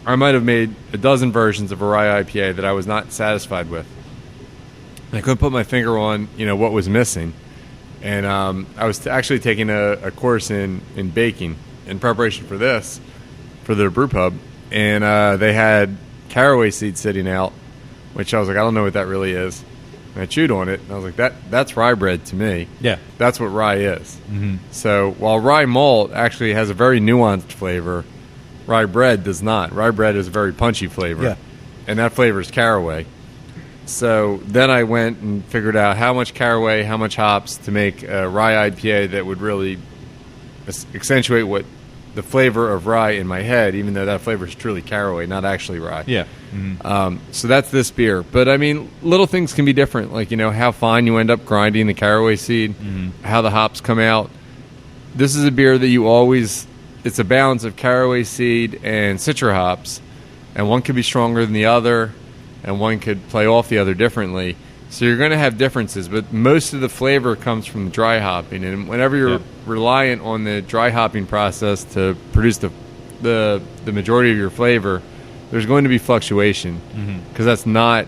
I might have made a dozen versions of a rye IPA that I was not satisfied with. I couldn't put my finger on what was missing, and I was actually taking a course in baking in preparation for this, for their brew pub, and they had caraway seed sitting out, which I was like, I don't know what that really is. And I chewed on it, and I was like, that's rye bread to me. Yeah. That's what rye is. So while rye malt actually has a very nuanced flavor, rye bread does not. Rye bread is a very punchy flavor, Yeah. and that flavor is caraway. So then I went and figured out how much caraway, how much hops to make a rye IPA that would really accentuate what the flavor of rye in my head, even though that flavor is truly caraway, not actually rye. Yeah. So that's this beer. But, I mean, little things can be different, like, how fine you end up grinding the caraway seed, how the hops come out. This is a beer that you always... It's a balance of caraway seed and citra hops, and one could be stronger than the other, and one could play off the other differently. So you're going to have differences, but most of the flavor comes from the dry hopping, and whenever you're reliant on the dry hopping process to produce the majority of your flavor, there's going to be fluctuation, because that's not,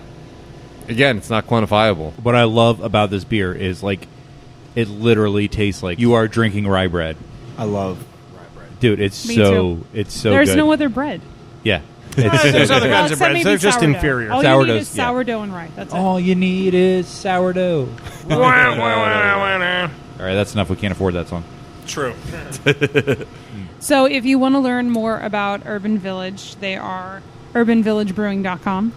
again, it's not quantifiable. What I love about this beer is like it literally tastes like you are drinking rye bread. I love. Dude, it's Me so too. it's so There's good. no other bread. Yeah. There's other kinds of except breads. maybe They're just sourdough. inferior. All you need Sourdough's- is sourdough and rye. That's it. All you need is sourdough. All right, that's enough. We can't afford that song. True. So if you want to learn more about Urban Village, they are urbanvillagebrewing.com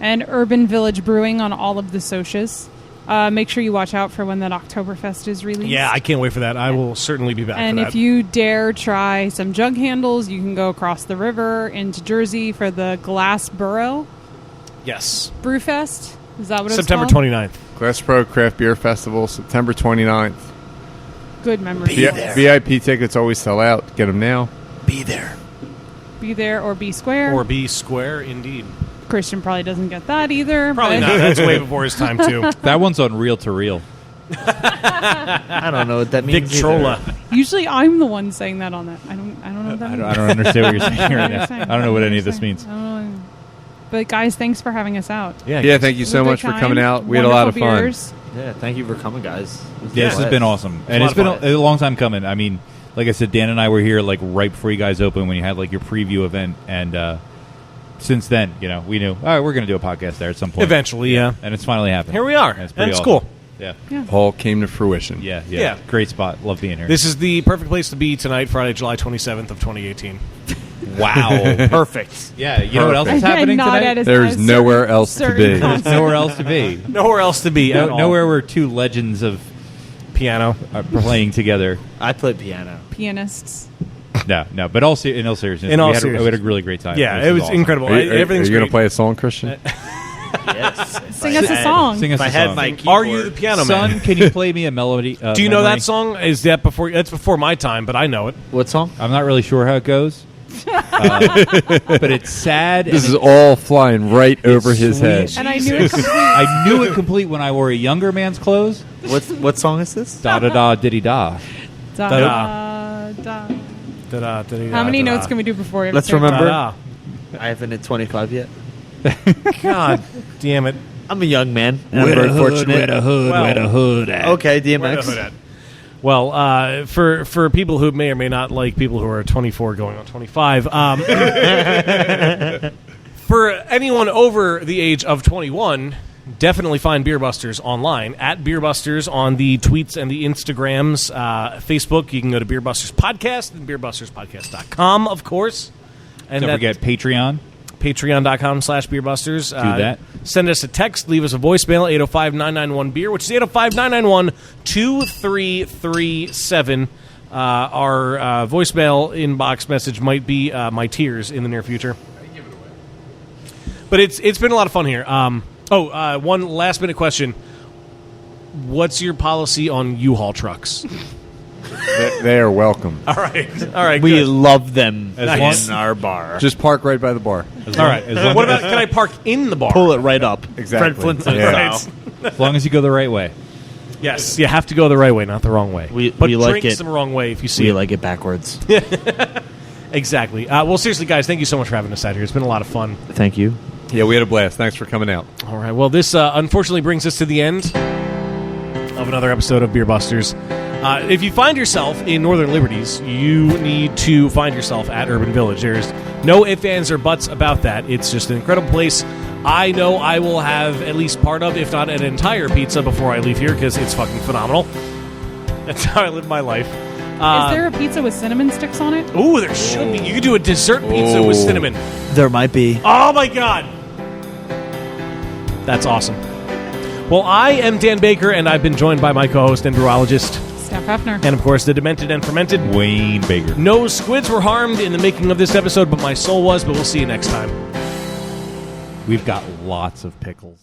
and Urban Village Brewing on all of the socials. Make sure you watch out for when that Oktoberfest is released. Yeah, I can't wait for that. I will certainly be back And for that. if you dare try some jug handles, you can go across the river into Jersey for the Glassboro Yes. Brewfest. Is that what September it's called? 29th. Glass Pro Craft Beer Festival, September 29th. Good memory. VIP tickets always sell out. Get them now. Be there. Be there or be square. Or be square, indeed. Christian probably doesn't get that either. Probably but- not. That's way before his time, too. That one's on reel to reel. I don't know what that means. Victrola. Usually I'm the one saying that on that. I don't know what that means. I don't understand what you're saying right What now. you're saying. I don't know what any of this Saying. means. I don't know. But guys, thanks for having us out. Yeah, thank you It was so a good much for time. coming out. We had a lot of Wonderful fun. beers. Yeah, thank you for coming, guys. Yeah, this has been awesome, and it's been a long time coming. I mean, like I said, Dan and I were here like right before you guys opened when you had like your preview event, and since then, we knew all right, we're going to do a podcast there at some point. Eventually, yeah. And it's finally happened. Here we are. And it's And pretty it's awesome. cool. Yeah. All came to fruition. Yeah. Yeah. Great spot. Love being here. This is the perfect place to be tonight, Friday, July 27th of 2018. Wow. Perfect. Yeah. You know what else is And happening nod today? at us There's guys, nowhere certain- else to certain be. concepts. Nowhere else to be. Nowhere else to be at all. Nowhere where two legends of Piano. are playing together. I played piano. Pianists. No. But in all seriousness, In all we had seriousness. a really great time. Yeah, This it was awesome. incredible. Are you Everything's going to great. play a song, Christian? Yes. Sing us a song. Sing us If I a had song. my keyboard. Are you the piano man? Son, can you play me a melody? Do you know memory? that song? Is that before? That's before my time, but I know it. What song? I'm not really sure how it goes, but it's sad. This and is all flying right over his sweet. head. And I knew it complete. I knew it complete when I wore a younger man's clothes. What song is this? Da da da diddy da. Da, Da-da. da. Da-da, da-da, How many da-da. notes can we do before we Let's say remember. Da-da. I haven't hit 25 yet. God damn it. I'm a young man. And I'm very fortunate. Well, the hood at? Okay, Where the hood DMX. at? Well, for people who may or may not like people who are 24 going on 25, For anyone over the age of 21, definitely find Beer Busters online at Beer Busters on the tweets and the Instagrams. Facebook, you can go to Beer Busters Podcast and beerbusterspodcast.com, of course. And don't forget Patreon. Patreon.com/BeerBusters. Do that. Send us a text. Leave us a voicemail, 805-991-BEER, which is 805-991-2337. Our voicemail inbox message might be my tears in the near future. But it's been a lot of fun here. One last-minute question. What's your policy on U-Haul trucks? They are welcome. All right. We good. love them Nice. in our bar. Just park right by the bar. All right. What about, can I park in the bar? Pull it right up. Exactly. Fred Flintstone Yeah. style. As long as you go the right way. Yes, you have to go the right way, not the wrong way. But we like drink it. some wrong way if you see We it. like it backwards. Exactly. Well, seriously, guys, thank you so much for having us out here. It's been a lot of fun. Thank you. Yeah, we had a blast. Thanks for coming out. All right. Well, this unfortunately brings us to the end of another episode of Beer Busters. If you find yourself in Northern Liberties, you need to find yourself at Urban Village. There's no ifs, ands, or buts about that. It's just an incredible place. I know I will have at least part of, if not an entire pizza before I leave here because it's fucking phenomenal. That's how I live my life. Is there a pizza with cinnamon sticks on it? Ooh, there should be. You could do a dessert pizza with cinnamon. There might be. Oh, my God. That's awesome. Well, I am Dan Baker, and I've been joined by my co-host and brewologist, Steph Hefner. and, of course, the demented and fermented Wayne Baker. No squids were harmed in the making of this episode, but my soul was, but we'll see you next time. We've got lots of pickles.